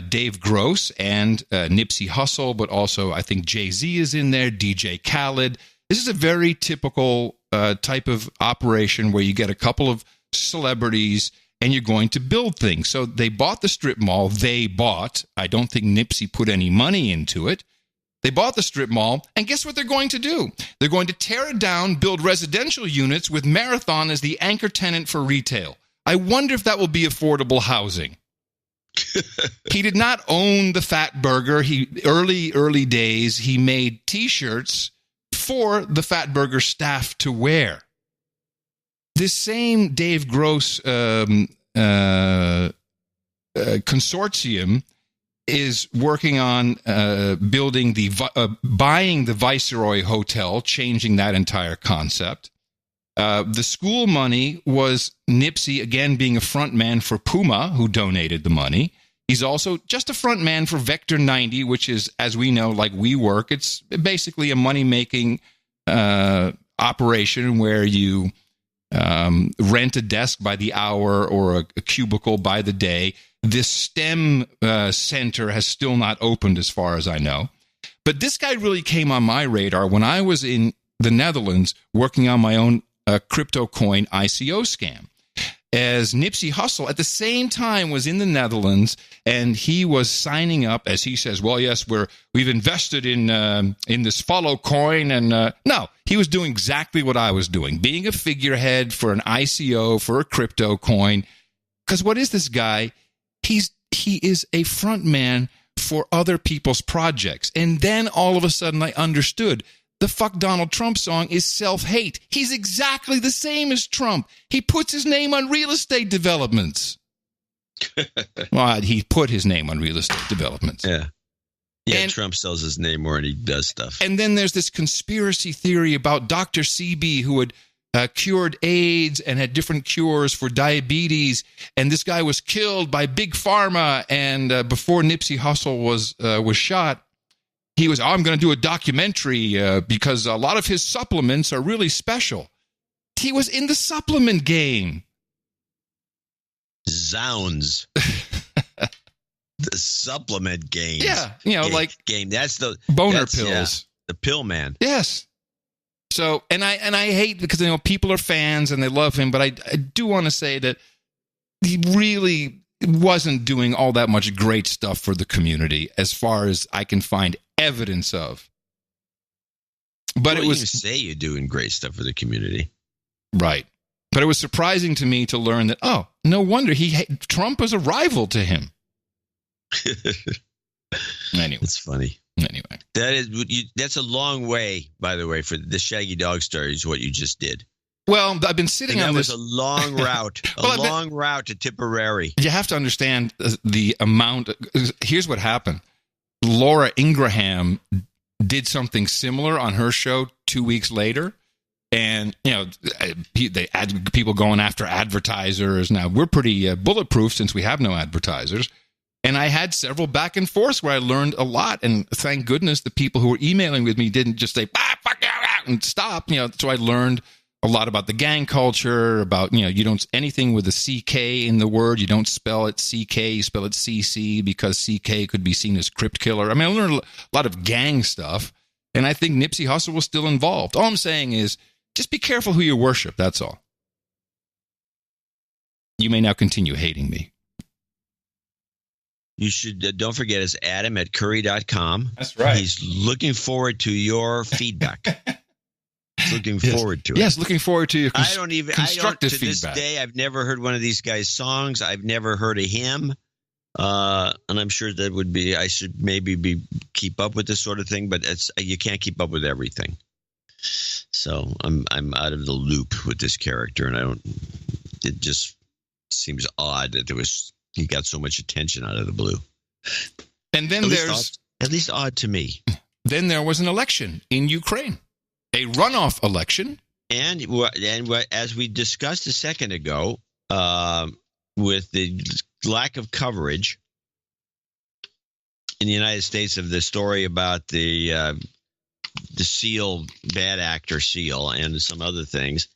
Dave Gross and Nipsey Hussle, but also I think Jay-Z is in there, DJ Khaled. This is a very typical type of operation where you get a couple of celebrities and you're going to build things. So they bought the strip mall. I don't think Nipsey put any money into it. They bought the strip mall, and guess what they're going to do? They're going to tear it down, build residential units with Marathon as the anchor tenant for retail. I wonder if that will be affordable housing. He did not own the Fat Burger. Early days, he made T-shirts for the Fat Burger staff to wear. This same Dave Gross consortium is working on buying the Viceroy Hotel, changing that entire concept. The school money was Nipsey, again, being a front man for Puma, who donated the money. He's also just a front man for Vector 90, which is, as we know, like WeWork. It's basically a money-making operation where you rent a desk by the hour or a cubicle by the day. This STEM center has still not opened as far as I know. But this guy really came on my radar when I was in the Netherlands working on my own crypto coin ICO scam. as Nipsey Hussle at the same time was in the Netherlands, and he was signing up, as he says, well, yes, we've invested in this follow coin, and no, he was doing exactly what I was doing, being a figurehead for an ICO, for a crypto coin. Because what is this guy? He is a front man for other people's projects. And then all of a sudden I understood the Fuck Donald Trump song is self-hate. He's exactly the same as Trump. He puts his name on real estate developments. Well, he put his name on real estate developments. Yeah. Yeah, Trump sells his name more and he does stuff. And then there's this conspiracy theory about Dr. CB who had cured AIDS and had different cures for diabetes. And this guy was killed by Big Pharma. And before Nipsey Hussle was shot, he was, I'm going to do a documentary because a lot of his supplements are really special. He was in the supplement game. Zounds. The supplement game. Yeah, like game. That's the boner pills. Yeah, the pill man. Yes. So, and I hate because people are fans and they love him, but I do want to say that he really wasn't doing all that much great stuff for the community, as far as I can find evidence of. But it was you say you're doing great stuff for the community, right? But it was surprising to me to learn that no wonder Trump was a rival to him. Anyway, it's funny. Anyway, that's a long way, by the way, for the Shaggy Dog story is what you just did. Well, I've been sitting on this. That was a long route, route to Tipperary. You have to understand the amount. Here's what happened. Laura Ingraham did something similar on her show 2 weeks later. And, they had people going after advertisers. Now, we're pretty bulletproof since we have no advertisers. And I had several back and forths where I learned a lot. And thank goodness the people who were emailing with me didn't just say, fuck you, and stop. So I learned a lot about the gang culture, about, you don't, anything with a CK in the word, you don't spell it CK, you spell it CC because CK could be seen as crypt killer. I mean, I learned a lot of gang stuff. And I think Nipsey Hussle was still involved. All I'm saying is just be careful who you worship. That's all. You may now continue hating me. You should, don't forget, it's Adam@curry.com. That's right. He's looking forward to your feedback. He's looking forward to it. Yes, looking forward to your constructive to feedback. To this day, I've never heard one of these guys' songs. I've never heard of him. And I'm sure that would be, I should maybe keep up with this sort of thing, but you can't keep up with everything. So I'm out of the loop with this character, and it just seems odd that he got so much attention out of the blue. And then at least odd to me. Then there was an election in Ukraine, a runoff election. And as we discussed a second ago, with the lack of coverage in the United States of the story about the SEAL, bad actor SEAL, and some other things,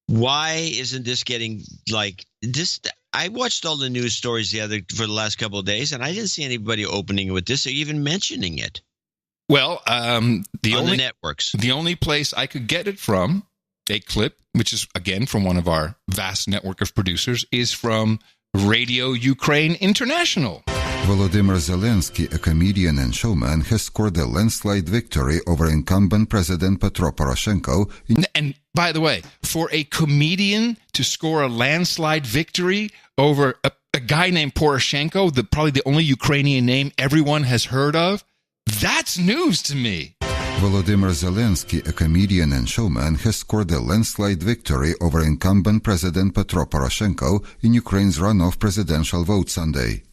why isn't this getting like this? I watched all the news stories for the last couple of days, and I didn't see anybody opening with this or even mentioning it. Well, the networks. The only place I could get it from, a clip, which is, again, from one of our vast network of producers, is from Radio Ukraine International. Volodymyr Zelensky, a comedian and showman, has scored a landslide victory over incumbent President Petro Poroshenko. And by the way, for a comedian to score a landslide victory over a guy named Poroshenko, probably the only Ukrainian name everyone has heard of, that's news to me. Volodymyr Zelensky, a comedian and showman, has scored a landslide victory over incumbent President Petro Poroshenko in Ukraine's runoff presidential vote Sunday.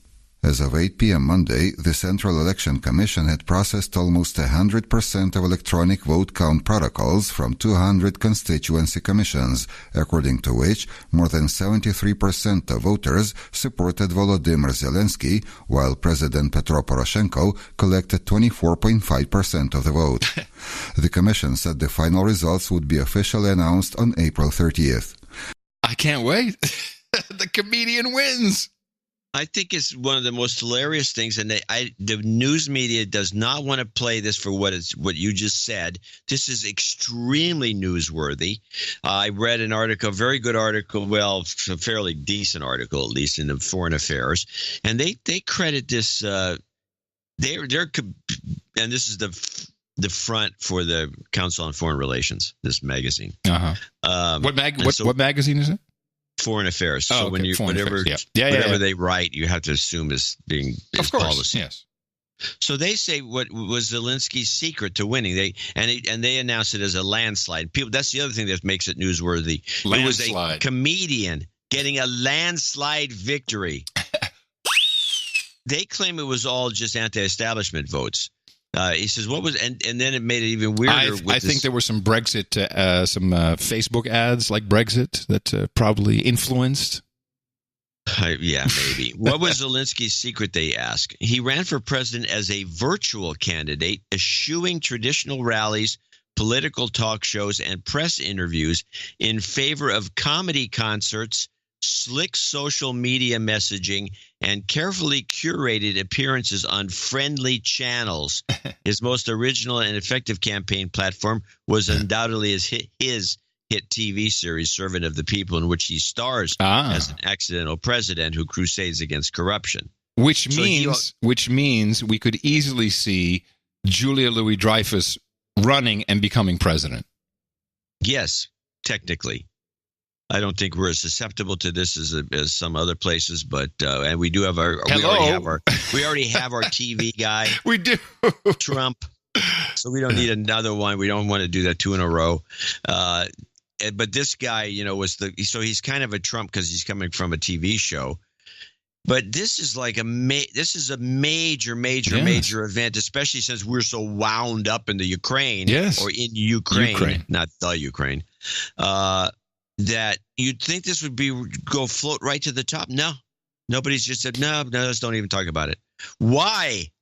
As of 8 p.m. Monday, the Central Election Commission had processed almost 100% of electronic vote count protocols from 200 constituency commissions, according to which more than 73% of voters supported Volodymyr Zelensky, while President Petro Poroshenko collected 24.5% of the vote. The commission said the final results would be officially announced on April 30th. I can't wait. The comedian wins. I think it's one of the most hilarious things, and the news media does not want to play this for what you just said. This is extremely newsworthy. I read an article, a very good article, well, a fairly decent article, at least in the Foreign Affairs, and they credit this. And this is the front for the Council on Foreign Relations, this magazine. What magazine is it? Foreign Affairs. Oh, so when okay. whatever they write, you have to assume is being of course, policy. Yes. So they say what was Zelensky's secret to winning? They announced it as a landslide. People, that's the other thing that makes it newsworthy. Landslide. It was a comedian getting a landslide victory. They claim it was all just anti-establishment votes. He says, "What was?" And then it made it even weirder. I think there were some Brexit, some Facebook ads like Brexit that probably influenced. Yeah, maybe. What was Zelensky's secret, they ask? He ran for president as a virtual candidate, eschewing traditional rallies, political talk shows, and press interviews in favor of comedy concerts, slick social media messaging, and carefully curated appearances on friendly channels. His most original and effective campaign platform was undoubtedly his hit TV series, Servant of the People, in which he stars as an accidental president who crusades against corruption. Which means we could easily see Julia Louis-Dreyfus running and becoming president. Yes, technically. I don't think we're as susceptible to this as some other places, but and we do have we already have our TV guy. We do. Trump. So we don't need another one. We don't want to do that 2 in a row. But this guy, so he's kind of a Trump because he's coming from a TV show. But this is like a major event, especially since we're so wound up in the Ukraine or in Ukraine, not the Ukraine. That you'd think this would go float right to the top. No, nobody's just said no. Let's don't even talk about it. Why?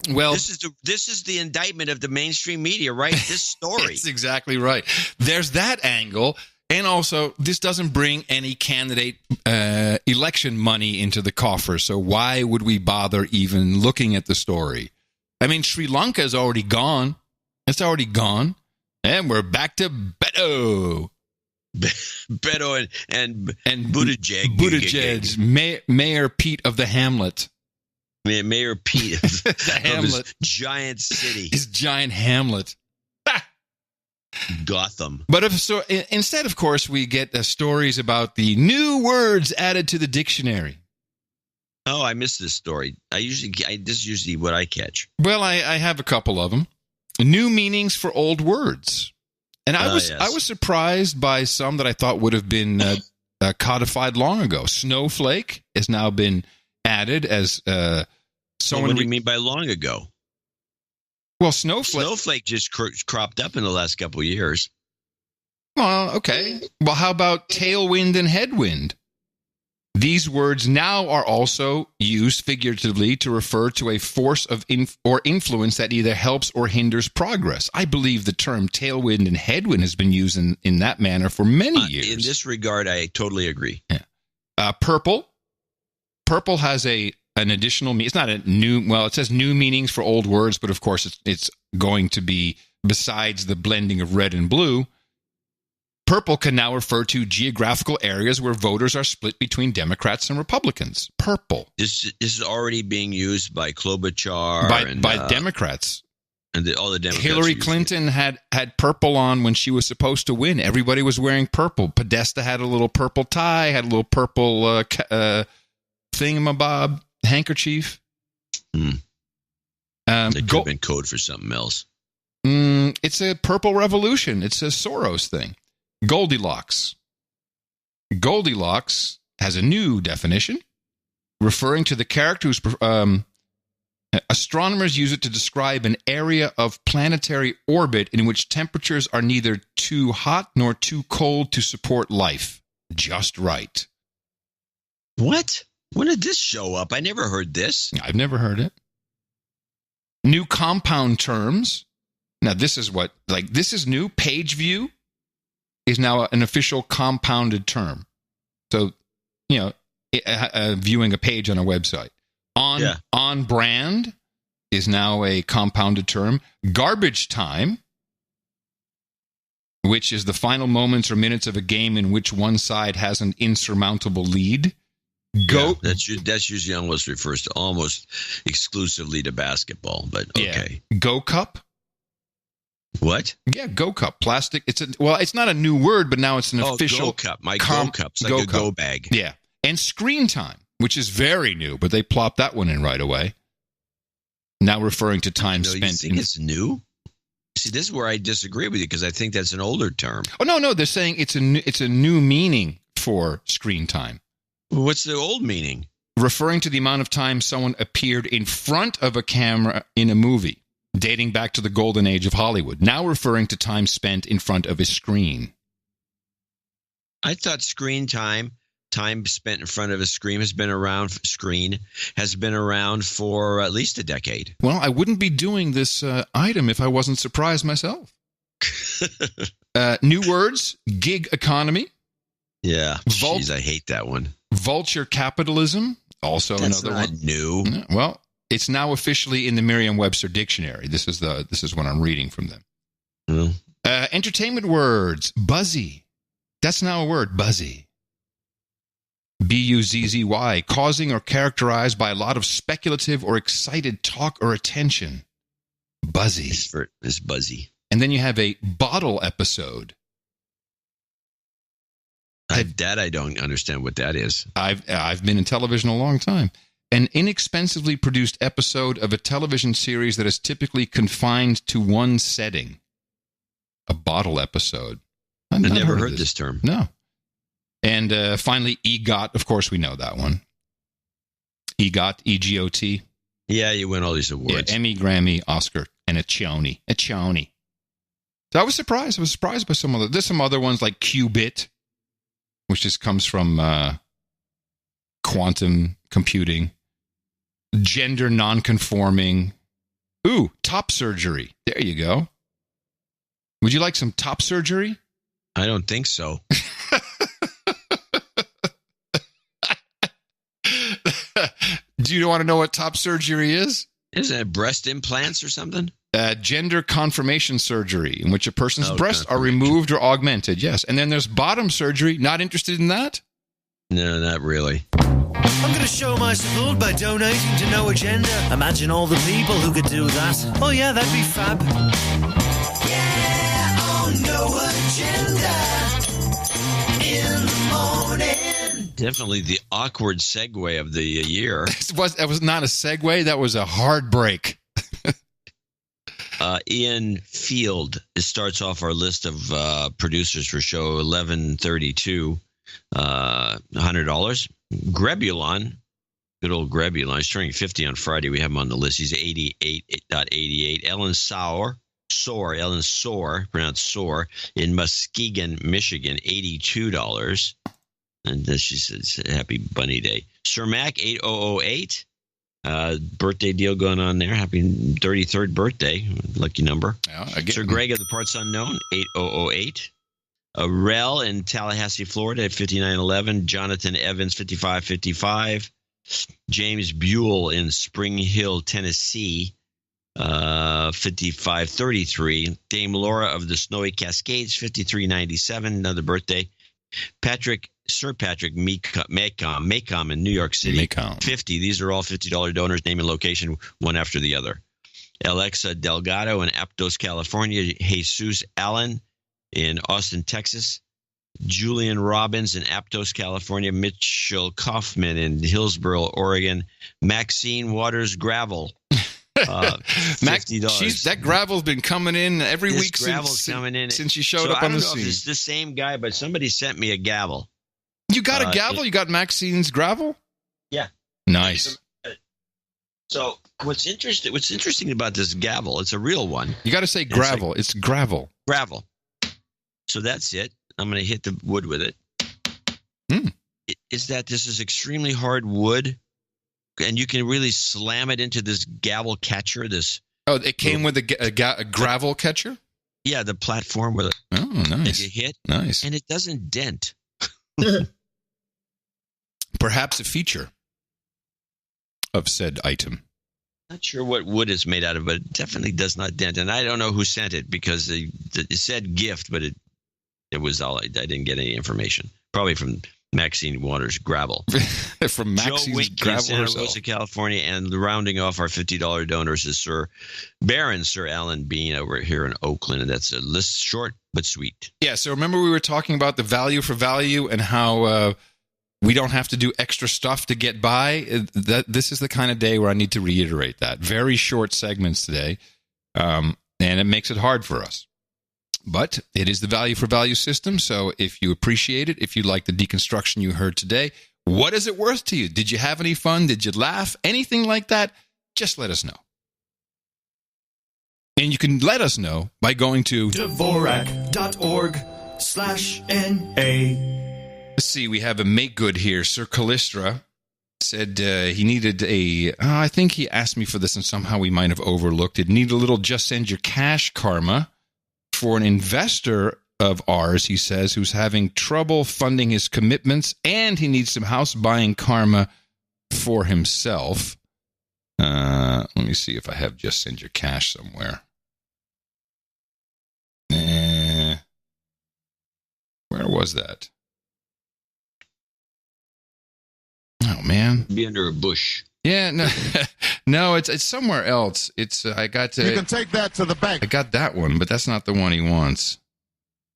Well, this is the indictment of the mainstream media, right? This story. That's exactly right. There's that angle, and also this doesn't bring any candidate election money into the coffer. So why would we bother even looking at the story? I mean, Sri Lanka is already gone. It's already gone, and we're back to Beto. Beto and Buttigieg. Buttigieg, Mayor Pete of the Hamlet. Mayor Pete of the Hamlet. His giant city. His giant Hamlet. Gotham. But instead, of course, we get stories about the new words added to the dictionary. Oh, I missed this story. This is usually what I catch. Well, I have a couple of them. New meanings for old words. And I was surprised by some that I thought would have been codified long ago. Snowflake has now been added as what do you mean by long ago? Well, snowflake just cropped up in the last couple of years. Well, okay. Well, how about tailwind and headwind? These words now are also used figuratively to refer to a force of influence that either helps or hinders progress. I believe the term tailwind and headwind has been used in that manner for many years. In this regard, I totally agree. Yeah. Purple. Purple has an additional meaning. It's not a new. Well, it says new meanings for old words, but of course, it's going to be besides the blending of red and blue. Purple can now refer to geographical areas where voters are split between Democrats and Republicans. Purple. This is already being used by Klobuchar by Democrats. And all the Democrats. Hillary Clinton had purple on when she was supposed to win. Everybody was wearing purple. Podesta had a little purple tie, had a little purple thingamabob handkerchief. It could have been code for something else. It's a purple revolution. It's a Soros thing. Goldilocks. Goldilocks has a new definition, referring to the character whose astronomers use it to describe an area of planetary orbit in which temperatures are neither too hot nor too cold to support life. Just right. What? When did this show up? I never heard this. I've never heard it. New compound terms. Now, this is new. Page view is now an official compounded term. So, viewing a page on a website. On brand is now a compounded term. Garbage time, which is the final moments or minutes of a game in which one side has an insurmountable lead. That's usually refers to almost exclusively to basketball, but okay. Go cup. What? Yeah, Go Cup. Plastic. It's not a new word, but now it's an official Go Cup. My Go Cup's like a Go bag. Yeah. And screen time, which is very new, but they plopped that one in right away. Now referring to time spent. You think it's new? See, this is where I disagree with you because I think that's an older term. Oh, no. They're saying it's a new meaning for screen time. What's the old meaning? Referring to the amount of time someone appeared in front of a camera in a movie. Dating back to the golden age of Hollywood, now referring to time spent in front of a screen. I thought screen time spent in front of a screen has been around for at least a decade. Well, I wouldn't be doing this item if I wasn't surprised myself. New words, gig economy. Yeah, jeez, I hate that one. Vulture capitalism, also That's another not one. New. Well, it's now officially in the Merriam-Webster dictionary. This is what I'm reading from them. Entertainment words, buzzy. That's now a word, buzzy. B-U-Z-Z-Y, causing or characterized by a lot of speculative or excited talk or attention. Buzzy. It's buzzy. And then you have a bottle episode. I don't understand what that is. I've been in television a long time. An inexpensively produced episode of a television series that is typically confined to one setting. A bottle episode. I've never heard this term. No. And finally, EGOT. Of course, we know that one. EGOT, E-G-O-T. Yeah, you win all these awards. Yeah, Emmy, Grammy, Oscar, and a Choney. So I was surprised. By some of there's some other ones like Qubit, which just comes from quantum computing. Gender nonconforming. Ooh, top surgery. There you go. Would you like some top surgery? I don't think so. Do you want to know what top surgery is? Isn't it breast implants or something? Gender confirmation surgery, in which a person's breasts are removed or augmented. Yes. And then there's bottom surgery. Not interested in that? No, not really. I'm going to show my support by donating to No Agenda. Imagine all the people who could do that. Oh, yeah, that'd be fab. Yeah, on No Agenda in the morning. Definitely the awkward segue of the year. That was not a segue. That was a hard break. Ian Field starts off our list of producers for show 1132. $100. Grebulon, good old Grebulon. He's turning 50 on Friday. We have him on the list. He's 88.88. Ellen Soar, pronounced Soar, in Muskegon, Michigan, $82. And she says, Happy Bunny Day. Sir Mac, 8008. Birthday deal going on there. Happy 33rd birthday. Lucky number. Sir Greg of the Parts Unknown, 8008. Rel in Tallahassee, Florida at 5911. Jonathan Evans, 5555. James Buell in Spring Hill, Tennessee, 5533. Dame Laura of the Snowy Cascades, 5397. Another birthday. Sir Patrick Maycom in New York City, 50. These are all $50 donors, name and location, one after the other. Alexa Delgado in Aptos, California. Jesus Allen in Austin, Texas. Julian Robbins in Aptos, California. Mitchell Kaufman in Hillsboro, Oregon. Maxine Waters Gravel. $50. That gravel's been coming in every week since you showed up on the scene. I don't know if it's the same guy, but somebody sent me a gavel. You got a gavel? You got Maxine's gravel? Yeah. Nice. So what's interesting about this gavel? It's a real one. You got to say gravel. It's gravel. Gravel. So that's it. I'm going to hit the wood with it. Is that this is extremely hard wood, and you can really slam it into this gavel catcher. It came with a gravel catcher? Yeah, the platform with it. Oh, nice. That you hit. Nice. And it doesn't dent. perhaps a feature of said item. Not sure what wood it's made out of, but it definitely does not dent. And I don't know who sent it because it said gift, but it was all I didn't get any information. Probably from Maxine Waters Gravel. From Maxine's Gravel Santa herself. Rosa, California, and rounding off our $50 donors is Sir Alan Bean over here in Oakland, and that's a list short but sweet. Yeah, so remember we were talking about the value for value and how we don't have to do extra stuff to get by. This is the kind of day where I need to reiterate that. Very short segments today, and it makes it hard for us. But it is the value for value system, so if you appreciate it, if you like the deconstruction you heard today, what is it worth to you? Did you have any fun? Did you laugh? Anything like that? Just let us know. And you can let us know by going to Dvorak.org/NA. Let's see, we have a make good here. Sir Callistra said he needed I think he asked me for this and somehow we might have overlooked it. Need a little just send your cash karma for an investor of ours, he says, who's having trouble funding his commitments, and he needs some house buying karma for himself. Let me see if I have just send your cash somewhere. Where was that? Oh man, be under a bush. Yeah, no, no, it's somewhere else. It's I got to. You can take that to the bank. I got that one, but that's not the one he wants.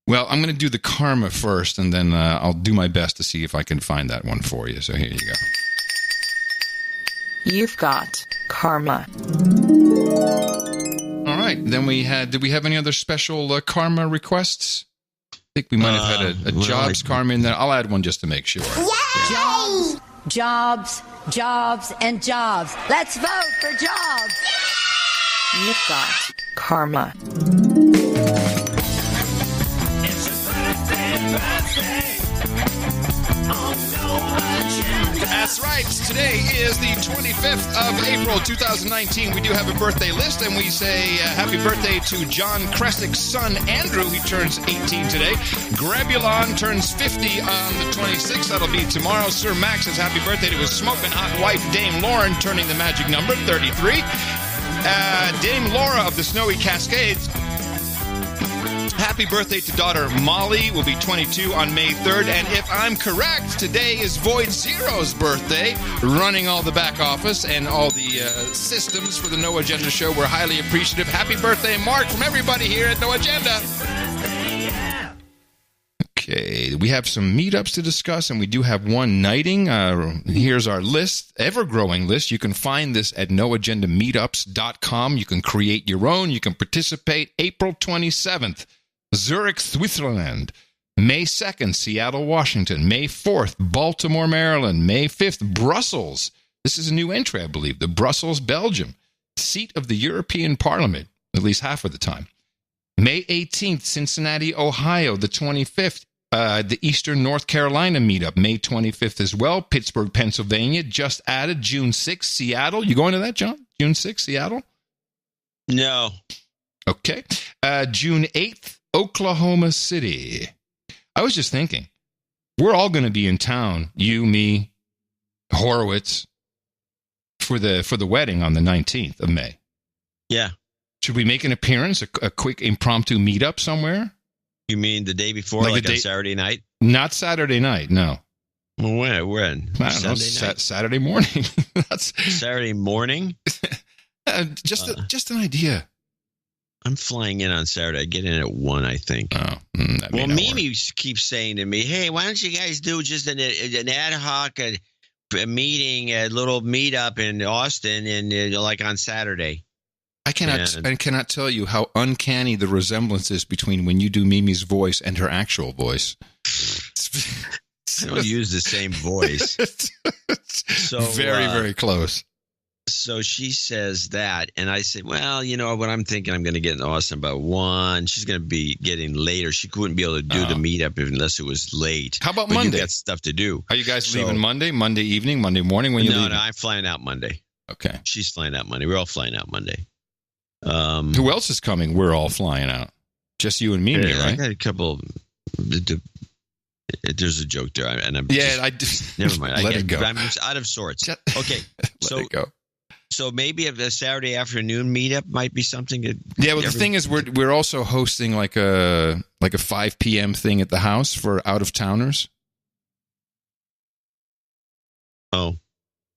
Well, I'm going to do the karma first, and then I'll do my best to see if I can find that one for you. So here you go. You've got karma. All right. Then we had. Did we have any other special karma requests? I think we might have had a jobs karma in there. I'll add one just to make sure. Jobs, jobs, jobs, and jobs. Let's vote for jobs. You've got karma. That's right. Today is the 25th of April, 2019. We do have a birthday list, and we say happy birthday to John Kresick's son, Andrew. He turns 18 today. Grebulon turns 50 on the 26th. That'll be tomorrow. Sir Max says happy birthday to his smoking hot wife, Dame Lauren, turning the magic number, 33. Dame Laura of the Snowy Cascades. Happy birthday to daughter Molly, will be 22 on May 3rd. And if I'm correct, today is Void Zero's birthday, running all the back office and all the systems for the No Agenda show. We're highly appreciative. Happy birthday, Mark, from everybody here at No Agenda. Okay, we have some meetups to discuss, and we do have one knighting. Here's our list, ever-growing list. You can find this at noagendameetups.com. You can create your own. You can participate. April 27th. Zurich, Switzerland. May 2nd, Seattle, Washington. May 4th, Baltimore, Maryland. May 5th, Brussels. This is a new entry, I believe. The Brussels, Belgium. Seat of the European Parliament, at least half of the time. May 18th, Cincinnati, Ohio. The 25th, the Eastern North Carolina meetup. May 25th as well. Pittsburgh, Pennsylvania. Just added. June 6th, Seattle. You going to that, John? June 6th, Seattle? No. Okay. June 8th, Oklahoma City. I was just thinking, we're all going to be in town, you, me, Horowitz, for the wedding on the 19th of May. Yeah. Should we make an appearance, a quick impromptu meetup somewhere? You mean the day before, like on Saturday night? Not Saturday night, no. Well, when? I don't know, Saturday morning. That's Saturday morning? Just an idea. I'm flying in on Saturday. I get in at 1, I think. Oh, well, Mimi keeps saying to me, hey, why don't you guys do just an ad hoc a meeting, a little meetup in Austin, and like on Saturday? I cannot tell you how uncanny the resemblance is between when you do Mimi's voice and her actual voice. I don't use the same voice. So very, very close. So she says that, and I said, well, you know what I'm thinking, I'm going to get in Austin about 1. She's going to be getting later. She wouldn't be able to do the meetup unless it was late. How about Monday? You got stuff to do. Are you guys leaving Monday evening, Monday morning when you leave? No, I'm flying out Monday. Okay. She's flying out Monday. We're all flying out Monday. Who else is coming? We're all flying out. Just you and Mimi, right? I got a couple. There's a joke there, and I'm never mind. Let it go. I'm just out of sorts. Okay, let it go. So maybe a Saturday afternoon meetup might be something. The thing is, we're also hosting like a 5 p.m. thing at the house for out of towners. Oh,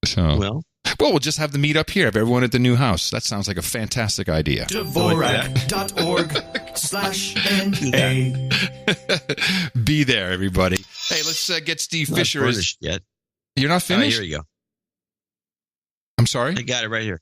so we'll just have the meetup here. Have everyone at the new house. That sounds like a fantastic idea. Dvorak.org/NA. Be there, everybody. Hey, let's get Steve Fisher. Yet. You're not finished? Here you go. I'm sorry? I got it right here.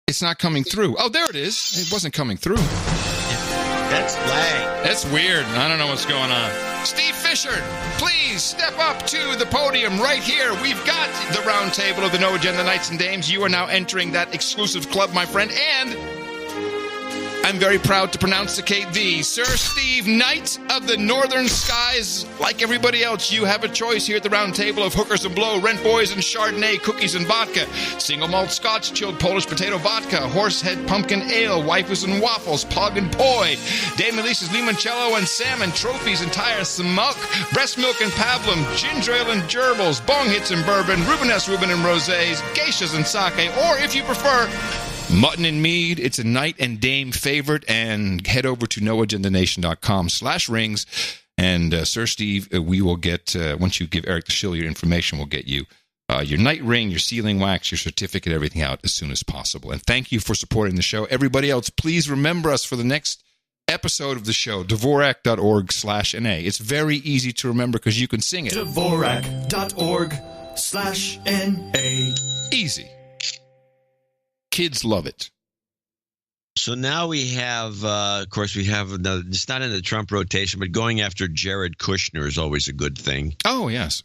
It's not coming through. Oh, there it is. It wasn't coming through. That's lag. That's weird. I don't know what's going on. Steve Fisher, please step up to the podium right here. We've got the round table of the No Agenda Knights and Dames. You are now entering that exclusive club, my friend, and I'm very proud to pronounceate thee, Sir Steve, Knight of the Northern Skies. Like everybody else, you have a choice here at the round table of hookers and blow, rent boys and Chardonnay, cookies and vodka, single malt scotch, chilled Polish potato vodka, horsehead pumpkin ale, waifus and waffles, pog and poi, Dame Elisa's limoncello and salmon, trophies and tire smoke, breast milk and pablum, ginger ale and gerbils, bong hits and bourbon, Rubenesque Reuben and rosés, geishas and sake, or if you prefer, mutton and mead. It's a knight and dame favorite. And head over to noagendanation.com/rings. And Sir Steve, we will get, once you give Eric the Shill your information, we'll get you your night ring, your sealing wax, your certificate, everything out as soon as possible. And thank you for supporting the show. Everybody else, please remember us for the next episode of the show, Dvorak.org/NA. It's very easy to remember because you can sing it. Dvorak.org/NA. Easy. Kids love it. So now we have, of course, it's not in the Trump rotation, but going after Jared Kushner is always a good thing. Oh, yes.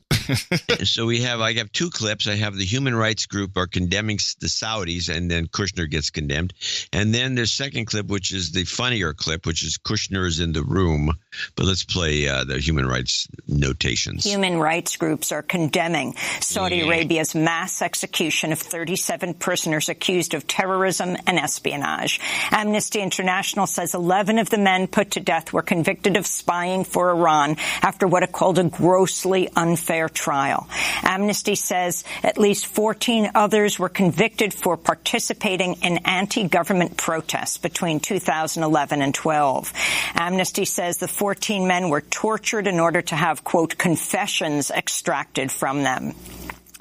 So I have two clips. I have the human rights group are condemning the Saudis, and then Kushner gets condemned. And then there's second clip, which is the funnier clip, which is Kushner is in the room. But let's play the human rights notations. Human rights groups are condemning Saudi Arabia's mass execution of 37 prisoners accused of terrorism and espionage. Amnesty International says 11 of the men put to death were convicted of spying for Iran after what it called a grossly unfair trial. Amnesty says at least 14 others were convicted for participating in anti-government protests between 2011 and 12. Amnesty says the 14 men were tortured in order to have, quote, confessions extracted from them.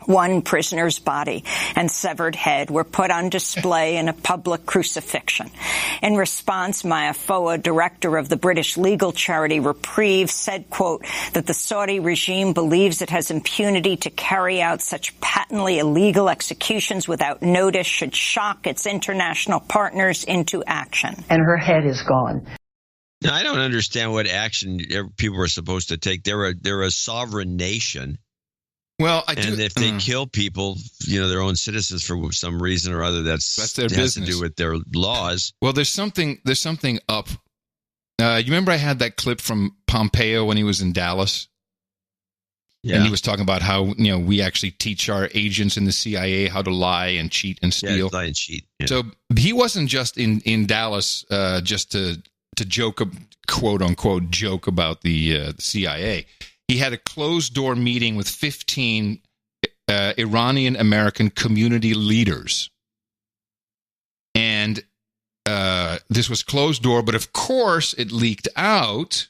One prisoner's body and severed head were put on display in a public crucifixion. In response, Maya Foa, director of the British legal charity Reprieve, said, quote, that the Saudi regime believes it has impunity to carry out such patently illegal executions without notice should shock its international partners into action. And her head is gone. Now, I don't understand what action people are supposed to take. They're a sovereign nation. Well, and if they kill people, their own citizens for some reason or other, that's their business. To do with their laws. Well, there's something up. You remember I had that clip from Pompeo when he was in Dallas? Yeah. And he was talking about how, we actually teach our agents in the CIA how to lie and cheat and steal. Yeah, lie and cheat. Yeah. So he wasn't just in Dallas just to joke, quote unquote, joke about the CIA. He had a closed-door meeting with 15 Iranian-American community leaders. And this was closed-door, but of course it leaked out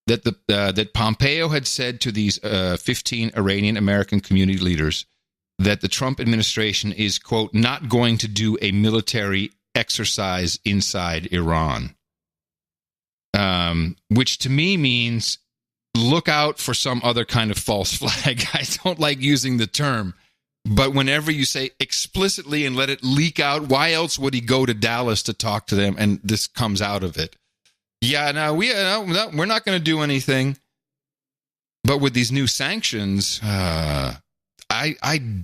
that that Pompeo had said to these 15 Iranian-American community leaders that the Trump administration is, quote, not going to do a military exercise inside Iran. Which to me means look out for some other kind of false flag. I don't like using the term, but whenever you say explicitly and let it leak out, why else would he go to Dallas to talk to them? And this comes out of it. Yeah, no, we're not going to do anything. But with these new sanctions, I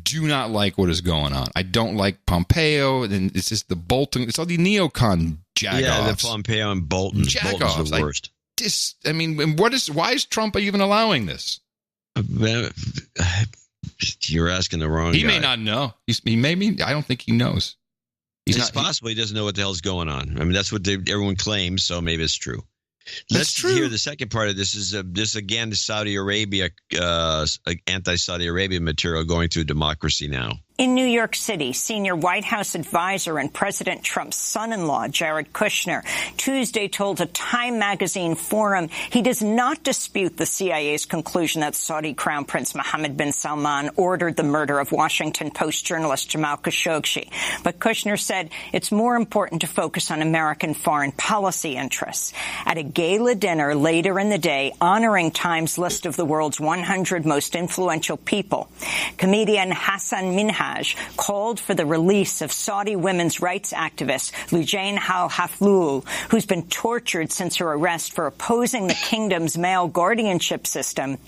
do not like what is going on. I don't like Pompeo, and it's just the Bolton. It's all the neocon jagoffs. Yeah, the Pompeo and Bolton. Jagoffs. Bolton's the worst. Why is Trump even allowing this? You're asking the wrong guy. He may not know. He may be. I don't think he knows. It's possible he doesn't know what the hell's going on. I mean, that's what everyone claims, so maybe it's true. Let's hear the second part of this. Is this again the Saudi Arabia, anti-Saudi Arabia material going through Democracy Now! In New York City, senior White House advisor and President Trump's son-in-law, Jared Kushner, Tuesday told a Time magazine forum he does not dispute the CIA's conclusion that Saudi Crown Prince Mohammed bin Salman ordered the murder of Washington Post journalist Jamal Khashoggi. But Kushner said it's more important to focus on American foreign policy interests. At a gala dinner later in the day honoring Time's list of the world's 100 most influential people, comedian Hassan Minhaj called for the release of Saudi women's rights activist Loujain al-Hafloul, who's been tortured since her arrest for opposing the kingdom's male guardianship system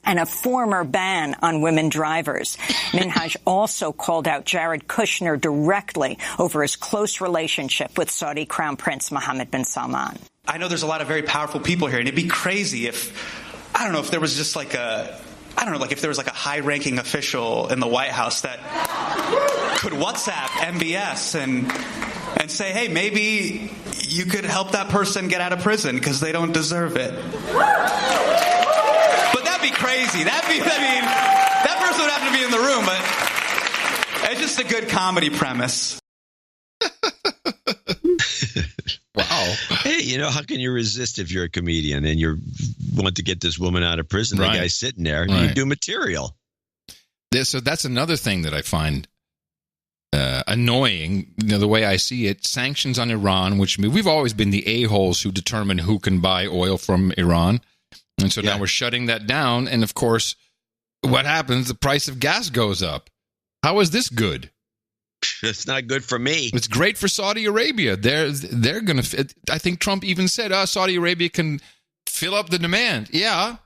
and a former ban on women drivers. Minhaj also called out Jared Kushner directly over his close relationship with Saudi Crown Prince Mohammed bin Salman. I know there's a lot of very powerful people here, and it'd be crazy if there was just like if there was like a high-ranking official in the White House that could WhatsApp MBS and say, hey, maybe you could help that person get out of prison because they don't deserve it. But that'd be crazy. That person would have to be in the room, but it's just a good comedy premise. Wow. Hey, how can you resist if you're a comedian and you want to get this woman out of prison? Right. The guy's sitting there. Right. You do material. So that's another thing that I find annoying, the way I see it. Sanctions on Iran, which we've always been the a-holes who determine who can buy oil from Iran. And so now we're shutting that down. And, of course, what happens? The price of gas goes up. How is this good? It's not good for me. It's great for Saudi Arabia. They're going to. I think Trump even said, Saudi Arabia can fill up the demand. Yeah.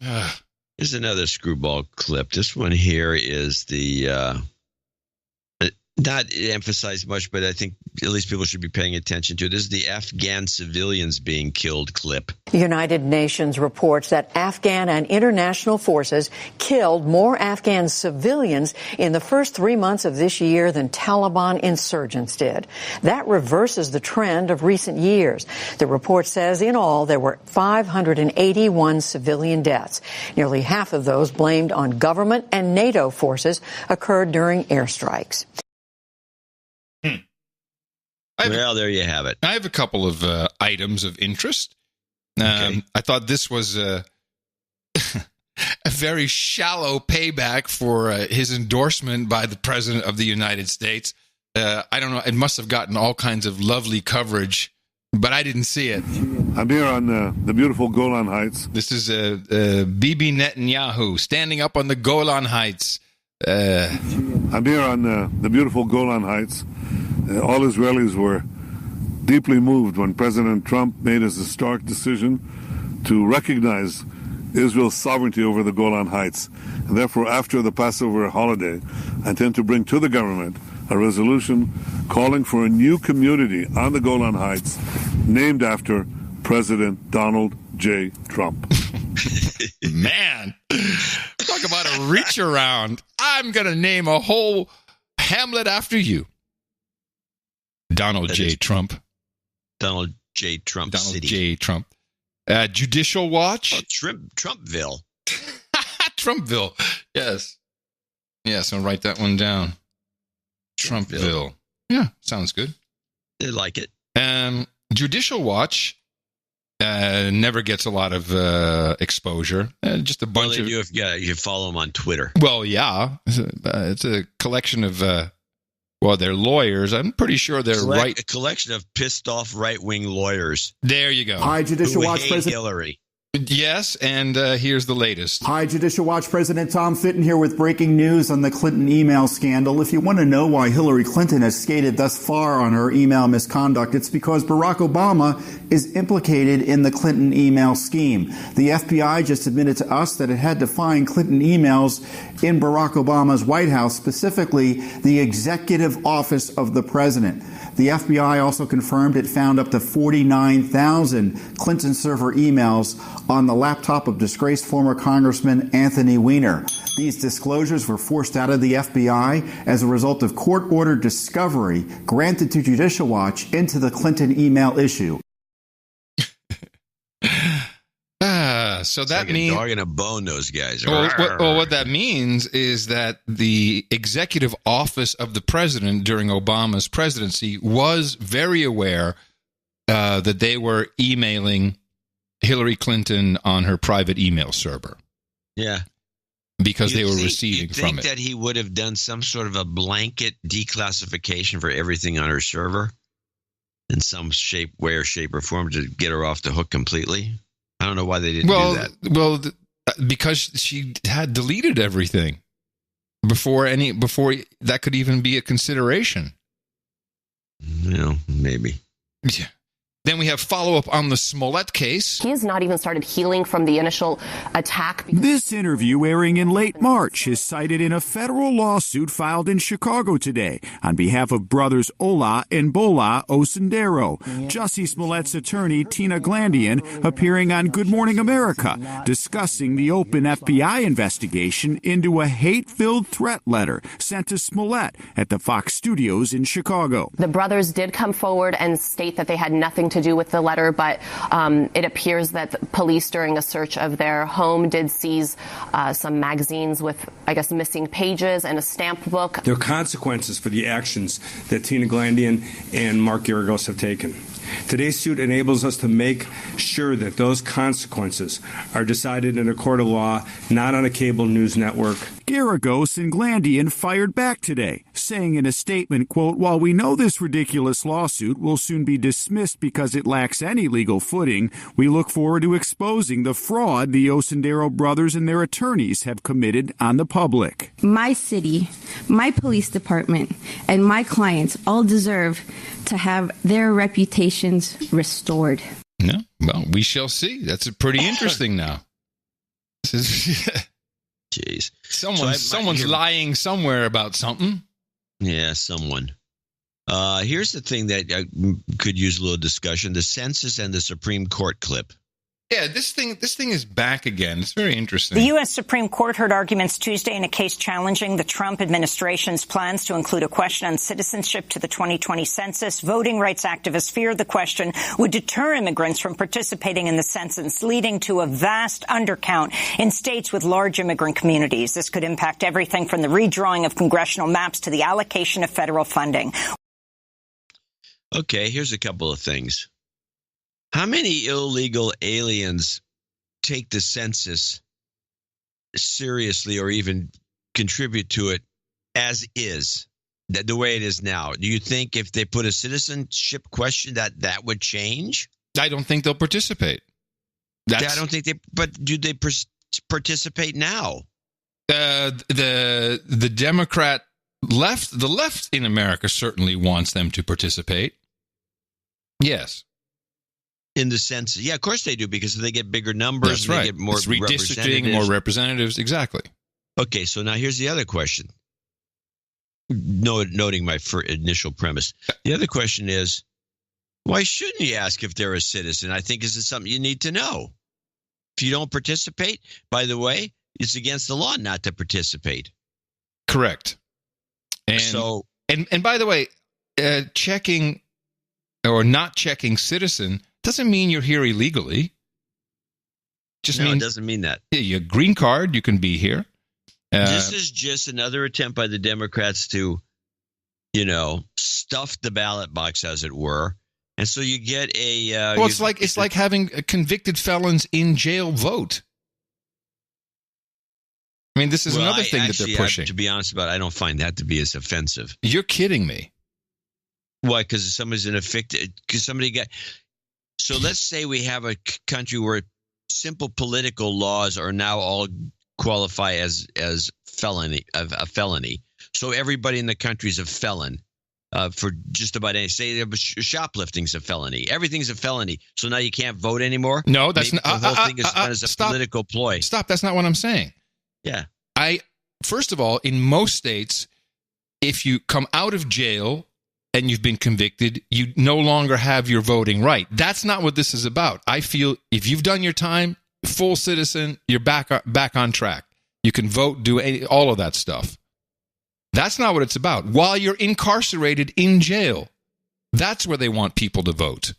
Here's another screwball clip. This one here is the not emphasized much, but I think at least people should be paying attention to. This is the Afghan civilians being killed clip. The United Nations reports that Afghan and international forces killed more Afghan civilians in the first 3 months of this year than Taliban insurgents did. That reverses the trend of recent years. The report says in all there were 581 civilian deaths. Nearly half of those blamed on government and NATO forces occurred during airstrikes. Well, there you have it. I have a couple of items of interest. Okay. I thought this was a very shallow payback for his endorsement by the President of the United States. I don't know. It must have gotten all kinds of lovely coverage, but I didn't see it. I'm here on the beautiful Golan Heights. This is Bibi Netanyahu standing up on the Golan Heights. I'm here on the beautiful Golan Heights. All Israelis were deeply moved when President Trump made his historic decision to recognize Israel's sovereignty over the Golan Heights. And therefore, after the Passover holiday, I intend to bring to the government a resolution calling for a new community on the Golan Heights named after President Donald J. Trump. Man, talk about a reach around. I'm going to name a whole hamlet after you. Donald J. Trump. Donald J. Trump Donald City. J. Trump. Judicial Watch. Oh, Trumpville. Trumpville. Yes. Yes, I'll write that one down. Trumpville. Yeah, sounds good. I like it. Judicial Watch never gets a lot of exposure. Just a bunch of. You follow them on Twitter. Well, yeah, it's a collection of. They're lawyers. I'm pretty sure they're right. A collection of pissed off right-wing lawyers. There you go. Hi, Judicial Watch President Hillary. Yes, and here's the latest. Hi, Judicial Watch President Tom Fitton here with breaking news on the Clinton email scandal. If you want to know why Hillary Clinton has skated thus far on her email misconduct, it's because Barack Obama is implicated in the Clinton email scheme. The FBI just admitted to us that it had to find Clinton emails in Barack Obama's White House, specifically the executive office of the president. The FBI also confirmed it found up to 49,000 Clinton server emails on the laptop of disgraced former Congressman Anthony Weiner. These disclosures were forced out of the FBI as a result of court-ordered discovery granted to Judicial Watch into the Clinton email issue. So that like means a dog and a bone. Those guys. What that means is that the executive office of the president during Obama's presidency was very aware that they were emailing Hillary Clinton on her private email server. Yeah, because they were receiving from it. You think that he would have done some sort of a blanket declassification for everything on her server in some shape, way, or shape or form to get her off the hook completely? I don't know why they didn't do that. Well, because she had deleted everything before that could even be a consideration. Maybe. Yeah. Then we have follow-up on the Smollett case. He has not even started healing from the initial attack. This interview, airing in late March, is cited in a federal lawsuit filed in Chicago today on behalf of brothers Ola and Bola Osendero. Jussie Smollett's attorney, Tina Glandian, appearing on Good Morning America, discussing the open FBI investigation into a hate-filled threat letter sent to Smollett at the Fox Studios in Chicago. The brothers did come forward and state that they had nothing to do with the letter, but it appears that the police, during a search of their home, did seize some magazines with, I guess, missing pages and a stamp book. There are consequences for the actions that Tina Glandian and Mark Garagos have taken. Today's suit enables us to make sure that those consequences are decided in a court of law, not on a cable news network. Garagos and Glandian fired back today, saying in a statement, quote, "While we know this ridiculous lawsuit will soon be dismissed because it lacks any legal footing, we look forward to exposing the fraud the Osendero brothers and their attorneys have committed on the public." My city, my police department, and my clients all deserve to have their reputations restored. No, well, we shall see. That's pretty interesting now. Jeez. Someone's lying somewhere about something. Yeah, someone. Here's the thing that could use a little discussion: the census and the Supreme Court clip. Yeah, this thing is back again. It's very interesting. The U.S. Supreme Court heard arguments Tuesday in a case challenging the Trump administration's plans to include a question on citizenship to the 2020 census. Voting rights activists feared the question would deter immigrants from participating in the census, leading to a vast undercount in states with large immigrant communities. This could impact everything from the redrawing of congressional maps to the allocation of federal funding. Okay, here's a couple of things. How many illegal aliens take the census seriously or even contribute to it as is, the way it is now? Do you think if they put a citizenship question that would change? I don't think they'll participate. I don't think but do they participate now? The Democrat left, the left in America certainly wants them to participate. Yes. In the sense, yeah, of course they do, because they get bigger numbers. That's right. They get more it's redistricting, more representatives. Exactly. Okay, so now here's the other question. Noting my initial premise. The other question is, why shouldn't you ask if they're a citizen? I think this is something you need to know. If you don't participate, by the way, it's against the law not to participate. Correct. And so, and by the way, checking or not checking citizen doesn't mean you're here illegally. It doesn't mean that. Your green card, you can be here. This is just another attempt by the Democrats to, stuff the ballot box, as it were, and so you get a. Well, it's like having convicted felons in jail vote. I mean, this is another thing that they're pushing. To be honest about it, I don't find that to be as offensive. You're kidding me. Why? Because somebody's because somebody got. So let's say we have a country where simple political laws are now all qualify as felony, a felony. So everybody in the country is a felon for just about any. Say shoplifting's a felony. Everything's a felony. So now you can't vote anymore? No, that's not. The whole thing is done as a political ploy. Stop. That's not what I'm saying. Yeah. First of all, in most states, if you come out of jail and you've been convicted, you no longer have your voting right. That's not what this is about. I feel if you've done your time, full citizen, you're back on track. You can vote, do all of that stuff. That's not what it's about. While you're incarcerated in jail, that's where they want people to vote.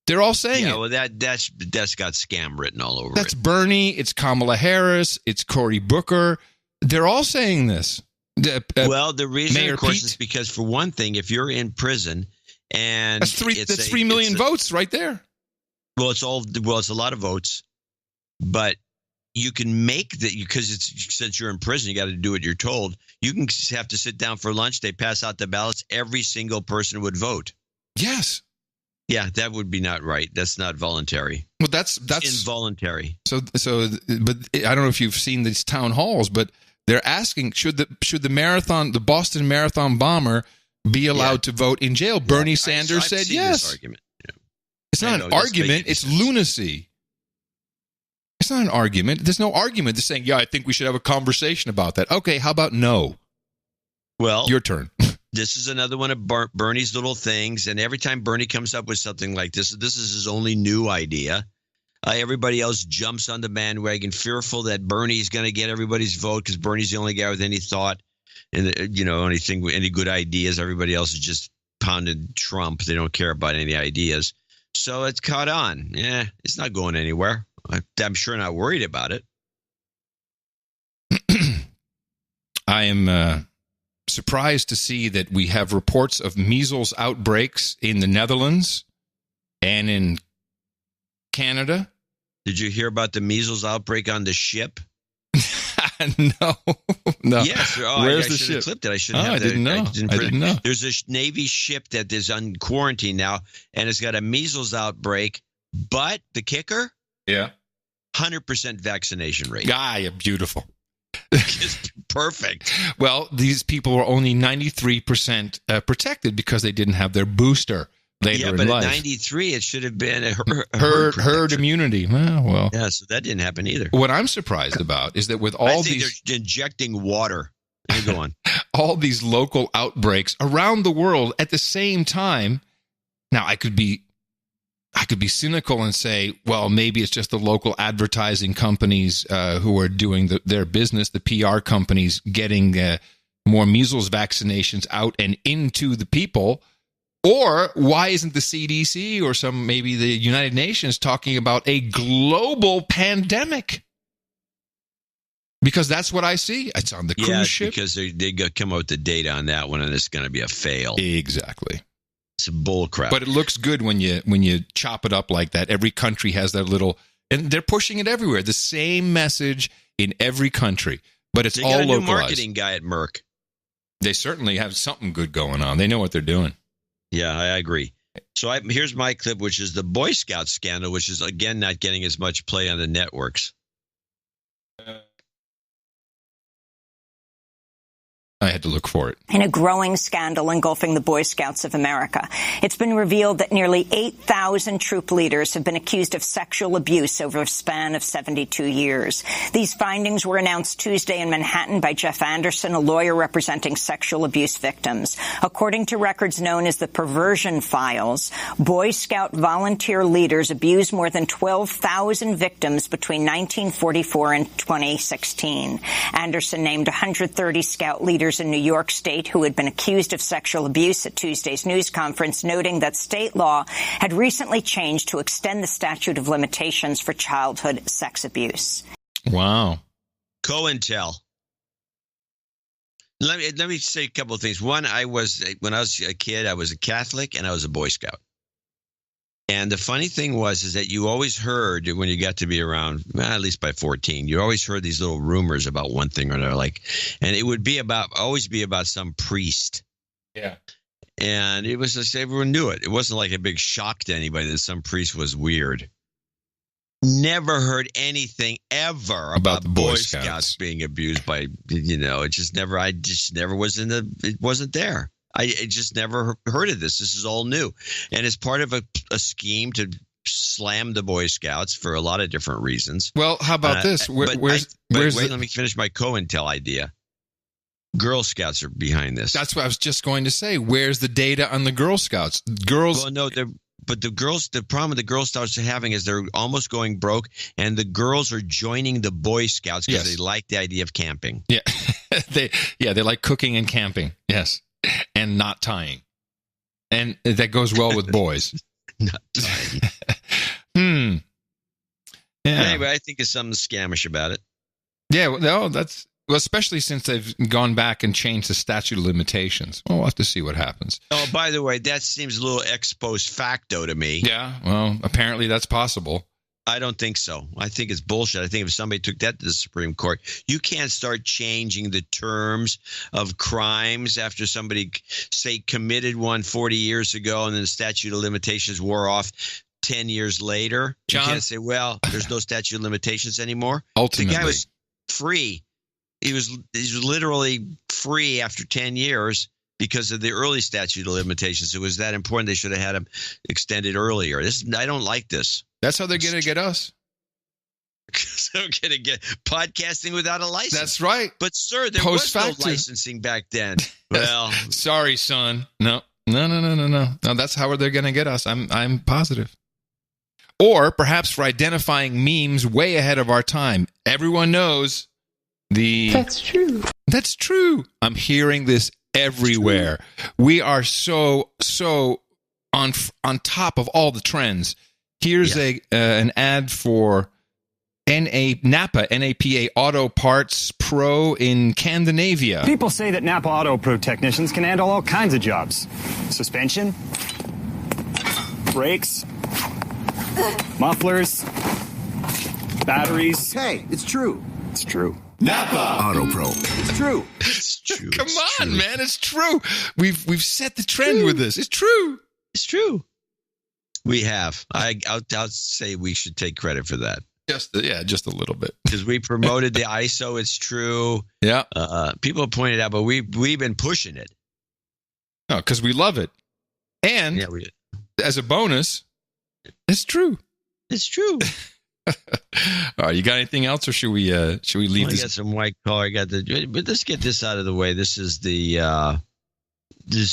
They're all saying it. Yeah, well, that's got scam written all over it. That's Bernie, it's Kamala Harris, it's Cory Booker. They're all saying this. Well, the reason, Mayor of course, Pete? is because, for one thing, if you're in prison and That's 3 million votes right there. Well, it's a lot of votes, but you can make that because since you're in prison, you got to do what you're told. You can have to sit down for lunch. They pass out the ballots. Every single person would vote. Yes. Yeah, that would be not right. That's not voluntary. Well, that's involuntary. So, but I don't know if you've seen these town halls, but they're asking should the Boston Marathon bomber be allowed to vote in jail? Bernie Sanders said yes. This argument. Yeah. It's not an argument. It's lunacy. It's not an argument. There's no argument. They're saying, yeah, I think we should have a conversation about that. Okay, how about no? Well, your turn. This is another one of Bernie's little things. And every time Bernie comes up with something like this is his only new idea. Everybody else jumps on the bandwagon, fearful that Bernie's going to get everybody's vote because Bernie's the only guy with any thought and, anything with any good ideas. Everybody else is just pounding Trump. They don't care about any ideas. So it's caught on. Yeah, it's not going anywhere. I'm sure not worried about it. I am surprised to see that we have reports of measles outbreaks in the Netherlands and in Canada. Did you hear about the measles outbreak on the ship? No. Yes. Where's I the should ship? have clipped it. I shouldn't have. I didn't know. I didn't know. There's a Navy ship that is on quarantine now, and it's got a measles outbreak. But the kicker? Yeah. 100% vaccination rate. Yeah, beautiful. It's perfect. Well, these people were only 93% protected because they didn't have their booster later in life. Yeah, but at 93, it should have been a herd immunity. Well. Yeah, so that didn't happen either. What I'm surprised about is that with all these... they're injecting water. Go on. All these local outbreaks around the world at the same time. Now, I could be cynical and say, well, maybe it's just the local advertising companies who are doing their business, the PR companies getting more measles vaccinations out and into the people. Or why isn't the CDC or maybe the United Nations talking about a global pandemic? Because that's what I see. It's on the cruise ship. Because they come out with the data on that one, and it's going to be a fail. Exactly. It's bull crap. But it looks good when you chop it up like that. Every country has their little, and they're pushing it everywhere. The same message in every country, but it's all localized. They got a new marketing guy at Merck. They certainly have something good going on. They know what they're doing. Yeah, I agree. So here's my clip, which is the Boy Scout scandal, which is, again, not getting as much play on the networks. I had to look for it. In a growing scandal engulfing the Boy Scouts of America, it's been revealed that nearly 8,000 troop leaders have been accused of sexual abuse over a span of 72 years. These findings were announced Tuesday in Manhattan by Jeff Anderson, a lawyer representing sexual abuse victims. According to records known as the Perversion Files, Boy Scout volunteer leaders abused more than 12,000 victims between 1944 and 2016. Anderson named 130 Scout leaders in New York State who had been accused of sexual abuse at Tuesday's news conference, noting that state law had recently changed to extend the statute of limitations for childhood sex abuse. Wow. COINTEL. Let me say a couple of things. One, when I was a kid, I was a Catholic and I was a Boy Scout. And the funny thing is that you always heard when you got to be around, at least by 14, you always heard these little rumors about one thing or another, and it would be always be about some priest. Yeah. And it was just, everyone knew it. It wasn't like a big shock to anybody that some priest was weird. Never heard anything ever about the Boy Scouts being abused by, it just never, it wasn't there. I just never heard of this. This is all new. And it's part of a scheme to slam the Boy Scouts for a lot of different reasons. Well, how about this? Let me finish my COINTEL idea. Girl Scouts are behind this. That's what I was just going to say. Where's the data on the Girl Scouts? Girls. Well, no, But the problem the Girl Scouts are having is they're almost going broke, and the girls are joining the Boy Scouts because they like the idea of camping. Yeah, they like cooking and camping. Yes, and not tying, and that goes well with boys. Not tying. Yeah. Anyway, I think there's something scamish about it. Yeah, especially since they've gone back and changed the statute of limitations. Well, we'll have to see what happens. Oh, by the way, that seems a little ex post facto to me. Yeah, well, apparently that's possible. I don't think so. I think it's bullshit. I think if somebody took that to the Supreme Court, you can't start changing the terms of crimes after somebody, say, committed one 40 years ago and then the statute of limitations wore off 10 years later. John, you can't say, well, there's no statute of limitations anymore. Ultimately. The guy was free. He was literally free after 10 years because of the early statute of limitations. It was that important. They should have had him extended earlier. I don't like this. That's how they're going to get us. So going to get podcasting without a license. That's right. But, sir, there was no licensing back then. Well, sorry, son. No. No, that's how they're going to get us. I'm positive. Or perhaps for identifying memes way ahead of our time. Everyone knows That's true. That's true. I'm hearing this everywhere. We are so on top of all the trends. Here's an ad for NAPA Auto Parts Pro in Scandinavia. People say that Napa Auto Pro technicians can handle all kinds of jobs. Suspension, brakes, mufflers, batteries. Hey, it's true. It's true. Napa Auto Pro. It's true. It's true. Come on, man. It's true. We've set the trend with this. It's true. It's true. We have. I'll say we should take credit for that. Just a little bit. Because we promoted the ISO. It's true. Yeah. People have pointed out, but we've been pushing it. No, because we love it. And as a bonus, it's true. It's true. All right, you got anything else, or should we leave this? I got some white collar. But let's get this out of the way. This is a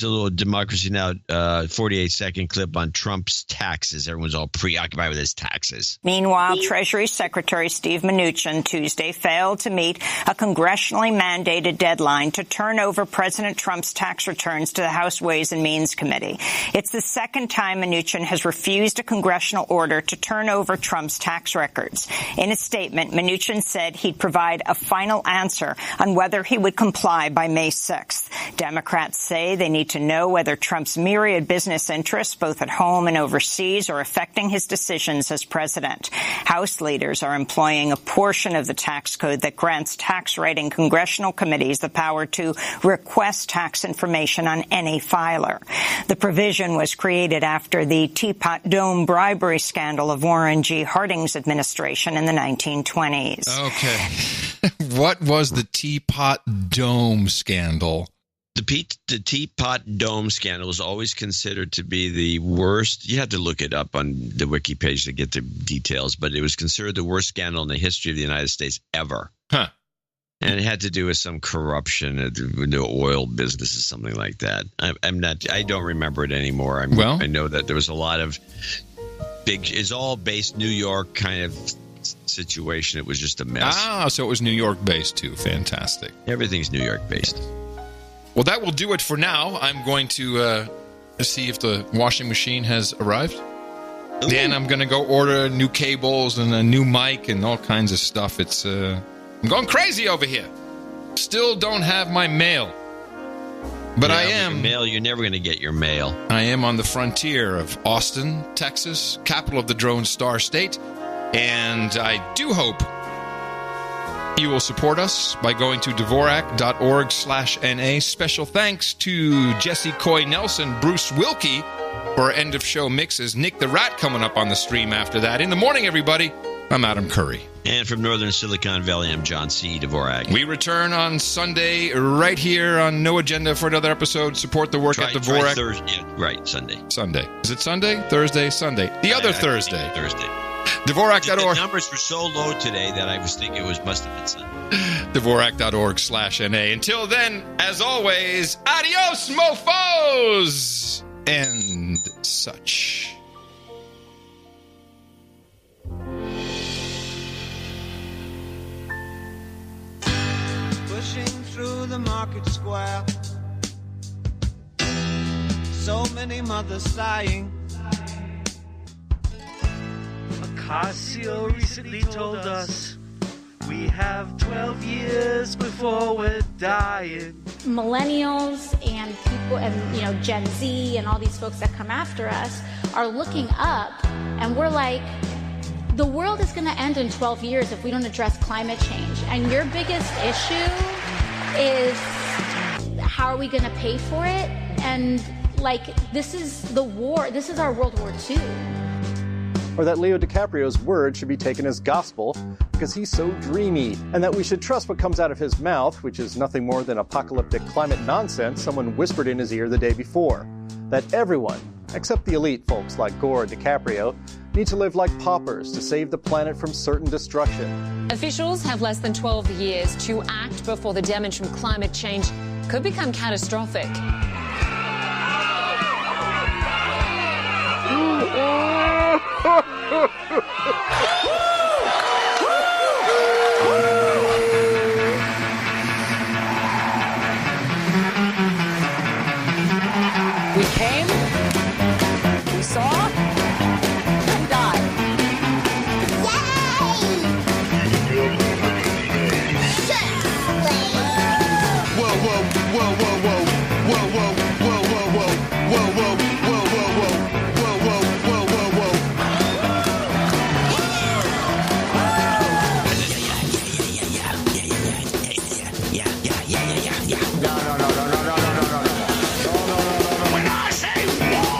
little Democracy Now! 48-second clip on Trump's taxes. Everyone's all preoccupied with his taxes. Meanwhile, Treasury Secretary Steve Mnuchin Tuesday failed to meet a congressionally mandated deadline to turn over President Trump's tax returns to the House Ways and Means Committee. It's the second time Mnuchin has refused a congressional order to turn over Trump's tax records. In a statement, Mnuchin said he'd provide a final answer on whether he would comply by May 6th. Democrats say they need to know whether Trump's myriad business interests, both at home and overseas, are affecting his decisions as president. House leaders are employing a portion of the tax code that grants tax-writing congressional committees the power to request tax information on any filer. The provision was created after the Teapot Dome bribery scandal of Warren G. Harding's administration in the 1920s. Okay. What was the Teapot Dome scandal? The Teapot Dome scandal is always considered to be the worst. You have to look it up on the wiki page to get the details, but it was considered the worst scandal in the history of the United States ever. Huh. And it had to do with some corruption in the oil business or something like that. I don't remember it anymore. I know that there was a lot of it's all based New York kind of situation. It was just a mess. Ah, so it was New York based too. Fantastic. Everything's New York based. Well, that will do it for now. I'm going to see if the washing machine has arrived. Ooh. Then I'm going to go order new cables and a new mic and all kinds of stuff. I'm going crazy over here. Still don't have my mail. But I am. Mail, you're never going to get your mail. I am on the frontier of Austin, Texas, capital of the Drone Star State. And I do hope you will support us by going to Dvorak.org/NA. Special thanks to Jesse Coy Nelson, Bruce Wilkie for our end of show mixes. Nick the Rat coming up on the stream after that. In the morning, everybody, I'm Adam Curry. And from Northern Silicon Valley, I'm John C. Dvorak. We return on Sunday right here on No Agenda for another episode. Support the work at Dvorak. Thursday. Right, Sunday. Is it Sunday? Thursday? Sunday. The other Thursday. Thursday. Dvorak.org. The numbers were so low today that I was thinking it must have been Sunday. Dvorak.org/NA. Until then, as always, adios, mofos! And such. the market square. So many mothers sighing. Ocasio recently told us we have 12 years before we're dying. Millennials and people and Gen Z and all these folks that come after us are looking up, and we're like, the world is going to end in 12 years if we don't address climate change. And your biggest issue is how are we going to pay for it? And this is the war. This is our World War II. Or that Leo DiCaprio's word should be taken as gospel because he's so dreamy, and that we should trust what comes out of his mouth, which is nothing more than apocalyptic climate nonsense someone whispered in his ear the day before. That everyone, except the elite folks like Gore or DiCaprio, need to live like paupers to save the planet from certain destruction. Officials have less than 12 years to act before the damage from climate change could become catastrophic. We came, we saw, and died. Whoa, whoa, whoa, whoa, whoa, whoa, whoa, whoa, whoa, whoa, whoa, whoa, whoa, whoa, whoa, whoa, whoa, whoa, whoa, whoa. When I say whoa,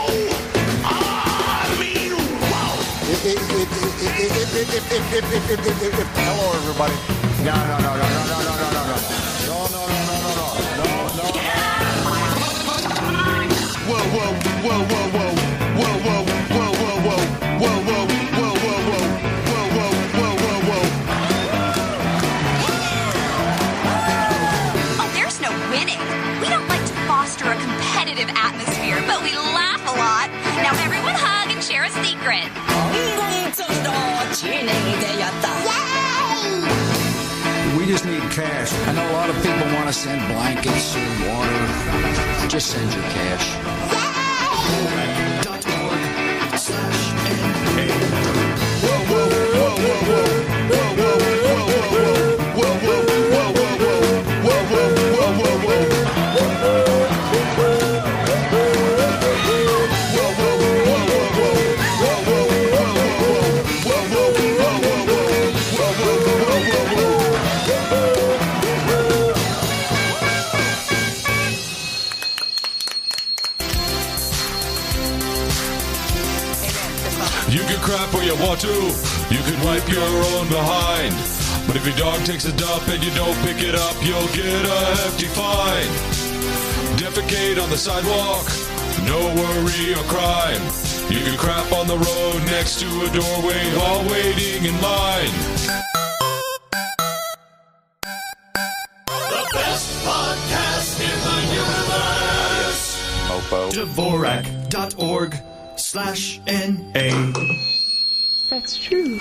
I mean whoa. Hello, everybody. Whoa, whoa, whoa, whoa, whoa, whoa, whoa, whoa, whoa, whoa, whoa, whoa, whoa, whoa, whoa, whoa, whoa, whoa, whoa. Oh, there's no winning. We don't like to foster a competitive atmosphere, but we laugh a lot. Now everyone hug and share a secret. We just need cash. I know a lot of people want to send blankets or water. Just send your cash. You can crap where you want to. You can wipe your own behind. But if your dog takes a dump and you don't pick it up, you'll get a hefty fine. Defecate on the sidewalk, no worry or crime. You can crap on the road next to a doorway while waiting in line. The best podcast in the universe. Dvorak.org/NA. That's true.